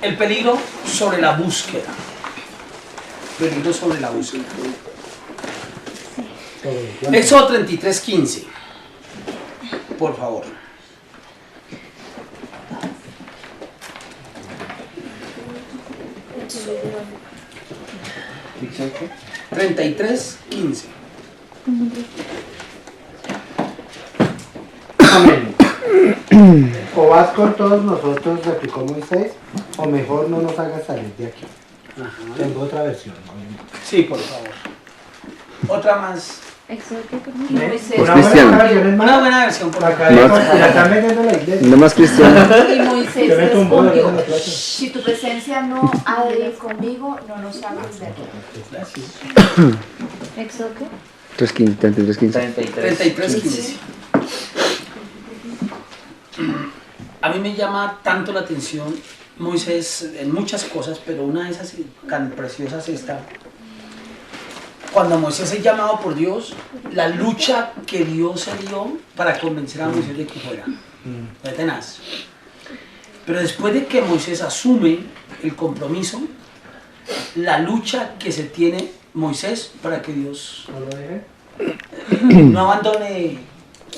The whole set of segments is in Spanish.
El peligro sobre la búsqueda. Peligro sobre la búsqueda. Éxodo 33:15. Por favor. ¿Éxodo 33:15. Amén. O vas con todos nosotros, replicó Moisés, o mejor no nos hagas salir de aquí. Ajá. Tengo otra versión. Sí, por favor. Otra más. Éxodo, ¿qué? Moisés. Cristiano. Una buena versión, por Acá favor. la están metiendo la iglesia. No más cristiano. Y Moisés Yo me tumbó la respondió, plata. si tu presencia no ha de ir conmigo, no nos hagas de aquí. ¿Éxodo qué? 33:15. 33:15. A mí me llama tanto la atención Moisés en muchas cosas, pero una de esas tan preciosas es esta. Cuando Moisés es llamado por Dios, la lucha que Dios se dio para convencer a Moisés de que fuera. Fue tenaz. Pero después de que Moisés asume el compromiso, la lucha que se tiene Moisés para que Dios ¿No lo dejé? no abandone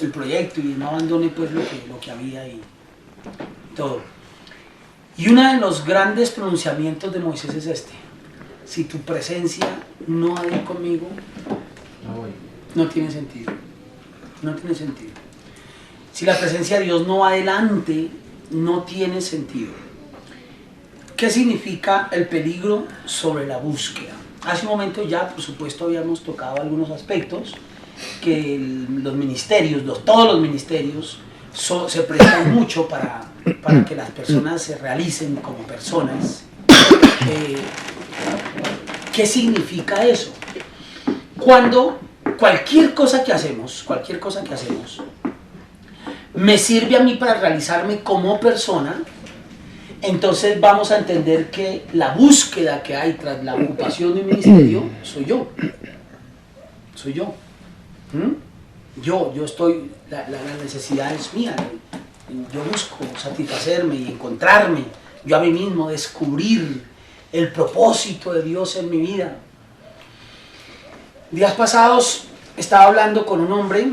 el proyecto y no abandone pues lo que había y todo. Y uno de los grandes pronunciamientos de Moisés es este: si tu presencia no ha de ir conmigo, No voy. no tiene sentido. No tiene sentido. Si la presencia de Dios no va adelante, no tiene sentido. ¿Qué significa el peligro sobre la búsqueda? Hace un momento ya, por supuesto, habíamos tocado algunos aspectos que los ministerios, todos los ministerios, se prestan mucho para que las personas se realicen como personas. ¿Qué significa eso? Cuando cualquier cosa que hacemos, me sirve a mí para realizarme como persona, entonces vamos a entender que la búsqueda que hay tras la ocupación de un ministerio soy yo. Soy yo. Yo estoy, la necesidad es mía. Yo busco satisfacerme y encontrarme yo a mí mismo, descubrir el propósito de Dios en mi vida. Días pasados estaba hablando con un hombre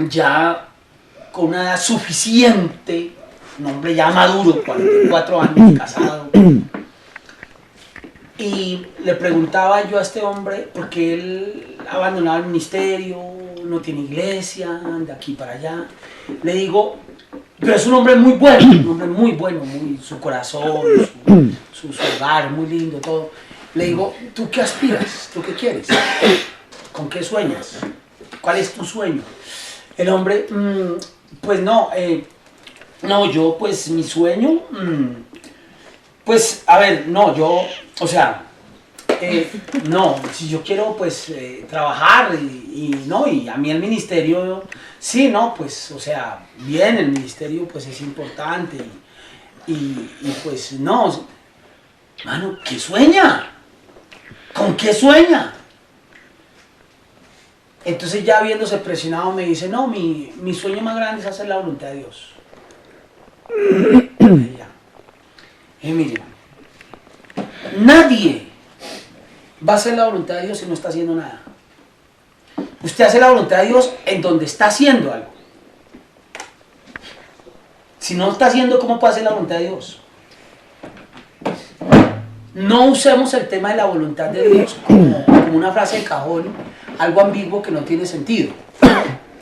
ya con una edad suficiente, un hombre ya maduro, 44 años, casado, y le preguntaba yo a este hombre, porque él ha abandonado el ministerio, no tiene iglesia, de aquí para allá, le digo, pero es un hombre muy bueno, muy, su corazón, su hogar, muy lindo, todo. Le digo, ¿tú qué aspiras? ¿Tú qué quieres? ¿Con qué sueñas? ¿Cuál es tu sueño? El hombre, pues no, yo pues mi sueño, pues a ver, no, yo, o sea, no, si yo quiero pues trabajar y a mí el ministerio, sí, no, pues, o sea, bien, el ministerio pues es importante y pues no, mano, ¿qué sueña? ¿Con qué sueña? Entonces ya viéndose presionado me dice, no, mi sueño más grande es hacer la voluntad de Dios. Mire, nadie va a hacer la voluntad de Dios si no está haciendo nada. Usted hace la voluntad de Dios en donde está haciendo algo. Si no está haciendo, ¿cómo puede hacer la voluntad de Dios? No usemos el tema de la voluntad de Dios como una frase de cajón, algo ambiguo que no tiene sentido.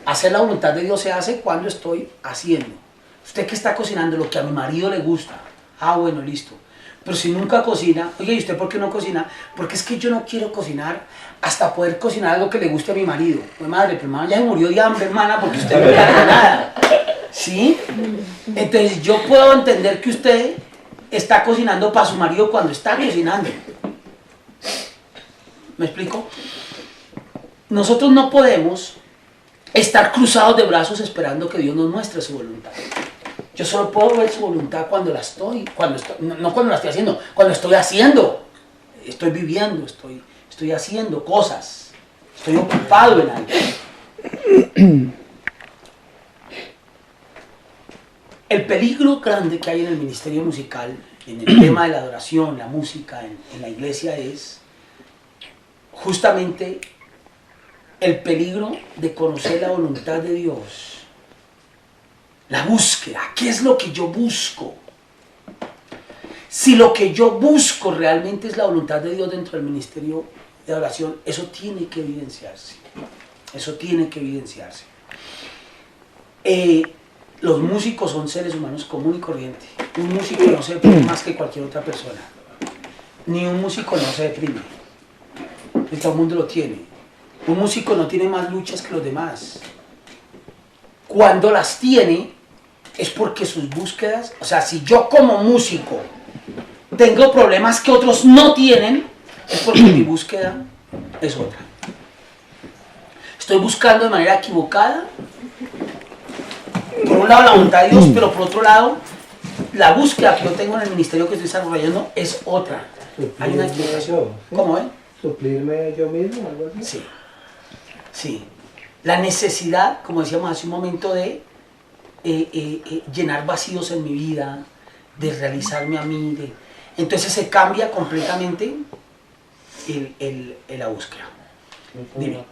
Hacer la voluntad de Dios se hace cuando estoy haciendo. Usted que está cocinando lo que a mi marido le gusta, bueno, listo. Pero si nunca cocina, oye, ¿y usted por qué no cocina? Porque es que yo no quiero cocinar hasta poder cocinar algo que le guste a mi marido. Pues madre, pero hermana ya se murió de hambre, hermana, porque usted no le hace nada. ¿Sí? Entonces yo puedo entender que usted está cocinando para su marido cuando está cocinando. ¿Me explico? Nosotros no podemos estar cruzados de brazos esperando que Dios nos muestre su voluntad. Yo solo puedo ver su voluntad cuando la estoy, no cuando la estoy haciendo, cuando estoy haciendo. Estoy viviendo, estoy haciendo cosas, estoy ocupado en algo. El peligro grande que hay en el ministerio musical, en el tema de la adoración, la música, en la iglesia, es justamente el peligro de conocer la voluntad de Dios. La búsqueda, ¿qué es lo que yo busco? Si lo que yo busco realmente es la voluntad de Dios dentro del ministerio de adoración, eso tiene que evidenciarse. Eso tiene que evidenciarse. Los músicos son seres humanos común y corriente. Un músico no se deprime más que cualquier otra persona. Ni un músico no se deprime. Y todo el mundo lo tiene. Un músico no tiene más luchas que los demás. Cuando las tiene, es porque sus búsquedas, o sea, si yo como músico tengo problemas que otros no tienen, es porque mi búsqueda es otra. Estoy buscando de manera equivocada, por un lado la voluntad de Dios, pero por otro lado, la búsqueda que yo tengo en el ministerio que estoy desarrollando es otra. Hay una equivocación. ¿Sí? ¿Cómo, ¿Suplirme yo mismo, algo así? Sí, sí. La necesidad, como decíamos hace un momento, de llenar vacíos en mi vida, de realizarme a mí. Entonces se cambia completamente la búsqueda. Dime.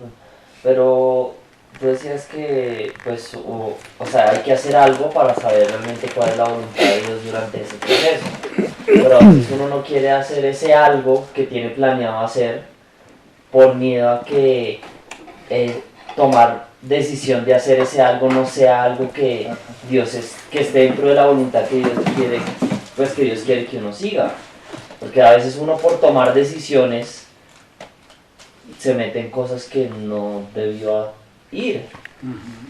Pero tú decías que, pues, o sea, hay que hacer algo para saber realmente cuál es la voluntad de Dios durante ese proceso. Pero a veces uno no quiere hacer ese algo que tiene planeado hacer por miedo a que tomar decisión de hacer ese algo no sea algo que que esté dentro de la voluntad que Dios quiere, pues que Dios quiere que uno siga. Porque a veces uno por tomar decisiones se mete en cosas que no debió ir,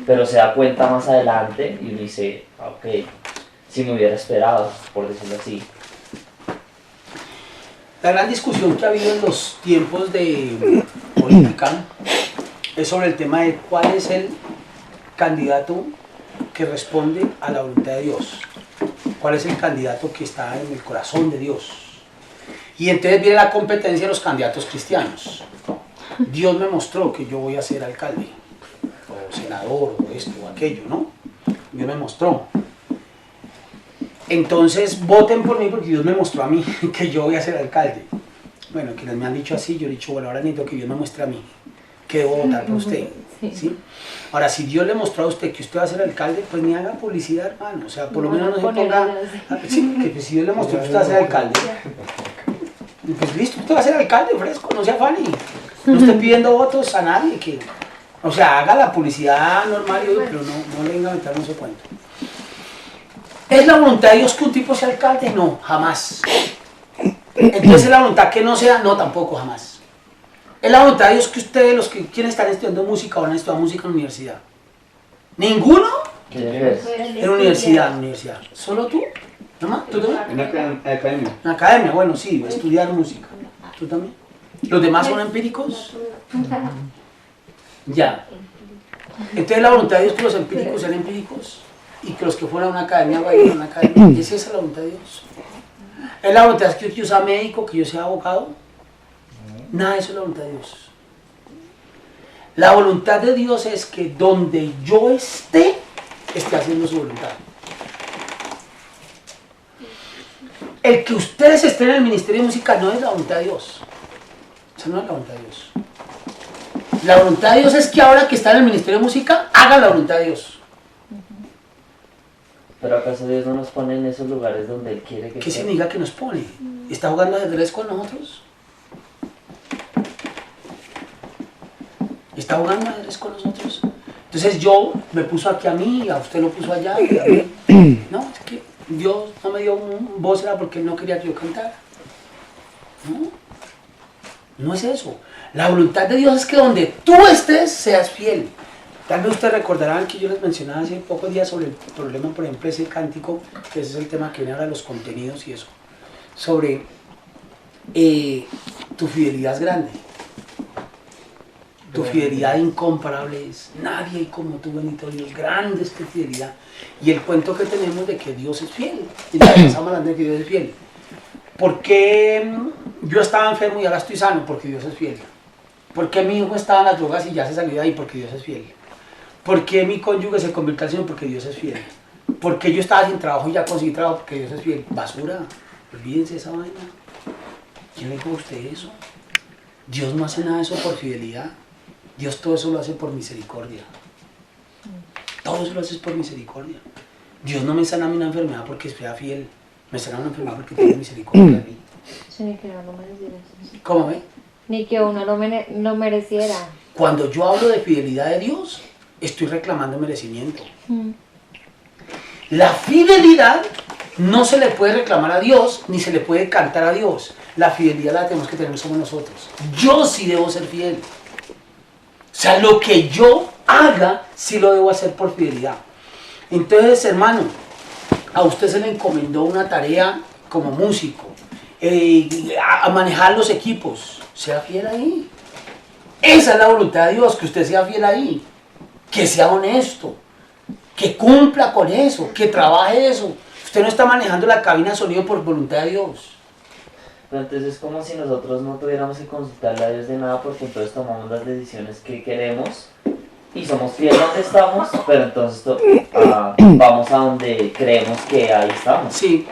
pero se da cuenta más adelante y uno dice, ok, si me hubiera esperado, por decirlo así. La gran discusión que ha habido en los tiempos de política es sobre el tema de cuál es el candidato que responde a la voluntad de Dios, cuál es el candidato que está en el corazón de Dios. Y entonces viene la competencia de los candidatos cristianos. Dios me mostró que yo voy a ser alcalde, o senador, o esto, o aquello, ¿no? Dios me mostró. Entonces voten por mí porque Dios me mostró a mí que yo voy a ser alcalde. Bueno, quienes me han dicho así, yo he dicho, bueno, ahora necesito que Dios me muestre a mí que debo votar por usted. ¿Sí? Ahora, si Dios le mostró a usted que usted va a ser alcalde, pues ni haga publicidad, hermano. O sea, por lo menos no se ponga... Sí, que pues, si Dios le mostró que usted va a ser alcalde, pues listo, usted va a ser alcalde, fresco, no se afane. No esté pidiendo votos a nadie. O sea, haga la publicidad normal, pero no le venga a meter no sé cuánto. ¿Es la voluntad de Dios que un tipo sea alcalde? No, jamás. Entonces, ¿es la voluntad que no sea? No, tampoco, jamás. ¿Es la voluntad de Dios que ustedes, los que quieren estar estudiando música, van a estudiar música en la universidad? ¿Ninguno? En la universidad. ¿Solo tú? ¿No más? ¿Tú también? En la academia. En la academia, bueno, sí, estudiar música. ¿Tú también? ¿Los demás son empíricos? Ya. Entonces, ¿la voluntad de Dios que los empíricos sean empíricos? Y que los que fueran a una academia vayan a una academia. ¿Es esa la voluntad de Dios? ¿Es la voluntad de Dios que yo sea médico, que yo sea abogado? Nada de eso es la voluntad de Dios. La voluntad de Dios es que donde yo esté haciendo su voluntad. El que ustedes estén en el ministerio de música no es la voluntad de Dios. Esa no es la voluntad de Dios. La voluntad de Dios es que ahora que están en el ministerio de música, hagan la voluntad de Dios. Pero ¿acaso Dios no nos pone en esos lugares donde Él quiere que ¿Qué estemos? significa que nos pone? ¿Está jugando ajedrez con nosotros? ¿Está jugando ajedrez con nosotros? Entonces yo me puso aquí a mí, y a usted lo puso allá, y a mí. No, es que Dios no me dio un voz, era porque Él no quería que yo cantara. No es eso. La voluntad de Dios es que donde tú estés, seas fiel. Tal vez ustedes recordarán que yo les mencionaba hace pocos días sobre el problema, por ejemplo, ese cántico, que ese es el tema que viene ahora de los contenidos y eso, sobre tu fidelidad es grande. Tu fidelidad incomparable es. Nadie hay como tú, bendito Dios. Grande es tu fidelidad. Y el cuento que tenemos de que Dios es fiel. Y estamos hablando de que Dios es fiel. ¿Por qué yo estaba enfermo y ahora estoy sano? Porque Dios es fiel. ¿Por qué mi hijo estaba en las drogas y ya se salió de ahí? Porque Dios es fiel. ¿Por qué mi cónyuge se convirtió al Señor? Porque Dios es fiel. Porque yo estaba sin trabajo y ya conseguí trabajo porque Dios es fiel. Basura, olvídense esa vaina. ¿Quién le dijo a usted eso? Dios no hace nada de eso por fidelidad. Dios todo eso lo hace por misericordia. Todo eso lo hace por misericordia. Dios no me sana a mí una enfermedad porque sea fiel. Me sana una enfermedad porque tiene misericordia de mí. Sí, ni que uno lo mereciera. ¿Cómo ve? Ni que uno lo mereciera. Cuando yo hablo de fidelidad de Dios, estoy reclamando merecimiento. La fidelidad no se le puede reclamar a Dios, ni se le puede cantar a Dios. La fidelidad la tenemos que tener somos nosotros. Yo sí debo ser fiel. O sea, lo que yo haga, sí lo debo hacer por fidelidad. Entonces, hermano, a usted se le encomendó una tarea como músico, a manejar los equipos. Sea fiel ahí. Esa es la voluntad de Dios, que usted sea fiel ahí. Que sea honesto. Que cumpla con eso, que trabaje eso. Usted no está manejando la cabina de sonido por voluntad de Dios. Pero entonces es como si nosotros no tuviéramos que consultarle a Dios de nada porque entonces tomamos las decisiones que queremos y somos fieles donde estamos, pero entonces vamos a donde creemos que ahí estamos. Sí,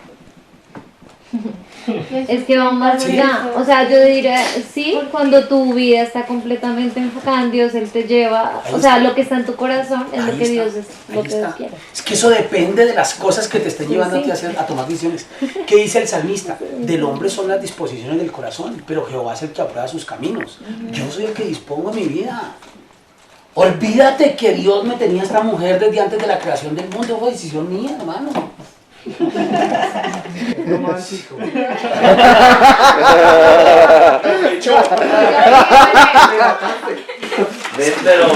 Es que va más allá. O sea, yo diría, sí, cuando tu vida está completamente enfocada en Dios, Él te lleva, Ahí o sea, está. lo que está en tu corazón es ahí lo que está, Dios es, lo ahí que Dios está. quiere. Es que eso depende de las cosas que te estén Sí, llevando a ti sí. a, a tomar decisiones. ¿Qué dice el salmista? Del hombre son las disposiciones del corazón, pero Jehová es el que aprueba sus caminos. Yo soy el que dispongo mi vida. Olvídate que Dios me tenía esta mujer desde antes de la creación del mundo. Fue decisión mía, hermano. Romántico. ¿Ves? Pero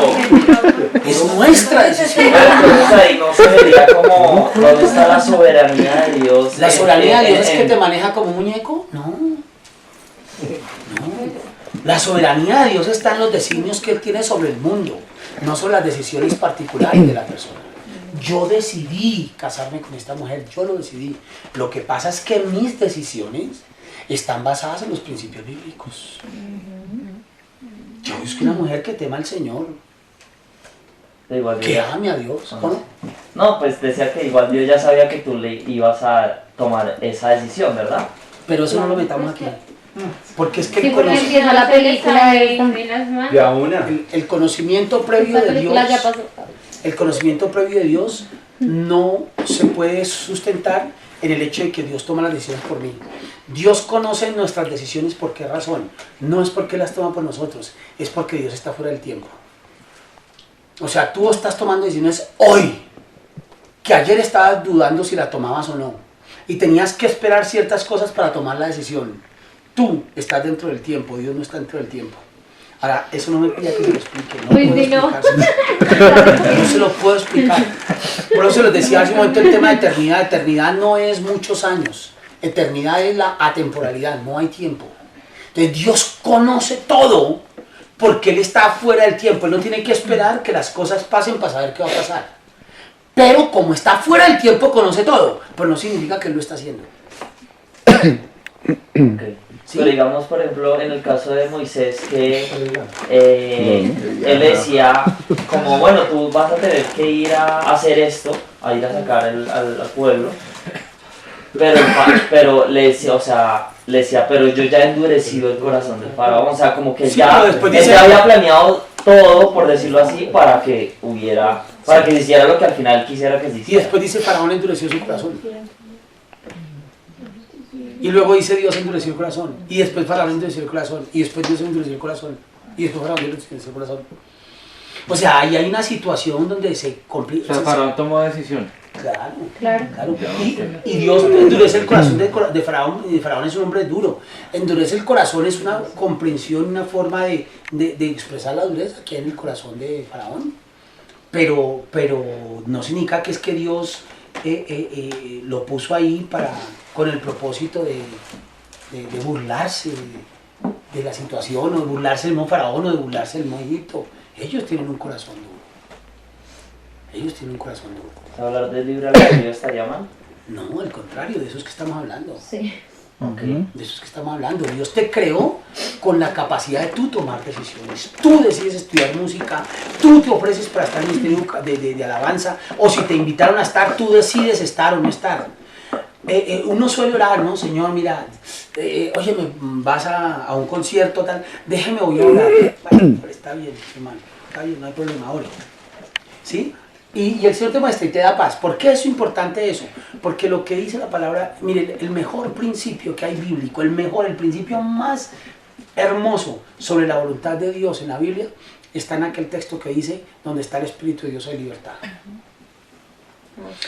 Es nuestra decisión. entonces ahí no se vería como dónde está la soberanía de Dios. ¿La soberanía de Dios es que en- te maneja como un muñeco? No. No. La soberanía de Dios está en los designios que Él tiene sobre el mundo, no sobre las decisiones particulares de la persona. Yo decidí casarme con esta mujer, yo lo decidí. Lo que pasa es que mis decisiones están basadas en los principios bíblicos. Yo busco una mujer que tema al Señor, Igual que Dios- ame a Dios. ¿Cómo? No, pues decía que igual Dios ya sabía que tú le ibas a tomar esa decisión, ¿verdad? Pero eso no lo metamos aquí. Porque es que Sí, el, porque conoci- empieza la película esta. Ya una. el conocimiento previo Esta de Dios. película ya pasó. El conocimiento previo de Dios no se puede sustentar en el hecho de que Dios toma las decisiones por mí. Dios conoce nuestras decisiones por qué razón. No es porque las toma por nosotros, es porque Dios está fuera del tiempo. O sea, tú estás tomando decisiones hoy, que ayer estabas dudando si la tomabas o no. Y tenías que esperar ciertas cosas para tomar la decisión. Tú estás dentro del tiempo, Dios no está dentro del tiempo. Ahora, eso no me pida que se lo explique. No Uy, puedo sí, no. explicárselo. No se lo puedo explicar. Por eso se los decía hace un momento el tema de eternidad. Eternidad no es muchos años. Eternidad es la atemporalidad, no hay tiempo. Entonces Dios conoce todo porque Él está fuera del tiempo. Él no tiene que esperar que las cosas pasen para saber qué va a pasar. Pero como está fuera del tiempo, conoce todo. Pero no significa que Él lo está haciendo. Okay. Sí. Pero digamos, por ejemplo, en el caso de Moisés, que él decía, como, bueno, tú vas a tener que ir a hacer esto, a ir a sacar al pueblo, pero le decía, o sea, pero yo ya he endurecido el corazón del faraón, o sea, como que Sí, ya, pero después él dice- ya había planeado todo, por decirlo así, para que hubiera, para que se hiciera lo que al final quisiera que se Y hiciera. después dice Faraón endureció su corazón. Y luego dice Dios endureció el corazón. Y después Faraón endureció el corazón. Y después Dios endureció el corazón. Y después Faraón endureció el corazón. O sea, ahí hay una situación donde se complica. O sea, Faraón tomó decisión. Claro, Claro. claro. Y Dios endurece el corazón de Faraón. Y Faraón es un hombre duro. Endurece el corazón es una comprensión, una forma de expresar la dureza que hay en el corazón de Faraón. Pero no significa que es que Dios lo puso ahí con el propósito de burlarse de la situación, o de burlarse del mismo Faraón, o de burlarse del mismo Egipto. Ellos tienen un corazón duro. Ellos tienen un corazón duro. Hablar del libre albedrío estaría mal. No, al contrario, de eso es que estamos hablando. Sí. De eso es que estamos hablando. Dios te creó con la capacidad de tú tomar decisiones. Tú decides estudiar música, tú te ofreces para estar en el ministerio de alabanza, o si te invitaron a estar, tú decides estar o no estar. Uno suele orar, ¿no? Señor, mira, oye, vas a un concierto, tal, déjeme, voy a orar. Vale, está bien, hermano, está bien, no hay problema, ahora. ¿Sí? Y el Señor te muestra y te da paz. ¿Por qué es importante eso? Porque lo que dice la palabra, mire, el mejor principio que hay bíblico, el principio más hermoso sobre la voluntad de Dios en la Biblia, está en aquel texto que dice, donde está el Espíritu de Dios hay libertad.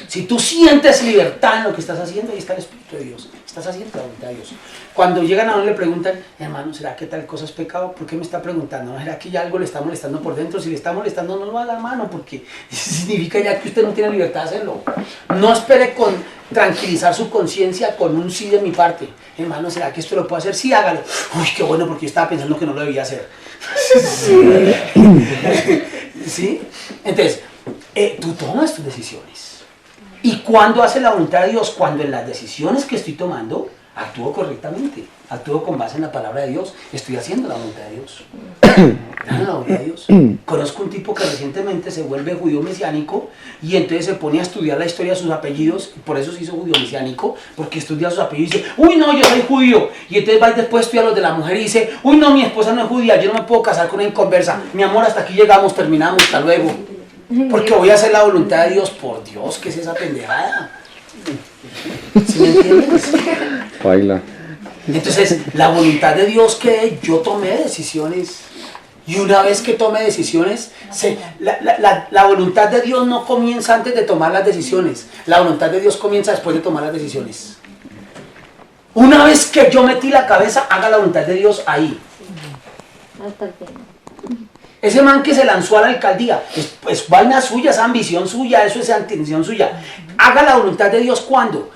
Si tú sientes libertad en lo que estás haciendo, ahí está el Espíritu de Dios. Estás haciendo la voluntad de Dios. Cuando llegan a uno y le preguntan, hermano, ¿será que tal cosa es pecado? ¿Por qué me está preguntando? ¿Será que ya algo le está molestando por dentro? Si le está molestando, no lo haga, hermano, porque significa ya que usted no tiene libertad de hacerlo. No espere con tranquilizar su conciencia con un sí de mi parte. Hermano, ¿será que esto lo puedo hacer? Sí, hágalo. Uy, qué bueno, porque yo estaba pensando que no lo debía hacer. ¿Sí? Entonces, tú tomas tus decisiones. ¿Y cuándo hace la voluntad de Dios? Cuando en las decisiones que estoy tomando, actúo correctamente, actúo con base en la palabra de Dios, estoy haciendo la voluntad de Dios. La voluntad de Dios. Conozco un tipo que recientemente se vuelve judío mesiánico y entonces se pone a estudiar la historia de sus apellidos, y por eso se hizo judío mesiánico, porque estudia sus apellidos y dice, uy no, yo soy judío, y entonces va y después estudia los de la mujer y dice, uy no, mi esposa no es judía, yo no me puedo casar con una inconversa, mi amor, hasta aquí llegamos, terminamos, hasta luego. Porque voy a hacer la voluntad de Dios. Por Dios, ¿qué es esa pendejada? ¿Sí me entiendes? Baila. Entonces, la voluntad de Dios, que yo tomé decisiones. Y una vez que tome decisiones, la voluntad de Dios no comienza antes de tomar las decisiones. La voluntad de Dios comienza después de tomar las decisiones. Una vez que yo metí la cabeza, haga la voluntad de Dios ahí. Hasta el final. Ese man que se lanzó a la alcaldía, es vaina suya, es ambición suya, eso es intención suya. Haga la voluntad de Dios, ¿cuándo?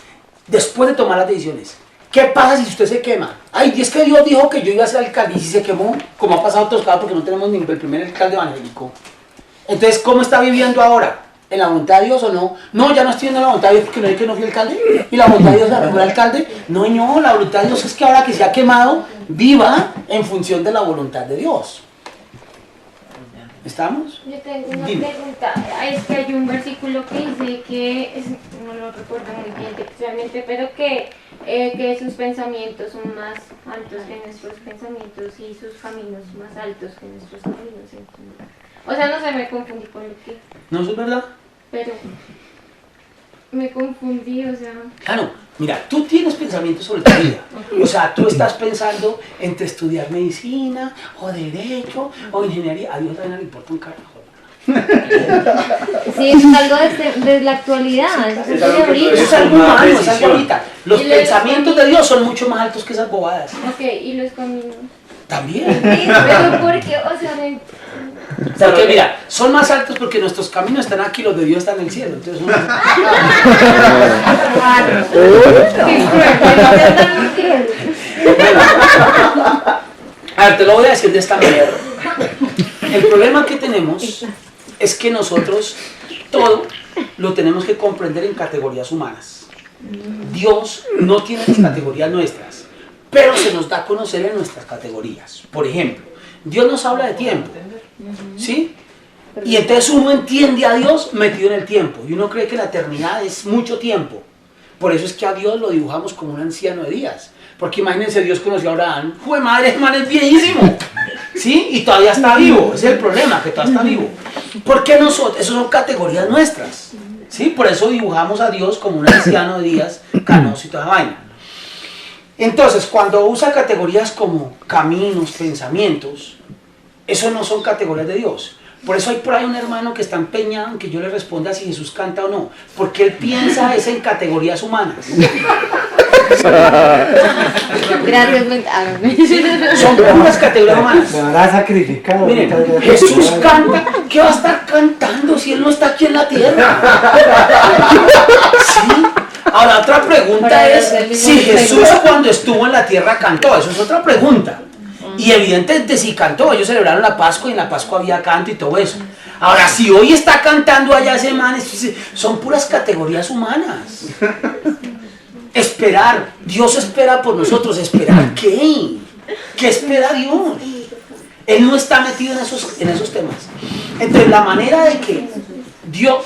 Después de tomar las decisiones. ¿Qué pasa si usted se quema? Ay, es que Dios dijo que yo iba a ser alcalde y si se quemó, como ha pasado a otros casos, porque no tenemos ni el primer alcalde evangélico. Entonces, ¿cómo está viviendo ahora? ¿En la voluntad de Dios o no? No, ya no estoy viendo la voluntad de Dios porque no es que no fui alcalde. ¿Y la voluntad de Dios es fue alcalde? No, no, la voluntad de Dios es que ahora que se ha quemado, viva en función de la voluntad de Dios. ¿Estamos? Yo tengo una Dime. pregunta. Es que hay un versículo que dice que, no lo recuerdo muy bien textualmente, pero que sus pensamientos son más altos que nuestros pensamientos y sus caminos más altos que nuestros caminos. Entonces, o sea, no sé, me confundí con lo que... ¿No eso es verdad? Pero me confundí, o sea... Claro, mira, tú tienes pensamientos sobre tu vida. O sea, tú estás pensando entre estudiar medicina, o derecho, o ingeniería. A Dios también no le importa un carajo. Sí, eso es algo de la actualidad, eso es algo de ahorita. Eso es algo humano, es algo ahorita. Los Y los pensamientos de Dios son mucho más altos que esas bobadas. Ok, y los caminos. También. Pero porque, o sea, Porque mira, son más altos porque nuestros caminos están aquí, los de Dios están en el cielo. Entonces uno... A ver, te lo voy a decir de esta manera. El problema que tenemos es que nosotros todo lo tenemos que comprender en categorías humanas. Dios no tiene las categorías nuestras, pero se nos da a conocer en nuestras categorías. Por ejemplo, Dios nos habla de tiempo, ¿sí? Y entonces uno entiende a Dios metido en el tiempo, y uno cree que la eternidad es mucho tiempo. Por eso es que a Dios lo dibujamos como un anciano de días. Porque imagínense, Dios conoció a Abraham, ¡jue madre, ese man es viejísimo! ¿Sí? Y todavía está vivo, ese es el problema, que todavía está vivo. Porque nosotros, esas son categorías nuestras, ¿sí? Por eso dibujamos a Dios como un anciano de días, canoso y toda vaina. Entonces, cuando usa categorías como caminos, pensamientos, eso no son categorías de Dios. Por eso hay por ahí un hermano que está empeñado en que yo le responda si Jesús canta o no, porque él piensa es en categorías humanas. Gracias, Son puras categorías humanas. Me van a sacrificar. Miren, ahorita. Jesús canta, ¿qué va a estar cantando si él no está aquí en la tierra? ¿Sí? Ahora otra pregunta es si Jesús cuando estuvo en la tierra cantó, eso es otra pregunta. Y evidentemente sí cantó, ellos celebraron la Pascua y en la Pascua había canto y todo eso. Ahora, si hoy está cantando allá ese man, son puras categorías humanas. Esperar. Dios espera por nosotros. ¿Esperar qué? ¿Qué espera Dios? Él no está metido en esos temas. Entonces, la manera de que Dios,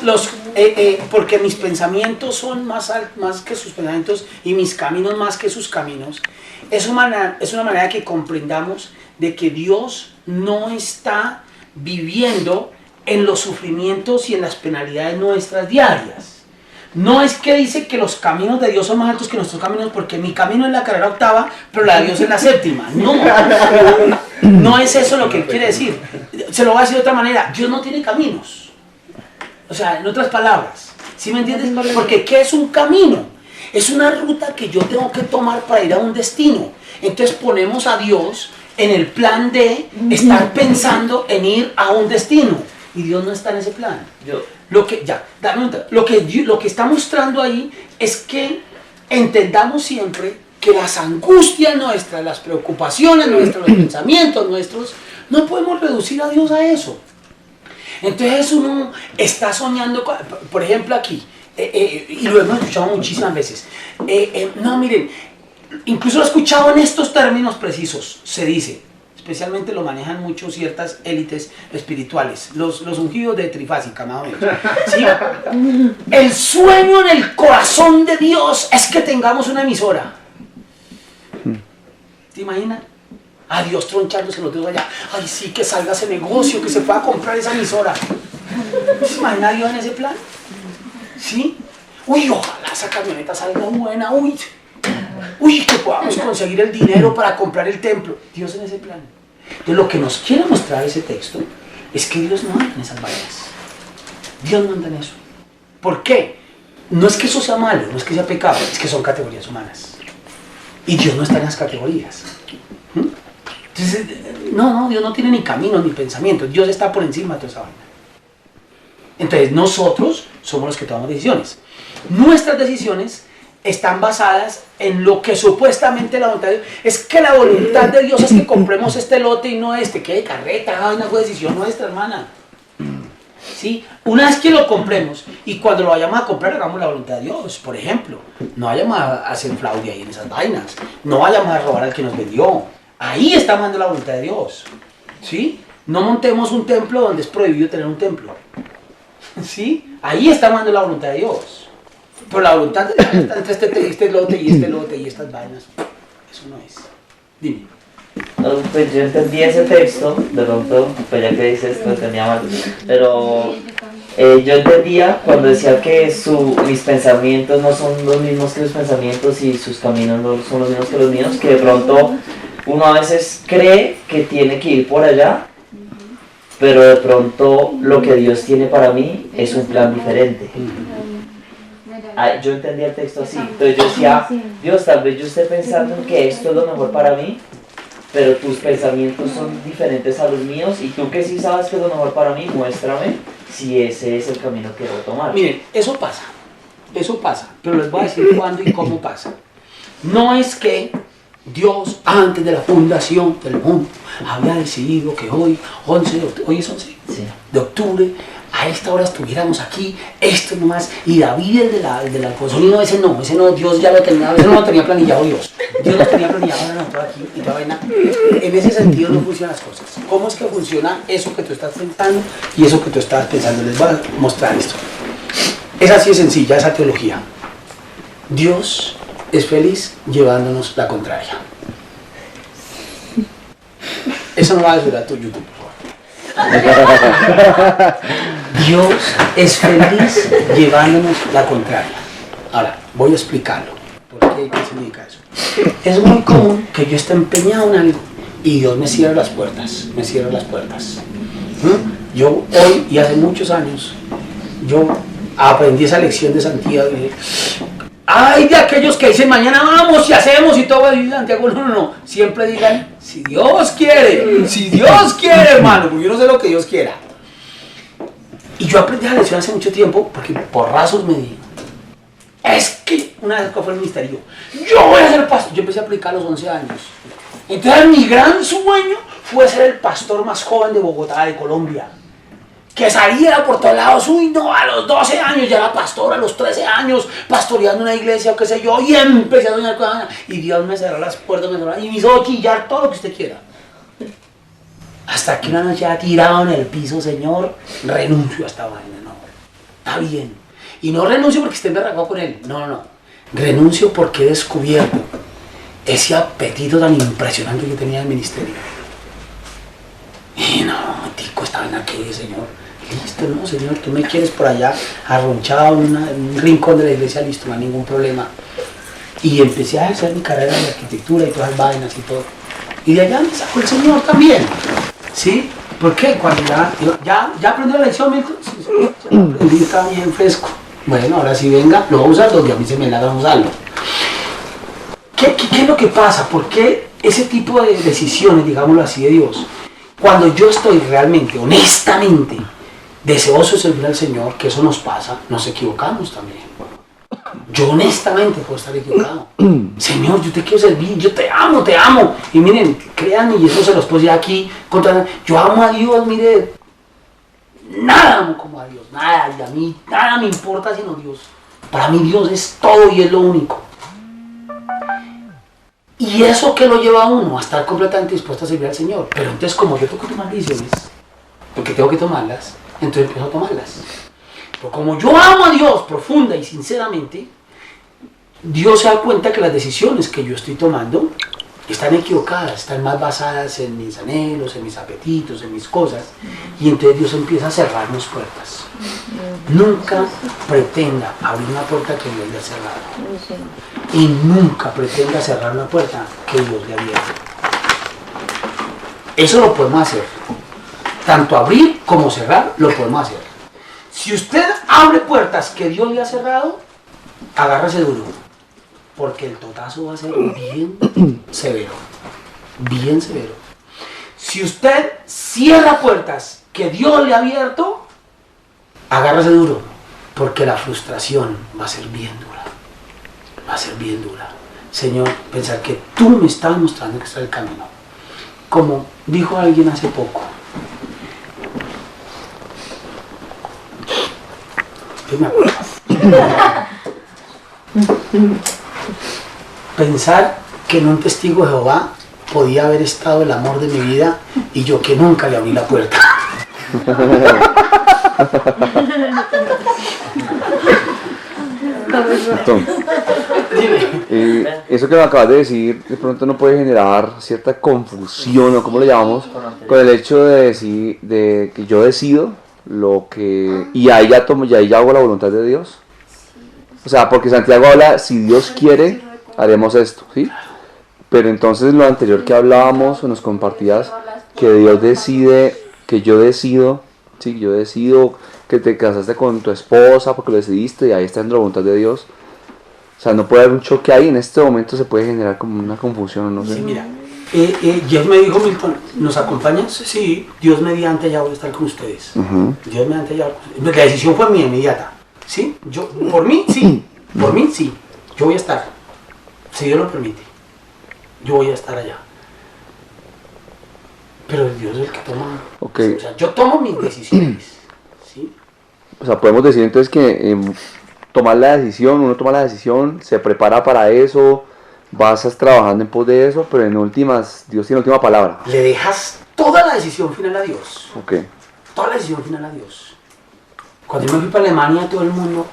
porque mis pensamientos son más que sus pensamientos y mis caminos más que sus caminos, es una manera de que comprendamos de que Dios no está viviendo en los sufrimientos y en las penalidades nuestras diarias. No es que dice que los caminos de Dios son más altos que nuestros caminos, porque mi camino es la carrera octava, pero la de Dios es la séptima. No, no es eso lo que él quiere decir. Se lo voy a decir de otra manera. Dios no tiene caminos. O sea, en otras palabras, ¿sí me entiendes? Porque ¿qué es un camino? Es una ruta que yo tengo que tomar para ir a un destino. Entonces ponemos a Dios en el plan de estar pensando en ir a un destino. Y Dios no está en ese plan. Lo que está mostrando ahí es que entendamos siempre que las angustias nuestras, las preocupaciones nuestras, los pensamientos nuestros, no podemos reducir a Dios a eso. Entonces uno está soñando, por ejemplo aquí, y lo hemos escuchado muchísimas veces, no miren, incluso lo he escuchado en estos términos precisos, se dice, especialmente lo manejan mucho ciertas élites espirituales, los ungidos de trifásica, más o menos. ¿Sí? El sueño en el corazón de Dios es que tengamos una emisora. ¿Te imaginas? A Dios tronchándose los dedos allá. Ay, sí, que salga ese negocio, que se pueda comprar esa emisora. ¿Se imagina a Dios en ese plan? ¿Sí? Uy, ojalá esa camioneta salga buena. Uy, que podamos conseguir el dinero para comprar el templo. Dios en ese plan. Entonces, lo que nos quiere mostrar ese texto es que Dios no anda en esas vainas. Dios no anda en eso. ¿Por qué? No es que eso sea malo, no es que sea pecado, es que son categorías humanas. Y Dios no está en las categorías. Entonces, no, Dios no tiene ni camino ni pensamiento. Dios está por encima de toda esa vaina. Entonces, nosotros somos los que tomamos decisiones. Nuestras decisiones están basadas en lo que supuestamente la voluntad de Dios. Es que la voluntad de Dios es que compremos este lote y no este. ¿Qué carreta? Una decisión nuestra, hermana. ¿Sí? Una vez que lo compremos y cuando lo vayamos a comprar, hagamos la voluntad de Dios. Por ejemplo, no vayamos a hacer fraude ahí en esas vainas. No vayamos a robar al que nos vendió. Ahí está mandando la voluntad de Dios. ¿Sí? No montemos un templo donde es prohibido tener un templo. ¿Sí? Ahí está mandando la voluntad de Dios. Pero la voluntad de Dios está entre este lote y estas vainas. Eso no es. Dime. No, pues yo entendí ese texto, de pronto, pues ya que dices, lo entendía mal. Pero yo entendía cuando decía que mis pensamientos no son los mismos que sus pensamientos y sus caminos no son los mismos que los míos, que de pronto uno a veces cree que tiene que ir por allá, pero de pronto lo que Dios tiene para mí es un plan diferente. Yo entendía el texto así, entonces yo decía, Dios, tal vez yo esté pensando en que esto es lo mejor para mí, pero tus pensamientos son diferentes a los míos, y tú que sí sabes que es lo mejor para mí, muéstrame si ese es el camino que debo tomar. Miren, eso pasa, pero les voy a decir cuándo y cómo pasa. No es que Dios, antes de la fundación del mundo, había decidido que hoy es 11 de octubre, a esta hora estuviéramos aquí, esto nomás, y David, el de la consonino, ese no, Dios ya lo tenía, ese no lo tenía planillado Dios lo tenía planillado nosotros aquí, y toda vaina. En ese sentido no funcionan las cosas. ¿Cómo es que funciona eso que tú estás pensando y eso que tú estás pensando? Les voy a mostrar esto. Es así de sencilla esa teología. Dios es feliz llevándonos la contraria. Eso no va a ayudar a tu YouTube, por favor. Dios es feliz llevándonos la contraria. Ahora, voy a explicarlo. ¿Por qué? ¿Qué significa eso? Es muy común que yo esté empeñado en algo y Dios me cierra las puertas. Yo hoy y hace muchos años, yo aprendí esa lección de santidad. Ay, de aquellos que dicen mañana vamos y hacemos y todo, y Santiago, no. Siempre digan, si Dios quiere, hermano, porque yo no sé lo que Dios quiera. Y yo aprendí la lección hace mucho tiempo, porque porrazos me dijo, es que una vez que fue el ministerio, yo voy a ser pastor. Yo empecé a aplicar a los 11 años. Entonces mi gran sueño fue ser el pastor más joven de Bogotá, de Colombia. que saliera por todos lados. Uy, no, a los 12 años ya era pastor, a los 13 años pastoreando una iglesia o qué sé yo, y empecé a soñar cosas, y Dios me cerró las puertas, y me hizo chillar todo lo que usted quiera. Hasta que una noche ya tirado en el piso, Señor, renuncio a esta vaina, no, está bien. Y no renuncio porque esté embarracado con él, no. Renuncio porque he descubierto ese apetito tan impresionante que tenía el ministerio. Y no, tico, esta vaina que, Señor, listo, no, Señor, tú me quieres por allá, arronchado en un rincón de la iglesia, listo, no hay ningún problema. Y empecé a hacer mi carrera de arquitectura y todas las vainas y todo. Y de allá me sacó el Señor también, ¿sí? ¿Por qué? Cuando ya aprendí la lección, Milton, sí, está bien fresco. Bueno, ahora sí venga, lo voy a usar donde a mí se me la dan usarlo. ¿Qué es lo que pasa? ¿Por qué ese tipo de decisiones, digámoslo así, de Dios? Cuando yo estoy realmente, honestamente, deseoso de servir al Señor, que eso nos pasa, nos equivocamos también. Yo honestamente puedo estar equivocado. Señor, yo te quiero servir, yo te amo. Y miren, créanme, y eso se los puedo decir aquí, yo amo a Dios, mire, nada amo como a Dios, nada, y a mí nada me importa sino Dios. Para mí Dios es todo y es lo único. Y eso que lo lleva a uno a estar completamente dispuesto a servir al Señor. Pero entonces, como yo tengo que tomar decisiones, porque tengo que tomarlas, entonces empiezo a tomarlas. Pero como yo amo a Dios profunda y sinceramente, Dios se da cuenta que las decisiones que yo estoy tomando están equivocadas, están más basadas en mis anhelos, en mis apetitos, en mis cosas. Y entonces Dios empieza a cerrarnos puertas. Nunca pretenda abrir una puerta que Dios le ha cerrado. Y nunca pretenda cerrar una puerta que Dios le ha abierto. Eso lo podemos hacer. Tanto abrir como cerrar lo podemos hacer. Si usted abre puertas que Dios le ha cerrado, agárrese duro. Porque el totazo va a ser bien severo. Bien severo. Si usted cierra puertas que Dios le ha abierto, agárrese duro. Porque la frustración va a ser bien dura. Va a ser bien dura. Señor, pensar que tú me estás mostrando que está el camino. Como dijo alguien hace poco. Yo me acuerdo. Pensar que en un testigo de Jehová podía haber estado el amor de mi vida y yo que nunca le abrí la puerta. Eso que me acabas de decir de pronto no puede generar cierta confusión o como lo llamamos con el hecho de decir de que yo decido lo que y ahí ya tomo, y ahí ya hago la voluntad de Dios. O sea, porque Santiago habla, si Dios quiere, haremos esto, ¿sí? Pero entonces lo anterior que hablábamos o nos compartías, que Dios decide, que yo decido, sí, yo decido que te casaste con tu esposa porque lo decidiste y ahí está en la voluntad de Dios. O sea, no puede haber un choque ahí, en este momento se puede generar como una confusión, no sé. Sí, mira, Dios me dijo, Milton, ¿nos acompañas? Sí, Dios mediante ya voy a estar con ustedes. Dios mediante ya. La decisión fue mía, inmediata. ¿Sí? Por mí, sí. Por mí, sí. Yo voy a estar. Si Dios lo permite. Yo voy a estar allá. Pero Dios es el que toma. Okay. O sea, yo tomo mis decisiones. ¿Sí? O sea, podemos decir entonces que tomar la decisión, uno toma la decisión, se prepara para eso, vas trabajando en pos de eso, pero en últimas, Dios tiene última palabra. Le dejas toda la decisión final a Dios. Okay. Toda la decisión final a Dios. Cuando yo me fui para Alemania, todo el mundo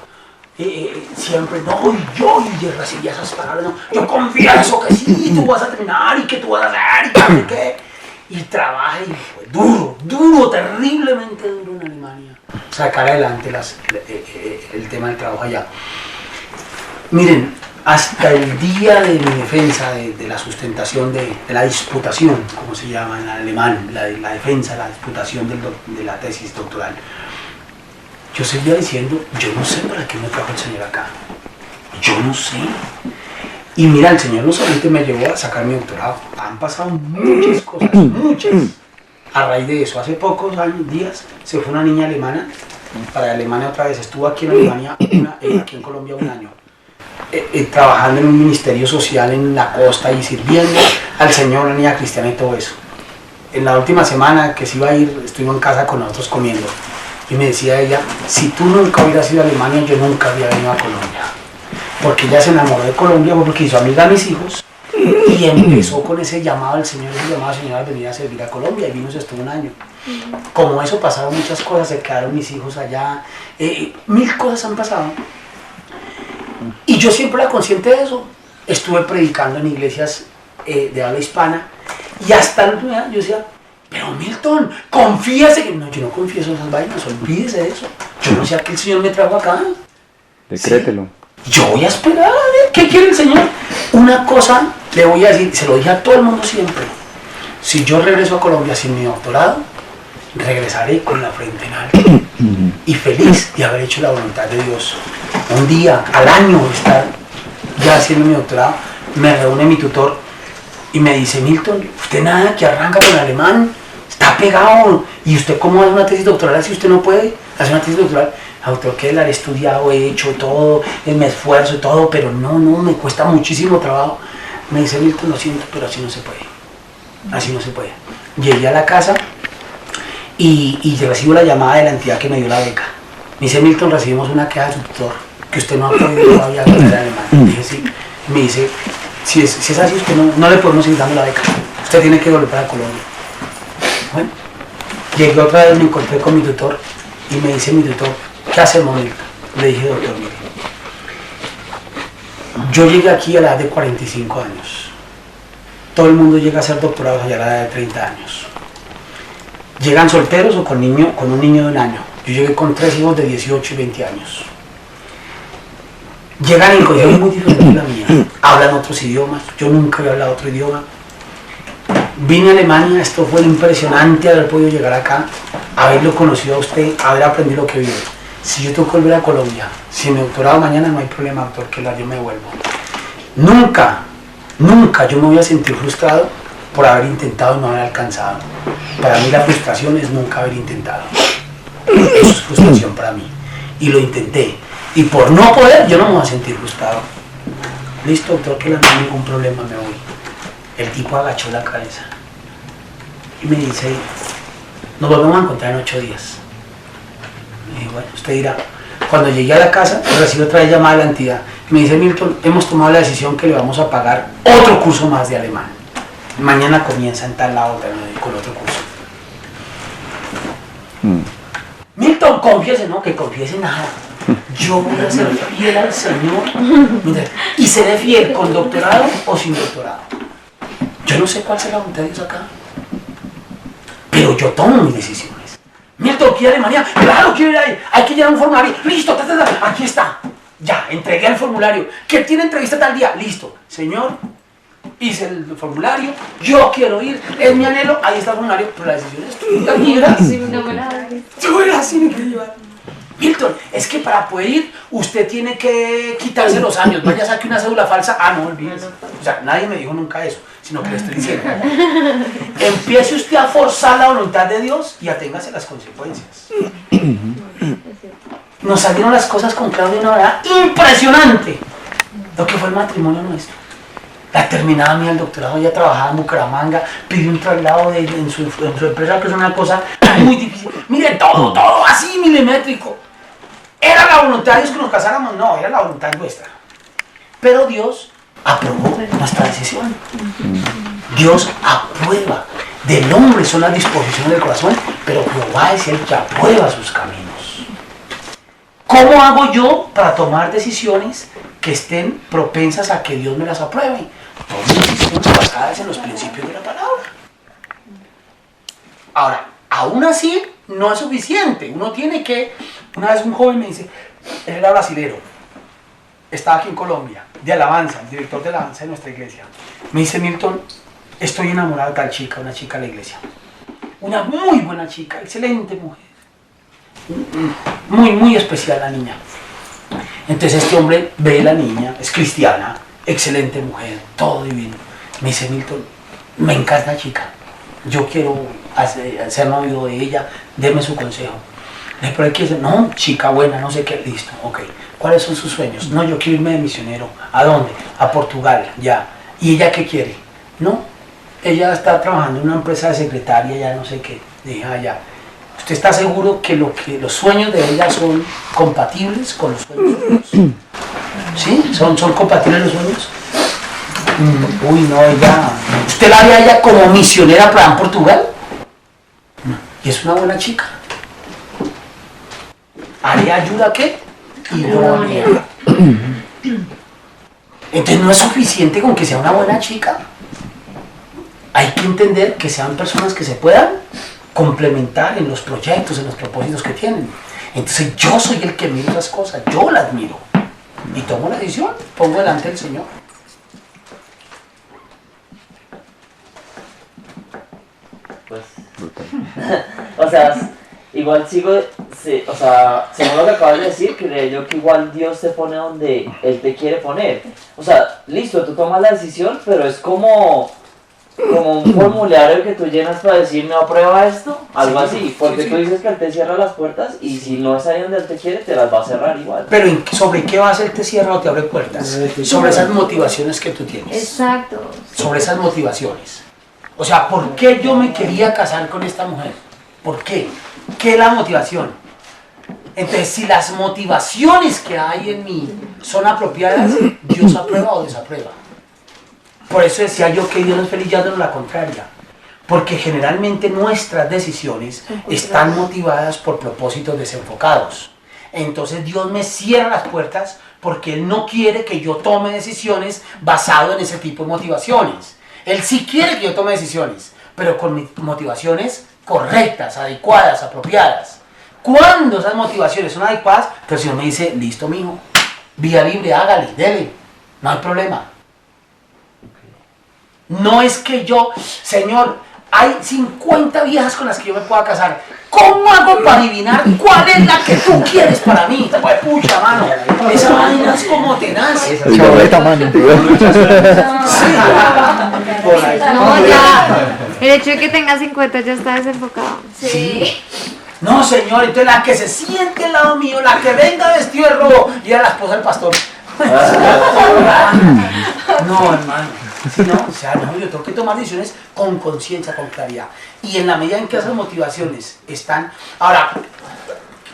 siempre, no, y recibía esas palabras, no, yo confieso que sí, tú vas a terminar, y que tú vas a hacer, y que y trabajé, y fue duro, terriblemente duro en Alemania, sacar adelante el tema del trabajo allá. Miren, hasta el día de mi defensa, de la sustentación, de la disputación, como se llama en alemán, la defensa, la disputación de la tesis doctoral, yo seguía diciendo, yo no sé para qué me trajo el Señor acá. Yo no sé. Y mira, el Señor no solamente me llevó a sacar mi doctorado, han pasado muchas cosas, muchas. A raíz de eso, hace pocos días, se fue una niña alemana, para Alemania otra vez, estuvo aquí en Alemania, aquí en Colombia un año, trabajando en un ministerio social en la costa y sirviendo al Señor, una niña cristiana y todo eso. En la última semana que se iba a ir, estuvimos en casa con nosotros comiendo. Y me decía ella, si tú nunca hubieras ido a Alemania, yo nunca había venido a Colombia. Porque ella se enamoró de Colombia porque hizo amiga a mis hijos y empezó con ese llamado del Señor, ese llamado al Señor a venir a servir a Colombia y vino, se estuvo un año. Como eso pasaron muchas cosas, se quedaron mis hijos allá, mil cosas han pasado. Y yo siempre era consciente de eso. Estuve predicando en iglesias de habla hispana y hasta el último día yo decía, pero Milton, confíese que no, yo no confieso esas vainas, olvídese de eso. Yo no sé a qué el Señor me trajo acá. Decrételo. ¿Sí? Yo voy a esperar a ver qué quiere el Señor. Una cosa le voy a decir, se lo dije a todo el mundo siempre. Si yo regreso a Colombia sin mi doctorado, regresaré con la frente en alto y feliz de haber hecho la voluntad de Dios. Un día, al año, estar ya haciendo mi doctorado, me reúne mi tutor y me dice, Milton, usted nada que arranca con el alemán, está pegado, y usted cómo hace una tesis doctoral si usted no puede hacer una tesis doctoral. Doctor, que la he estudiado, he hecho todo, me esfuerzo y todo, pero no, me cuesta muchísimo trabajo. Me dice, Milton, lo siento, pero así no se puede, así no se puede. Llegué a la casa y recibo la llamada de la entidad que me dio la beca. Me dice, Milton, recibimos una queja de su tutor, que usted no ha podido todavía aprender alemán. Dije, sí. Me dice, si es así, usted no le podemos seguir dando la beca, usted tiene que volver para Colombia. Bueno, llegué otra vez, me encontré con mi tutor y me dice mi tutor, ¿qué hacemos, Milton? Le dije, doctor, mire, yo llegué aquí a la edad de 45 años. Todo el mundo llega a ser doctorados allá a la edad de 30 años. Llegan solteros o con un niño de un año. Yo llegué con 3 hijos de 18 y 20 años. Llegan en condiciones muy diferentes de la mía. Hablan otros idiomas. Yo nunca había hablado otro idioma. Vine a Alemania, esto fue impresionante haber podido llegar acá, haberlo conocido a usted, haber aprendido lo que vive. Si yo tengo que volver a Colombia, si me doctorado mañana, no hay problema, doctor, que yo me vuelvo. Nunca yo me voy a sentir frustrado por haber intentado y no haber alcanzado. Para mí la frustración es nunca haber intentado. Eso es frustración para mí. Y lo intenté. Y por no poder, yo no me voy a sentir frustrado. Listo, doctor, que no hay ningún problema, me voy. El tipo agachó la cabeza y me dice, nos volvemos a encontrar en 8 días. Y dije, bueno, usted dirá. Cuando llegué a la casa, recibí otra vez llamada de la entidad. Y me dice, Milton, hemos tomado la decisión que le vamos a pagar otro curso más de alemán. Mañana comienza en tal lado con otro curso. Milton, confiese, no, que confiese nada. Yo voy a ser fiel al Señor. Mira, y seré fiel con doctorado o sin doctorado. Yo no sé cuál será la voluntad de Dios acá, pero yo tomo mis decisiones. Milton, ¿quiere Alemania? Claro, quiero ir ahí. Hay que llenar un formulario. Listo, aquí está. Ya, entregué el formulario. ¿Que tiene entrevista tal día? Listo. Señor, hice el formulario. Yo quiero ir. Es mi anhelo. Ahí está el formulario. Pero la decisión es tuya. Tú eras así, me quería llevar. Milton, es que para poder ir, usted tiene que quitarse los años. Vaya, saque una cédula falsa. Ah, no, olvídese. O sea, nadie me dijo nunca eso, sino que le estoy diciendo. Empiece usted a forzar la voluntad de Dios y aténgase las consecuencias. Nos salieron las cosas con Claudia de una manera impresionante. Lo que fue el matrimonio nuestro. La terminada mía del doctorado, ella trabajaba en Bucaramanga, pidió un traslado en su empresa, que es una cosa muy difícil. Mire, todo así milimétrico. ¿Era la voluntad de Dios que nos casáramos? No, era la voluntad nuestra. Pero Dios aprobó nuestra decisión. Dios aprueba. Del hombre son las disposiciones del corazón, pero Jehová es el que aprueba sus caminos. ¿Cómo hago yo para tomar decisiones que estén propensas a que Dios me las apruebe? Todas decisiones basadas en los principios de la palabra. Ahora, aún así, no es suficiente. Uno tiene que... Una vez un joven me dice, él era brasilero, estaba aquí en Colombia, de alabanza, el director de alabanza de nuestra iglesia. Me dice, Milton, estoy enamorado de tal chica, una chica de la iglesia. Una muy buena chica, excelente mujer. Muy especial la niña. Entonces este hombre ve a la niña, es cristiana, excelente mujer, todo divino. Me dice, Milton, me encanta la chica, yo quiero ser novio de ella, deme su consejo. Le dije, pero ¿qué dice? No, chica buena, no sé qué, listo, ok. ¿Cuáles son sus sueños? No, yo quiero irme de misionero. ¿A dónde? A Portugal, ya. ¿Y ella qué quiere? No, ella está trabajando en una empresa de secretaria, ya no sé qué. Le dije, ya. ¿Usted está seguro que los sueños de ella son compatibles con los sueños suyos? ¿Sí? ¿Son compatibles los sueños? Uy, no, ella... ¿Usted la ve a ella como misionera para Portugal? No. Y es una buena chica. ¿Haría ayuda qué? Idónea. Entonces no es suficiente con que sea una buena chica. Hay que entender que sean personas que se puedan complementar en los proyectos, en los propósitos que tienen. Entonces yo soy el que miro esas cosas, yo las miro. Y tomo la decisión, pongo delante del Señor. Pues, o sea, igual o sea, según lo que acabas de decir, creo yo que igual Dios te pone donde Él te quiere poner. O sea, listo, tú tomas la decisión, pero es como un formulario que tú llenas para decir, ¿me aprueba esto? Algo así, porque tú dices que Él te cierra las puertas y si no es ahí donde Él te quiere, te las va a cerrar igual. Pero ¿sobre qué va a ser te cierra o te abre puertas? Sobre esas motivaciones que tú tienes. Exacto. Sobre esas motivaciones. O sea, ¿por qué yo me quería casar con esta mujer? ¿Por qué? ¿Qué es la motivación? Entonces, si las motivaciones que hay en mí son apropiadas, Dios aprueba o desaprueba. Por eso decía yo que Dios no es feliz dándonos la contraria. Porque generalmente nuestras decisiones están motivadas por propósitos desenfocados. Entonces Dios me cierra las puertas porque Él no quiere que yo tome decisiones basado en ese tipo de motivaciones. Él sí quiere que yo tome decisiones, pero con motivaciones correctas, adecuadas, apropiadas. Cuando esas motivaciones son adecuadas, pero el Señor me dice, listo mijo, vía libre, hágale, dele, no hay problema. No es que yo, Señor, hay 50 viejas con las que yo me pueda casar. ¿Cómo hago para adivinar cuál es la que tú quieres para mí? Pues pucha, mano, esa vaina es como tenaz. Chaboleta, mano. No, ya. El hecho de que tenga 50 ya está desenfocado. Sí. No, Señor, entonces la que se siente al lado mío, la que venga vestido de rojo, y era la esposa del pastor. No, hermano. No, o sea, no, yo tengo que tomar decisiones con conciencia, con claridad. Y en la medida en que esas motivaciones están... Ahora,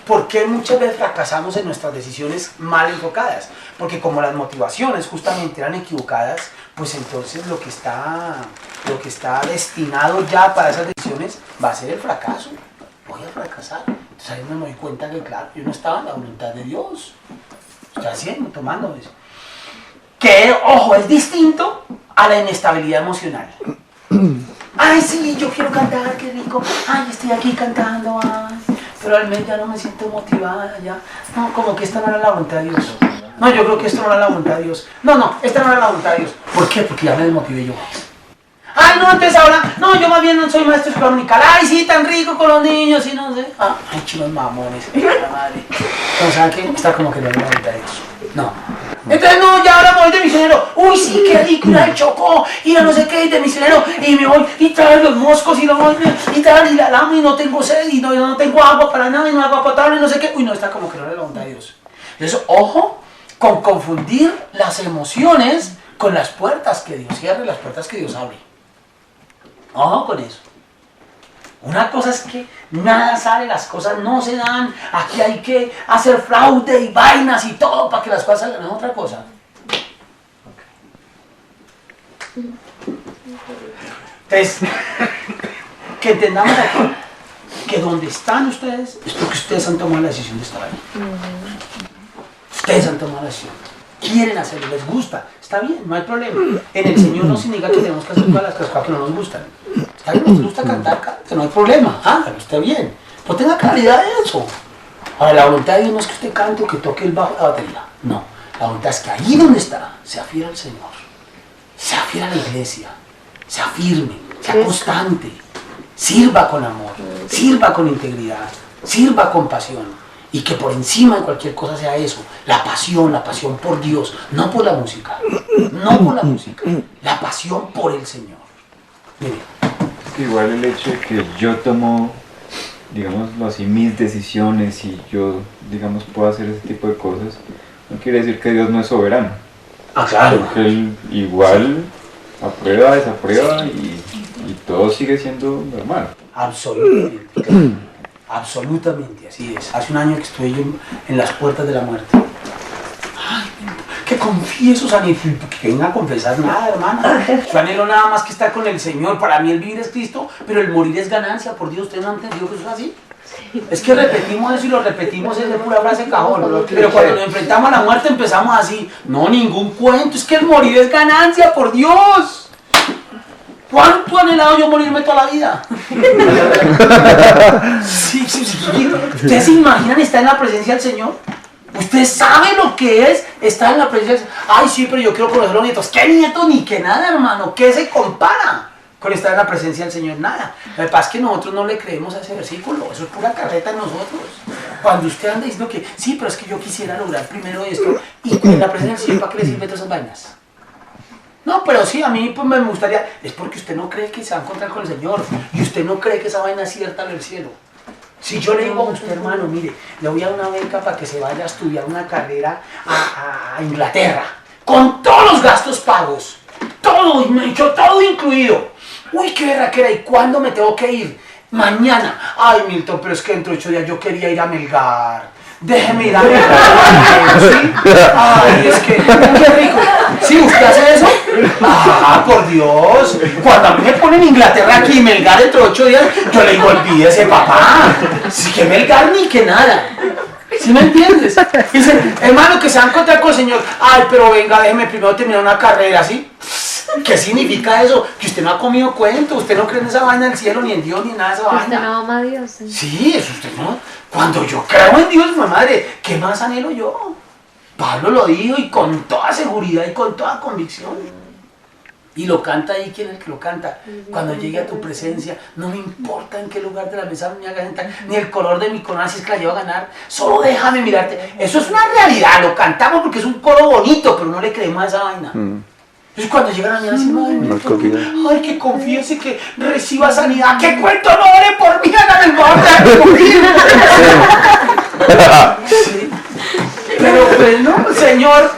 ¿por qué muchas veces fracasamos en nuestras decisiones mal enfocadas? Porque como las motivaciones justamente eran equivocadas, pues entonces lo que está destinado ya para esas decisiones va a ser el fracaso. Voy a fracasar. Entonces ahí me doy cuenta que, claro, yo no estaba en la voluntad de Dios. Estoy haciendo, tomando eso. Que, ojo, es distinto a la inestabilidad emocional. Ay, sí, yo quiero cantar, qué rico. Ay, estoy aquí cantando, ay, pero al mes ya no me siento motivada, ya. No, como que esta no era la voluntad de Dios. No, yo creo que esto no era la voluntad de Dios. No, esta no era la voluntad de Dios. ¿Por qué? Porque ya me desmotivé yo. Ay, no, entonces ahora, no, yo más bien no soy maestro de escuela dominical. Ay, sí, tan rico con los niños y no sé. Ay, chinos mamones, la madre. Entonces, ¿saben qué? Está como que no es la voluntad de Dios. No. Entonces, no, ya ahora me voy de misionero. Uy, sí, qué rico, ir al Chocó, ir a no sé qué, de misionero. Y me voy y traer los moscos y y tal, y la lamo y no tengo sed y no tengo agua para nada y no agua potable y no sé qué. Uy, no, está como que no es la voluntad de Dios. Entonces, ojo con confundir las emociones con las puertas que Dios cierra y las puertas que Dios abre. Ojo con eso. Una cosa es que nada sale, las cosas no se dan, aquí hay que hacer fraude y vainas y todo para que las cosas salgan, es otra cosa. Entonces, que entendamos aquí que donde están ustedes es porque ustedes han tomado la decisión de estar ahí. Ustedes han tomado la decisión. Quieren hacerlo, les gusta, está bien, no hay problema. En el Señor no significa que tenemos que hacer todas las cosas que no nos gustan. Está bien, nos gusta cantar, que no hay problema, hágalo, está bien. Pero tenga claridad de eso. Ahora, la voluntad de Dios no es que usted cante o que toque el bajo, la batería. No, la voluntad es que allí donde está, sea fiel al Señor, sea fiel a la iglesia, sea firme, sea constante, sirva con amor, sirva con integridad, sirva con pasión. Y que por encima de cualquier cosa sea eso, la pasión por Dios, no por la música, no por la música, la pasión por el Señor. Mire. Es que igual el hecho de que yo tomo, digámoslo así, mis decisiones y yo, digamos, puedo hacer ese tipo de cosas, no quiere decir que Dios no es soberano. Ah, claro. Porque Él igual aprueba, desaprueba y todo sigue siendo normal. Absolutamente. Absolutamente, así es. Hace un año que estoy en las puertas de la muerte. Ay, que confieso, que venga a confesar nada, hermana. Yo anhelo nada más que estar con el Señor. Para mí el vivir es Cristo, pero el morir es ganancia. Por Dios, ¿ustedes no han entendido que eso es así? Es que repetimos eso y lo repetimos, es de pura frase cajón. Pero cuando nos enfrentamos a la muerte empezamos así. No, ningún cuento, es que el morir es ganancia, por Dios. ¿Cuánto he anhelado yo morirme toda la vida? Sí. ¿Ustedes se imaginan estar en la presencia del Señor? ¿Usted sabe lo que es estar en la presencia del Señor? Ay, sí, pero yo quiero conocer a los nietos. ¿Qué nietos ni qué nada, hermano? ¿Qué se compara con estar en la presencia del Señor? Nada. Lo que pasa es que nosotros no le creemos a ese versículo. Eso es pura carreta en nosotros. Cuando usted anda diciendo que sí, pero es que yo quisiera lograr primero esto, y en la presencia del Señor, ¿para qué le sirven todas esas vainas? No, pero sí, a mí pues me gustaría. Es porque usted no cree que se va a encontrar con el Señor. Y usted no cree que esa vaina es cierta del cielo. Si yo le digo a usted, hermano, mire, le voy a dar una beca para que se vaya a estudiar una carrera a Inglaterra, con todos los gastos pagos, todo, me he dicho, todo incluido. Uy, qué berraquera, ¿y cuándo me tengo que ir? Mañana. Ay, Milton, pero es que dentro de 8 días yo quería ir a Melgar. Déjeme ir a Melgar. ¿Sí? Ay, es que, qué rico. ¿Sí? ¿Usted hace eso? Ah, por Dios. Cuando a mí me ponen Inglaterra aquí y Melgar dentro de 8 días, yo le digo, olvídese, papá. Sí, que Melgar ni que nada. ¿Sí me entiendes? Dice, hermano, que se va a encontrar con el Señor. Ay, pero venga, déjeme primero terminar una carrera, ¿sí? ¿Qué significa eso? Que usted no ha comido cuento, usted no cree en esa vaina del cielo, ni en Dios, ni nada de esa vaina. Usted no ama a Dios. Sí, eso usted no. Cuando yo creo en Dios, mi madre, ¿qué más anhelo yo? Pablo lo dijo y con toda seguridad y con toda convicción. Y lo canta ahí, ¿quién es el que lo canta? Cuando llegue a tu presencia, no me importa en qué lugar de la mesa me haga sentar, ni el color de mi corona si es que la llevo a ganar, solo déjame mirarte. Eso es una realidad, lo cantamos porque es un coro bonito, pero no le creemos a esa vaina. Entonces cuando llegan a mí así, ay, que confiese, que reciba sanidad, que cuento no ore por mí, hagan el favor de sí. Pero pues no, Señor,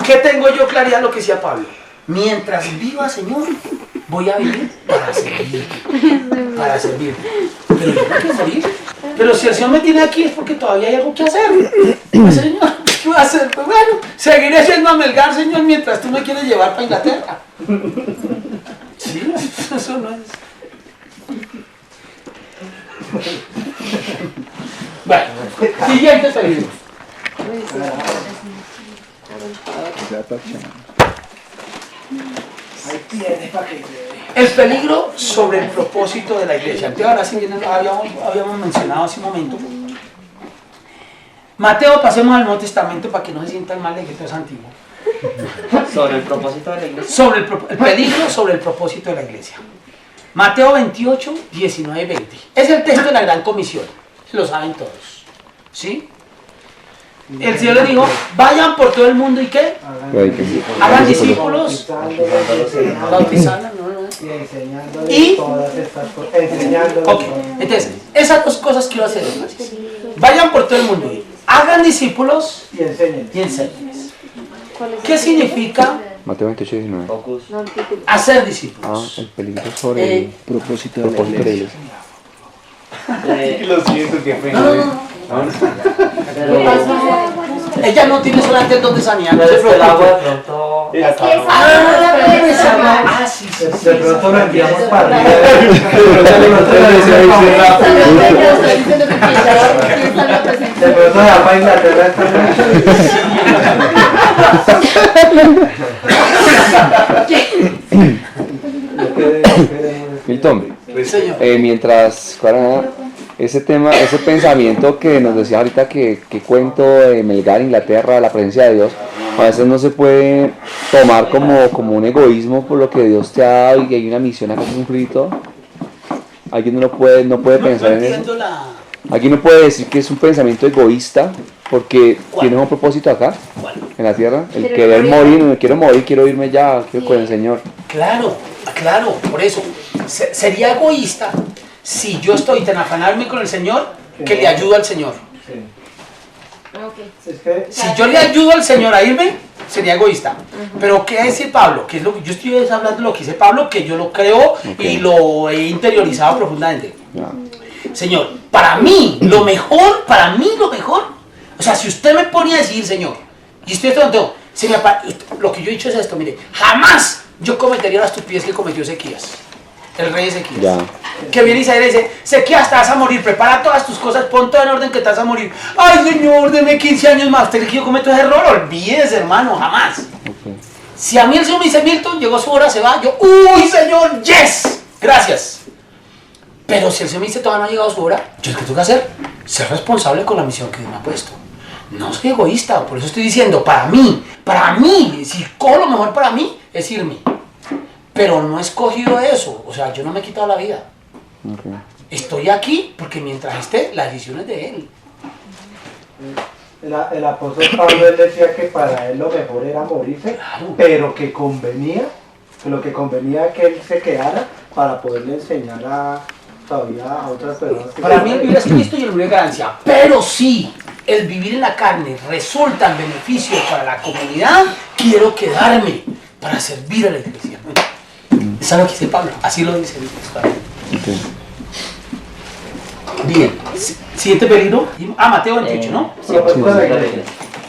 ¿qué tengo yo claridad de lo que decía Pablo? Mientras viva, Señor, voy a vivir para servir. Para servir. Pero yo no quiero morir. Pero si el Señor me tiene aquí es porque todavía hay algo que hacer. Pues, Señor, ¿qué voy a hacer? Pues bueno, seguiré siendo a Melgar, Señor, mientras tú me quieres llevar para Inglaterra. Sí, eso no es. Bueno, siguiente peligro. El peligro sobre el propósito de la iglesia. Entonces, ahora sí habíamos mencionado hace un momento. Mateo, pasemos al Nuevo Testamento para que no se sientan mal de que esto es antiguo. Sobre el propósito de la iglesia. Sobre el peligro sobre el propósito de la iglesia. Mateo 28, 19 y 20. Es el texto de la Gran Comisión. Lo saben todos. ¿Sí? El Señor le dijo, vayan por todo el mundo y ¿qué? Hagan discípulos, bautizándolos, y ok, entonces, esas dos cosas quiero hacer. Vayan por todo el mundo, hagan discípulos y enséñenles. ¿Qué significa Mateo 28, 19. hacer discípulos? El peligro sobre el propósito de la iglesia. Lo siento, qué pena. Ella no tiene solamente el don de sanidad. No se Pero el agua preocupe. de pronto... Sí. De pronto lo enviamos para arriba. De pronto se va para Inglaterra esta Milton, Señor. mientras ese tema, ese pensamiento que nos decía ahorita que cuento de Melgar, Inglaterra, la presencia de Dios, a veces no se puede tomar como un egoísmo por lo que Dios te ha dado y que hay una misión a cumplir y todo. Alguien no puede pensar en eso. Alguien no puede decir que es un pensamiento egoísta porque tiene un propósito acá, en la tierra. El querer morir, no quiero morir, quiero irme ya, quiero con el Señor. Claro, por eso. Sería egoísta si yo estoy tan afanarme con el Señor que le ayudo al Señor. Si yo le ayudo al Señor a irme, sería egoísta. Pero ¿qué dice Pablo? Que es lo que yo estoy hablando de lo que dice Pablo, que yo lo creo y lo he interiorizado profundamente. Señor, para mí lo mejor, o sea, si usted me pone a decir, Señor, y estoy tonto, lo que yo he dicho es esto, mire, jamás yo cometería la estupidez que cometió Ezequías, el rey Ezequías. Ya. Que viene Isaías y dice, Ezequías, te vas a morir, prepara todas tus cosas, pon todo en orden que te vas a morir. Ay, Señor, deme 15 años más. ¿Usted cree que yo cometo ese error? Olvídese, hermano, jamás. Okay. Si a mí el Señor me dice, Milton, llegó su hora, se va, yo, uy, Señor, yes, gracias. Pero si el Señor me dice, todavía no ha llegado su hora, yo, ¿qué tengo que hacer? Ser responsable con la misión que Dios me ha puesto. No soy egoísta, por eso estoy diciendo, para mí, si cojo lo mejor para mí, es irme. Pero no he escogido eso, o sea, yo no me he quitado la vida. Okay. Estoy aquí porque mientras esté, la decisión es de Él. El apóstol Pablo, él decía que para él lo mejor era morirse, Claro. pero que lo que convenía que él se quedara para poderle enseñar todavía a otras personas. Para mí el vivir es Cristo y el morir es ganancia. Pero si el vivir en la carne resulta en beneficio para la comunidad, quiero quedarme para servir a la iglesia. Eso es lo que dice Pablo, así lo dice el texto. Okay. Bien, siguiente peligro. Mateo 28, ¿no? Sí, pues,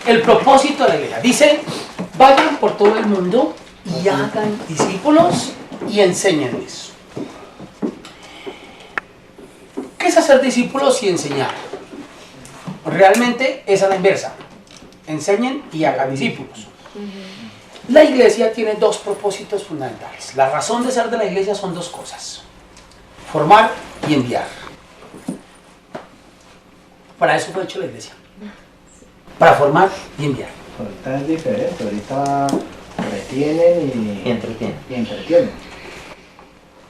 El propósito de la iglesia. Dice, vayan por todo el mundo y hagan discípulos y enséñenles. ¿Qué es hacer discípulos y enseñar? Realmente es a la inversa. Enseñen y hagan discípulos. La iglesia tiene dos propósitos fundamentales. La razón de ser de la iglesia son dos cosas. Formar y enviar. Para eso fue hecho la iglesia. Para formar y enviar. Ahorita es diferente, ahorita retienen Y entretiene. y entretienen.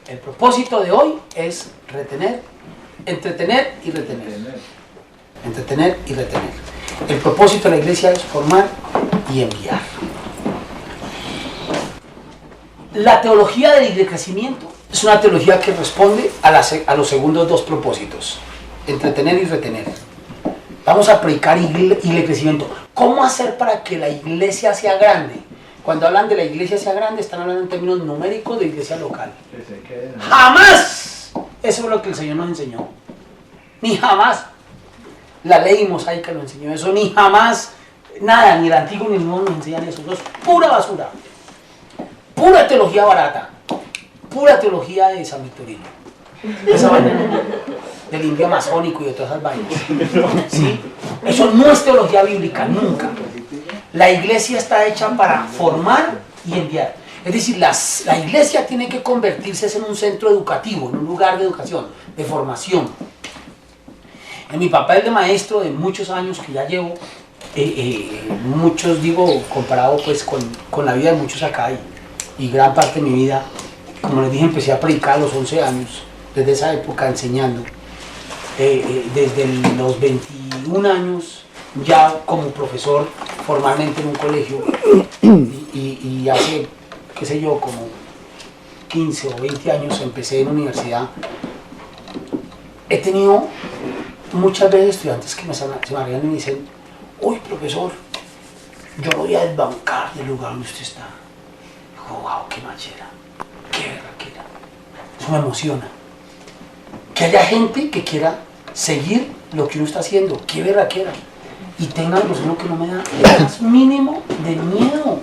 El propósito de hoy es entretener y retener. Entretener y retener. El propósito de la iglesia es formar y enviar. La teología del crecimiento es una teología que responde a los segundos dos propósitos. Entretener y retener. Vamos a predicar y crecimiento. ¿Cómo hacer para que la iglesia sea grande? Cuando hablan de la iglesia sea grande, están hablando en términos numéricos de iglesia local. ¡Jamás! Eso es lo que el Señor nos enseñó. Ni jamás. La ley mosaica nos enseñó eso. Ni jamás. Nada, ni el antiguo ni el nuevo nos enseñan eso. Eso es pura basura. Pura teología barata. Pura teología de San Victorino. Esa vaina del indio masónico y de todas esas vainas. ¿Sí? Eso no es teología bíblica, nunca. La iglesia está hecha para formar y enviar. Es decir, la iglesia tiene que convertirse en un centro educativo, en un lugar de educación, de formación. En mi papel de maestro de muchos años que ya llevo, muchos digo, comparado pues con la vida de muchos acá y gran parte de mi vida, como les dije, empecé a predicar a los 11 años, desde esa época enseñando. Desde los 21 años ya como profesor formalmente en un colegio y hace, qué sé yo, como 15 o 20 años empecé en universidad. He tenido muchas veces estudiantes que se me arriban y me dicen, uy, profesor, yo lo voy a desbancar del lugar donde usted está. Digo, wow, qué machera, qué berraquera. Eso me emociona. Que haya gente que quiera seguir lo que uno está haciendo, qué berraquera. Y tenga algo solo que no me da el más mínimo de miedo.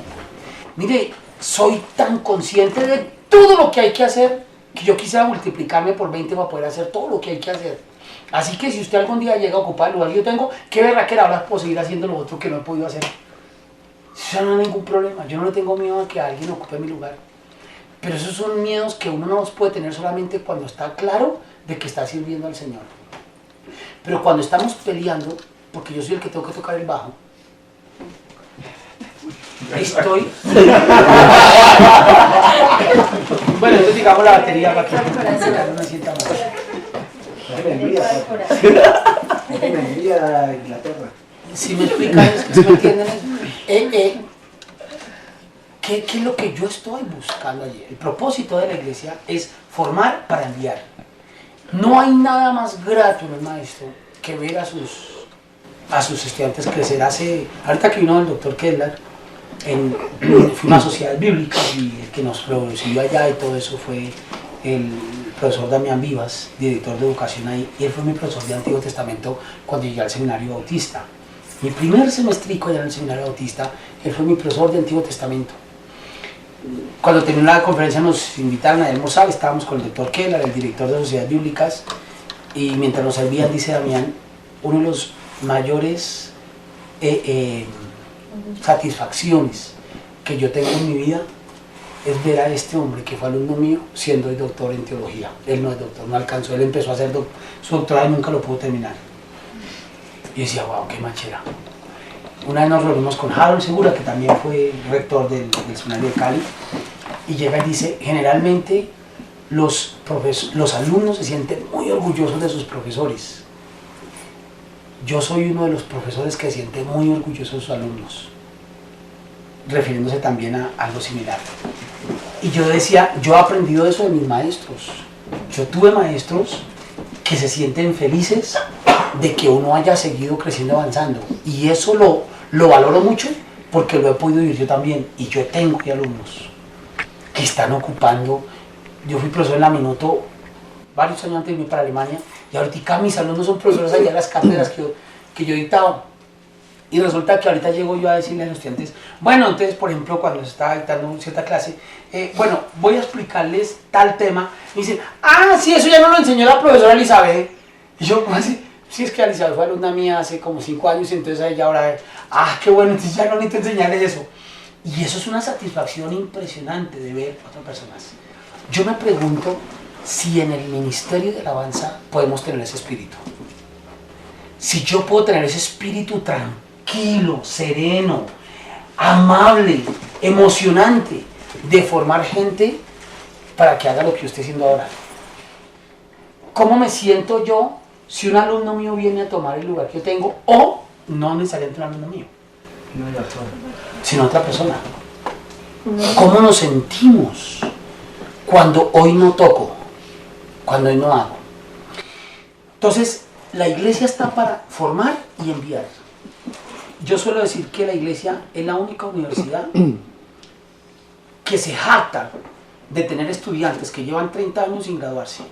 Mire, soy tan consciente de todo lo que hay que hacer que yo quisiera multiplicarme por 20 para poder hacer todo lo que hay que hacer. Así que si usted algún día llega a ocupar el lugar que yo tengo, qué berraquera, ahora puedo seguir haciendo lo otro que no he podido hacer. Eso no hay ningún problema, yo no le tengo miedo a que alguien ocupe mi lugar. Pero esos son miedos que uno no los puede tener solamente cuando está claro de que está sirviendo al Señor. Pero cuando estamos peleando, porque yo soy el que tengo que tocar el bajo, estoy... Bueno, entonces digamos la batería para que no me sienta mal. Me envía a Inglaterra. Si me explican, es que se me entienden. ¿Qué es lo que yo estoy buscando allí? El propósito de la iglesia es formar para enviar. No hay nada más grato en el maestro que ver a sus estudiantes crecer. Ahorita que vino el doctor Kettler, fue una sociedad bíblica y el que nos produció allá y todo eso fue el profesor Damián Vivas, director de educación ahí, y él fue mi profesor de Antiguo Testamento cuando llegué al seminario bautista. Mi primer semestrico allá en el seminario bautista, él fue mi profesor de Antiguo Testamento. Cuando terminó la conferencia nos invitaron a almorzar, estábamos con el doctor Keller, el director de Sociedades Bíblicas, y mientras nos servían, dice Damián, uno de los mayores satisfacciones que yo tengo en mi vida es ver a este hombre que fue alumno mío siendo el doctor en teología. Él no es doctor, no alcanzó, él empezó a hacer su doctorado y nunca lo pudo terminar. Y decía, wow, qué machera. Una vez nos reunimos con Harold Segura, que también fue rector del seminario de Cali, y llega y dice, generalmente los alumnos se sienten muy orgullosos de sus profesores. Yo soy uno de los profesores que se siente muy orgulloso de sus alumnos, refiriéndose también a algo similar. Y yo decía, yo he aprendido eso de mis maestros. Yo tuve maestros que se sienten felices de que uno haya seguido creciendo, avanzando. Y eso lo valoro mucho porque lo he podido vivir yo también. Y yo tengo alumnos que están ocupando. Yo fui profesor en la Minuto varios años antes de irme para Alemania, y ahorita mis alumnos son profesores allá en las cátedras que yo dictaba. Y resulta que ahorita llego yo a decirle a los estudiantes, bueno, entonces, por ejemplo, cuando se estaba dictando cierta clase, bueno, voy a explicarles tal tema. Y dicen, ah, sí, eso ya no lo enseñó la profesora Elizabeth. Y yo, ¿cómo así? Sí, es que Elizabeth fue alumna mía hace como 5 años, y entonces a ella ahora, qué bueno, entonces ya no necesito enseñarles eso. Y eso es una satisfacción impresionante de ver a otras personas. Yo me pregunto si en el ministerio de alabanza podemos tener ese espíritu. Si yo puedo tener ese espíritu tranquilo, sereno, amable, emocionante, de formar gente para que haga lo que yo estoy haciendo ahora. ¿Cómo me siento yo si un alumno mío viene a tomar el lugar que yo tengo, o no necesariamente un alumno mío, sino otra persona? ¿Cómo nos sentimos cuando hoy no toco, cuando hoy no hago? Entonces, la iglesia está para formar y enviar. Yo suelo decir que la iglesia es la única universidad que se jacta de tener estudiantes que llevan 30 años sin graduarse.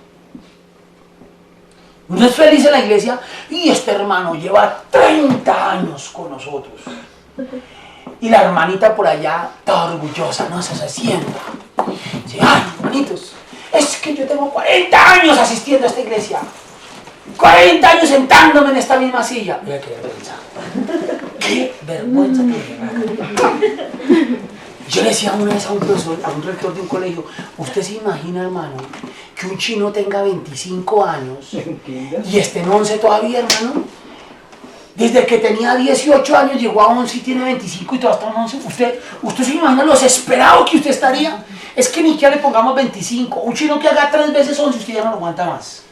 No es feliz en la iglesia, y este hermano lleva 30 años con nosotros. Y la hermanita por allá, toda orgullosa, no se sienta. Dice, ay, hermanitos, es que yo tengo 40 años asistiendo a esta iglesia. 40 años sentándome en esta misma silla. Mira qué vergüenza. Qué vergüenza que yo le decía una vez a un profesor, a un rector de un colegio, ¿usted se imagina, hermano, que un chino tenga 25 años y esté en 11 todavía, hermano? Desde que tenía 18 años llegó a 11 y tiene 25 y todavía está en 11. ¿Usted se imagina lo desesperado que usted estaría? Es que ni siquiera le pongamos 25. Un chino que haga 3 veces 11, usted ya no lo aguanta más.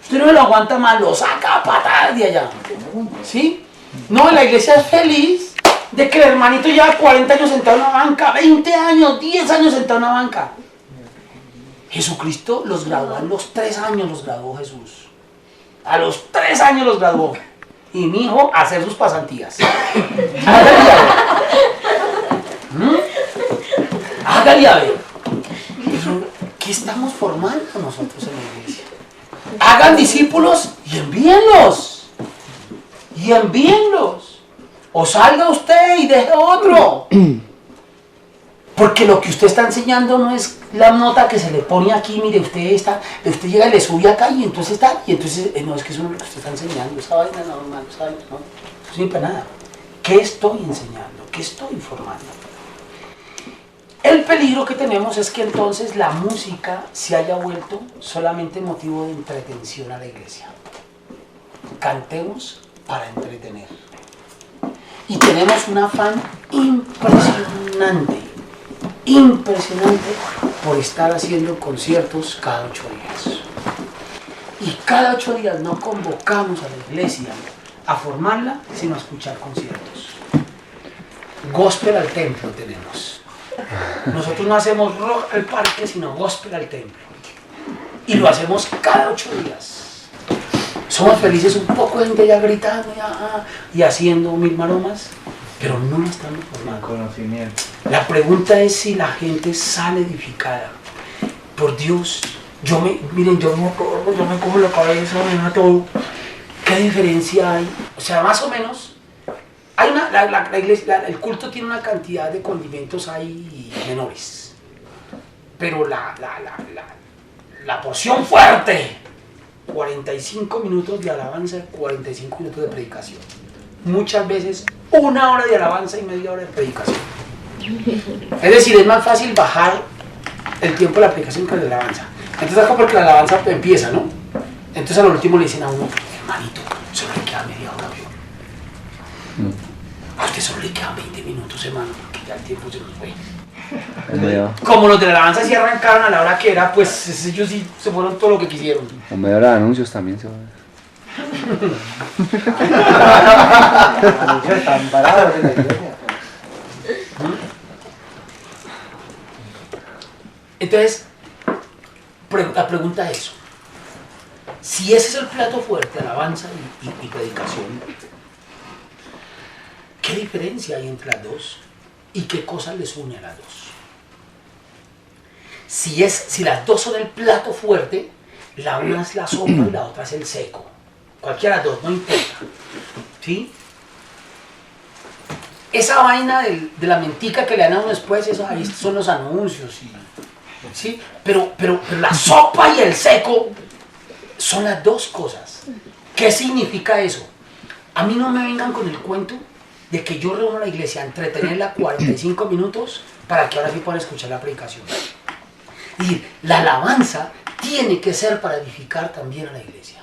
Usted no me lo aguanta más, lo saca a patadas de allá. ¿Sí? No, la iglesia es feliz de que el hermanito lleva 40 años sentado en una banca, 20 años, 10 años sentado en una banca. Jesucristo los graduó, a los 3 años los graduó Jesús. A los 3 años los graduó. Y mi hijo a hacer sus pasantías. Hágale a ver. Hágale a ver. ¿Qué estamos formando nosotros en la iglesia? Hagan discípulos y envíenlos. Y envíenlos. O salga usted y deje otro. Porque lo que usted está enseñando no es la nota que se le pone aquí, mire, usted llega y le sube acá y entonces está, y entonces, no, es que eso no es lo que usted está enseñando, esa vaina es normal, esa vaina no, eso no para nada. ¿Qué estoy enseñando? ¿Qué estoy formando? El peligro que tenemos es que entonces la música se haya vuelto solamente motivo de entretención a la iglesia. Cantemos para entretener. Y tenemos un afán impresionante por estar haciendo conciertos cada 8 días. Y cada 8 días no convocamos a la iglesia a formarla, sino a escuchar conciertos. Gospel al templo tenemos. Nosotros no hacemos rock al parque, sino gospel al templo. Y lo hacemos cada 8 días. Somos felices, un poco de gente ya gritando y haciendo mil maromas, pero no la estamos formando. Conocimiento. La pregunta es si la gente sale edificada por Dios miren, yo me cojo la cabeza, me da todo. ¿Qué diferencia hay? O sea, más o menos, hay la iglesia, el culto tiene una cantidad de condimentos ahí menores. Pero la porción fuerte, 45 minutos de alabanza, 45 minutos de predicación. Muchas veces 1 hora de alabanza y media hora de predicación. Es decir, es más fácil bajar el tiempo de la predicación que de la alabanza. Entonces acá porque la alabanza empieza, ¿no? Entonces a lo último le dicen a uno, hermanito, solo le queda media hora, ¿vio? A usted solo le quedan 20 minutos, hermano, porque ya el tiempo se nos fue. Como los de la alabanza sí arrancaron a la hora que era, pues ellos sí se fueron todo lo que quisieron. O media hora de anuncios también se va a ver. Muchos están parados en la iglesia. Entonces, la pregunta es, si ese es el plato fuerte, alabanza y predicación, ¿qué diferencia hay entre las dos? ¿Y qué cosas les une a las dos? Si las dos son el plato fuerte, la una es la sopa y la otra es el seco. Cualquiera de las dos, no importa. ¿Sí? Esa vaina de la mentica que le dan a uno después, eso, ahí son los anuncios. ¿Sí? Pero la sopa y el seco son las dos cosas. ¿Qué significa eso? A mí no me vengan con el cuento de que yo reúno a la iglesia a entretenerla 45 minutos para que ahora sí puedan escuchar la predicación. Y la alabanza tiene que ser para edificar también a la iglesia.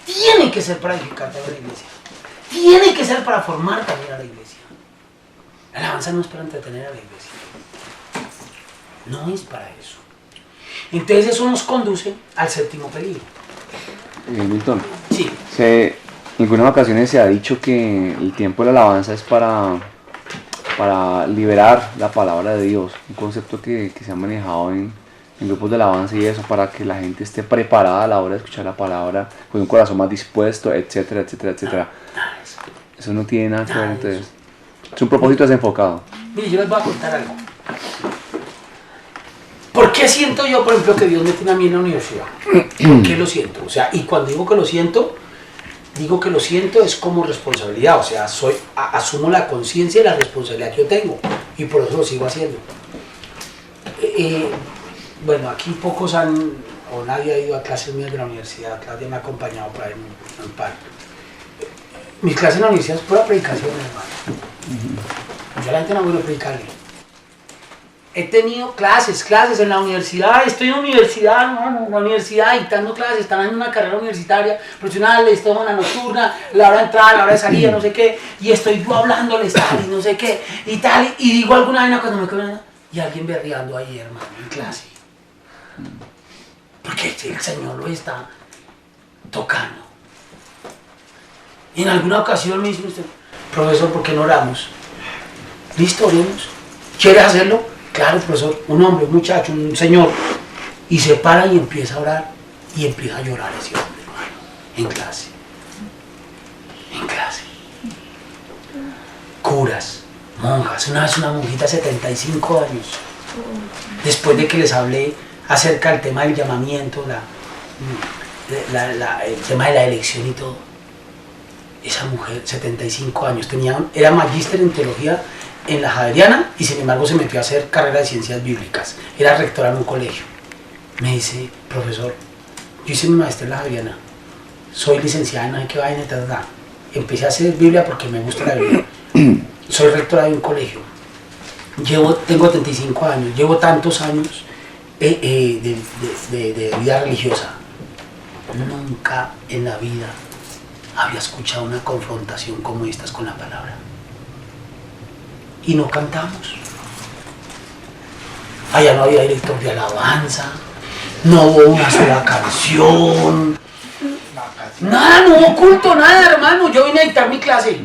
Tiene que ser para edificar también a la iglesia. Tiene que ser para formar también a la iglesia. La alabanza no es para entretener a la iglesia. No es para eso. Entonces eso nos conduce al séptimo peligro. Milton, Sí. en algunas ocasiones se ha dicho que el tiempo de la alabanza es para liberar la palabra de Dios, un concepto que se ha manejado en grupos de alabanza y eso, para que la gente esté preparada a la hora de escuchar la palabra, con un corazón más dispuesto, etcétera, etcétera, etcétera. Nada de eso. Eso no tiene nada que ver, Nada de entonces es un propósito desenfocado. Mire, yo les voy a contar algo. ¿Por qué siento yo, por ejemplo, que Dios me tiene a mí en la universidad? ¿Por qué lo siento? O sea, y cuando digo que lo siento es como responsabilidad, o sea, asumo la conciencia y la responsabilidad que yo tengo, y por eso lo sigo haciendo. Bueno, aquí pocos o nadie ha ido a clases mías de la universidad, Claudia me ha acompañado por ahí en un par. Mis clases en la universidad es pura predicación, hermano. Yo a la gente no voy a predicarle. He tenido clases en la universidad, estoy en la universidad, hermano, en la universidad dictando clases, están en una carrera universitaria, profesional, estoy en la nocturna, la hora de entrada, la hora de salida, no sé qué, y estoy yo hablándoles tal y no sé qué, y tal, y digo alguna vaina cuando me quedo, y alguien berreando ahí, hermano, en clase. Porque el Señor lo está tocando. Y en alguna ocasión me dice usted, profesor, ¿por qué no oramos? Listo, oremos. ¿Quieres hacerlo? Claro, profesor, un hombre, un muchacho, un señor, y se para y empieza a orar, y empieza a llorar ese hombre, hermano, en clase. Curas, monjas, una vez una monjita de 75 años, después de que les hablé acerca del tema del llamamiento, el tema de la elección y todo, esa mujer, 75 años, era magíster en teología en la Javeriana y sin embargo se metió a hacer carrera de ciencias bíblicas, era rectora en un colegio. Me dice, profesor, yo hice mi maestría en la Javeriana, soy licenciada en no sé qué vaina, empecé a hacer Biblia porque me gusta la Biblia, soy rectora de un colegio, tengo 35 años, llevo tantos años de vida religiosa, nunca en la vida había escuchado una confrontación como estas con la palabra. Y no cantamos. Allá no había director de alabanza, no hubo una sola canción, nada, no hubo culto, nada, hermano. Yo vine a dictar mi clase.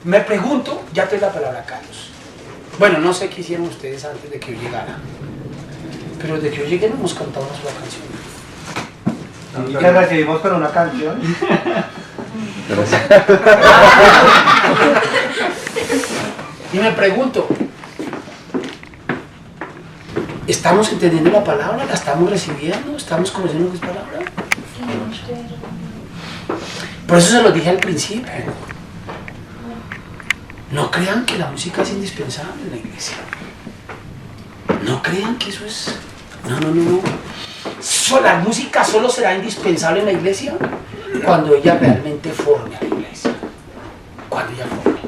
Me pregunto, ya te doy la palabra, Carlos. Bueno, no sé qué hicieron ustedes antes de que yo llegara, pero desde que yo llegué no hemos cantado una sola canción. Y que recibimos con una canción. Y me pregunto, ¿Estamos entendiendo la palabra? ¿La estamos recibiendo? ¿Estamos conociendo lo que es palabra? Por eso se lo dije al principio. No crean que la música es indispensable en la iglesia. No crean que eso es... No. La música solo será indispensable en la iglesia cuando ella realmente forme a la iglesia. Cuando ella forme.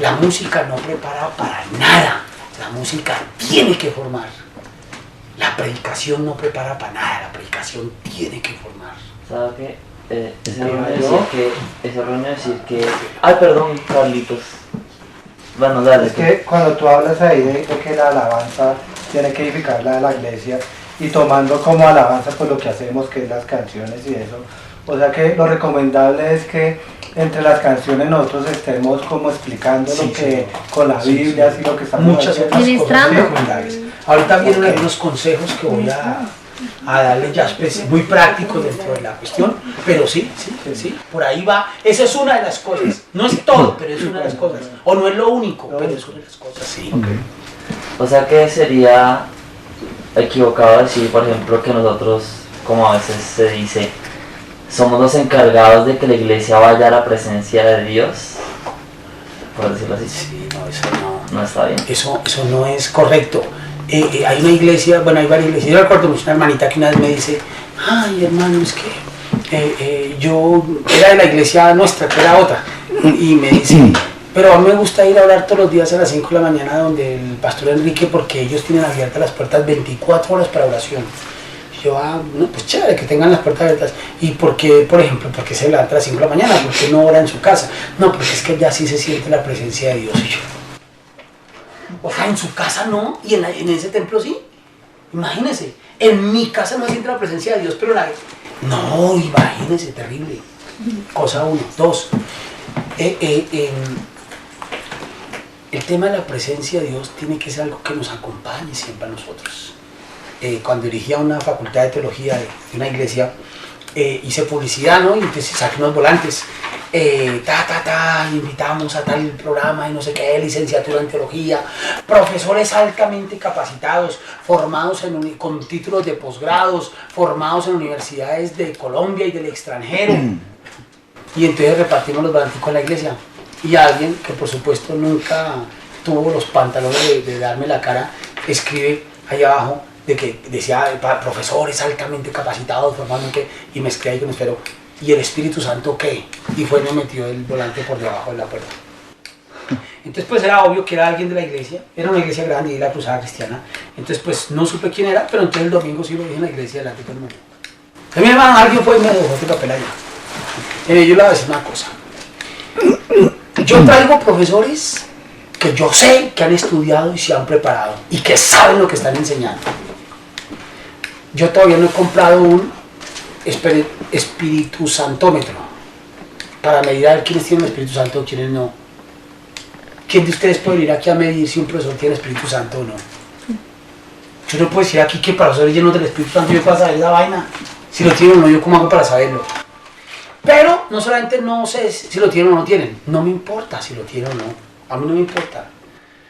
La música no prepara para nada. La música tiene que formar. La predicación no prepara para nada. La predicación tiene que formar. ¿Sabes qué? Ese erróneo decir que... Ay, perdón, Carlitos. Bueno, dale. Es que cuando tú hablas ahí de que la alabanza tiene que edificar la iglesia y tomando como alabanza pues lo que hacemos, que es las canciones y eso, o sea que lo recomendable es que entre las canciones nosotros estemos como explicando lo que con la Biblia, así lo que estamos muchas haciendo. otras cosas Ministrando. secundarias. Ahorita vienen algunos consejos que voy a darle ya muy prácticos dentro de la cuestión, pero sí, por ahí va. Esa es una de las cosas. No es todo, pero es una de las cosas. O no es lo único, pero es una de las cosas, sí. O sea que sería equivocado decir, por ejemplo, que nosotros, como a veces se dice, somos los encargados de que la iglesia vaya a la presencia de Dios, por decirlo así. Sí, no, eso No está bien. Eso no es correcto. Hay una iglesia, bueno, hay varias iglesias. Yo recuerdo mucho una hermanita que una vez me dice, ay hermano, es que yo era de la iglesia nuestra, que era otra, y me dice, pero a mí me gusta ir a orar todos los días a las 5 de la mañana donde el pastor Enrique, porque ellos tienen abiertas las puertas 24 horas para oración. Y yo, no, pues chévere que tengan las puertas abiertas. ¿Y por qué, por ejemplo, por qué se levanta a las 5 de la mañana? ¿Por qué no ora en su casa? No, porque es que ya sí se siente la presencia de Dios. Y yo, o sea, en su casa no, y en ese templo sí. Imagínense, en mi casa no siente la presencia de Dios, pero no, imagínense, terrible. Cosa uno. Dos, el tema de la presencia de Dios tiene que ser algo que nos acompañe siempre a nosotros. Cuando dirigía una facultad de teología de una iglesia, hice publicidad, ¿no? Y entonces saqué unos volantes. Invitamos a tal programa y no sé qué, licenciatura en teología, profesores altamente capacitados, formados con títulos de posgrados, formados en universidades de Colombia y del extranjero. Y entonces repartimos los volantes con la iglesia. Y alguien que por supuesto nunca tuvo los pantalones de darme la cara, escribe ahí abajo de que decía profesores altamente capacitados, formados en qué, y me escribe ahí con espero. ¿Y el Espíritu Santo qué? Y fue y me metió el volante por debajo de la puerta. Entonces pues era obvio que era alguien de la iglesia, era una iglesia grande y la cruzada cristiana. Entonces pues no supe quién era, pero entonces el domingo sí lo dije en la iglesia delante de todo el mundo. Mi hermano, alguien fue y me dejó este papel allá. Yo le voy a decir una cosa. Yo traigo profesores que yo sé que han estudiado y se han preparado y que saben lo que están enseñando. Yo todavía no he comprado un Espíritu Santómetro para medir a ver quiénes tienen el Espíritu Santo o quiénes no. ¿Quién de ustedes puede ir aquí a medir si un profesor tiene Espíritu Santo o no? Yo no puedo decir aquí que para profesores llenos del Espíritu Santo yo para saber esa vaina. Si lo tienen o no, yo cómo hago para saberlo. Pero no solamente no sé si lo tienen o no tienen, no me importa si lo tienen o no, a mí no me importa.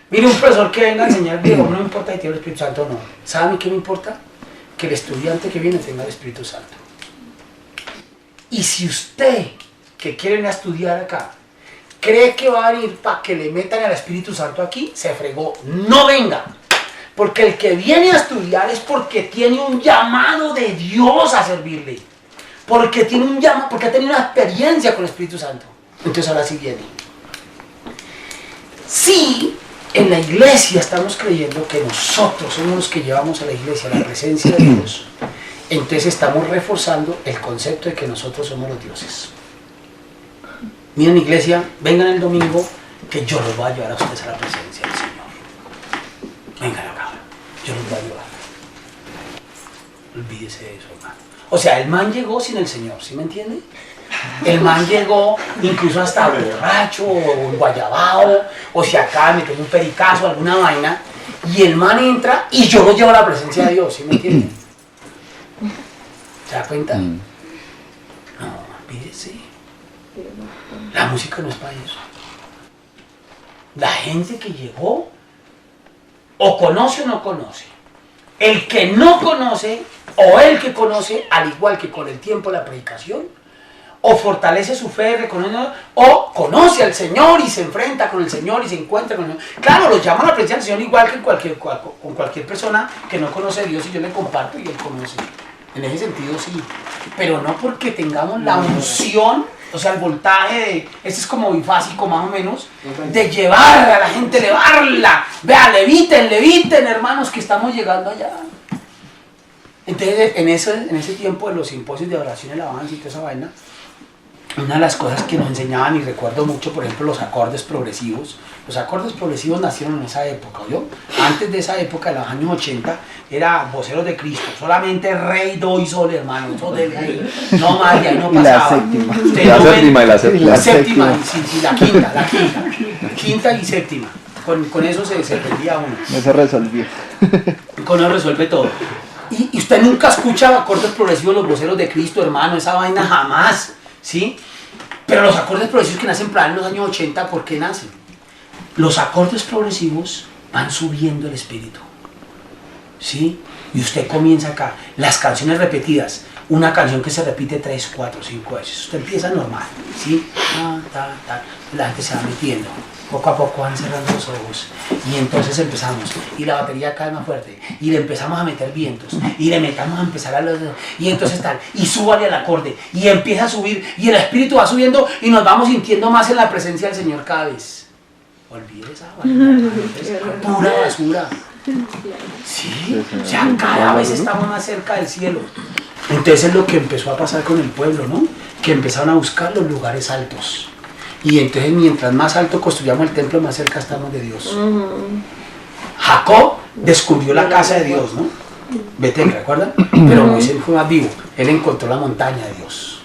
Mire, un profesor que venga a enseñar, digo, no me importa si tiene el Espíritu Santo o no. ¿Sabe a mí qué me importa? Que el estudiante que viene tenga el Espíritu Santo. Y si usted, que quiere venir a estudiar acá, cree que va a venir para que le metan al Espíritu Santo aquí, se fregó, no venga. Porque el que viene a estudiar es porque tiene un llamado de Dios a servirle. Porque tiene un llamado, porque ha tenido una experiencia con el Espíritu Santo. Entonces ahora sí viene. Si en la iglesia estamos creyendo que nosotros somos los que llevamos a la iglesia la presencia de Dios, entonces estamos reforzando el concepto de que nosotros somos los dioses. Miren, iglesia, vengan el domingo que yo los voy a llevar a ustedes a la presencia del Señor. Vengan acá, yo los voy a llevar. Olvídese de eso, hermano. O sea, el man llegó sin el Señor, ¿sí me entiende? El man llegó incluso hasta borracho o guayabao, o si acá me tengo un pericazo, alguna vaina, y el man entra y yo lo llevo a la presencia de Dios, ¿sí me entiende? ¿Se da cuenta? No, olvídese. La música no es para eso. La gente que llegó, o conoce o no conoce, El que no conoce, o el que conoce, al igual que con el tiempo la predicación, o fortalece su fe, reconoce, o conoce al Señor y se enfrenta con el Señor y se encuentra con el Señor. Claro, los llaman a presencia del Señor igual que con cualquier persona que no conoce a Dios y yo le comparto y él conoce. En ese sentido sí, pero no porque tengamos la unción, o sea, el voltaje de, este es como bifásico más o menos, de llevar a la gente, elevarla. Vea, leviten, hermanos, que estamos llegando allá. Entonces, en ese tiempo de los simposios de oración y alabanza y toda esa vaina, una de las cosas que nos enseñaban, y recuerdo mucho, por ejemplo, los acordes progresivos. Los acordes progresivos nacieron en esa época, ¿oyó? Antes de esa época, en los años 80, era voceros de Cristo, solamente re, do y sol, hermano, sol de rey, no más, y ahí no pasaba. La séptima. Sí, la quinta y séptima. Con eso se perdía uno. Eso resolvió. Con eso resuelve todo. Y usted nunca escucha acordes progresivos, los voceros de Cristo, hermano, esa vaina jamás, ¿sí? Pero los acordes progresivos que nacen en los años 80, ¿por qué nacen? Los acordes progresivos van subiendo el espíritu, ¿sí? Y usted comienza acá, las canciones repetidas, una canción que se repite 3, 4, 5 veces, usted empieza normal, ¿sí? La gente se va metiendo, poco a poco van cerrando los ojos, y entonces empezamos, y la batería cae más fuerte, y le empezamos a meter vientos, y le metamos a empezar a los, y entonces tal, y súbale al acorde, y empieza a subir, y el espíritu va subiendo, y nos vamos sintiendo más en la presencia del Señor cada vez. Olvide esa vaina, es pura basura. Sí, o sea, cada vez estamos más cerca del cielo. Entonces es lo que empezó a pasar con el pueblo, ¿no? Que empezaron a buscar los lugares altos. Y entonces mientras más alto construyamos el templo, más cerca estamos de Dios. Jacob descubrió la casa de Dios, ¿no? Betel, ¿recuerdan? Pero Moisés fue más vivo. Él encontró la montaña de Dios.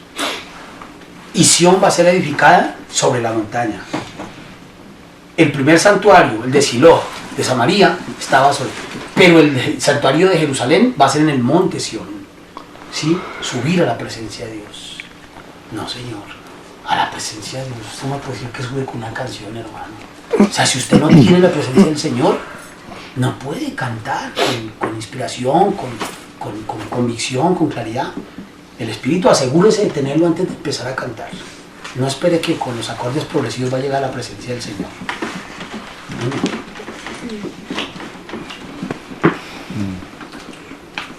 Y Sión va a ser edificada sobre la montaña. El primer santuario, el de Silo, de Samaria, estaba sobre. Pero el santuario de Jerusalén va a ser en el monte Sión. ¿Sí? Subir a la presencia de Dios. No, Señor. A la presencia de Dios. Usted no puede decir que sube con una canción, hermano. O sea, si usted no tiene la presencia del Señor, no puede cantar con inspiración, con convicción, con claridad. El Espíritu, asegúrese de tenerlo antes de empezar a cantar. No espere que con los acordes progresivos va a llegar a la presencia del Señor.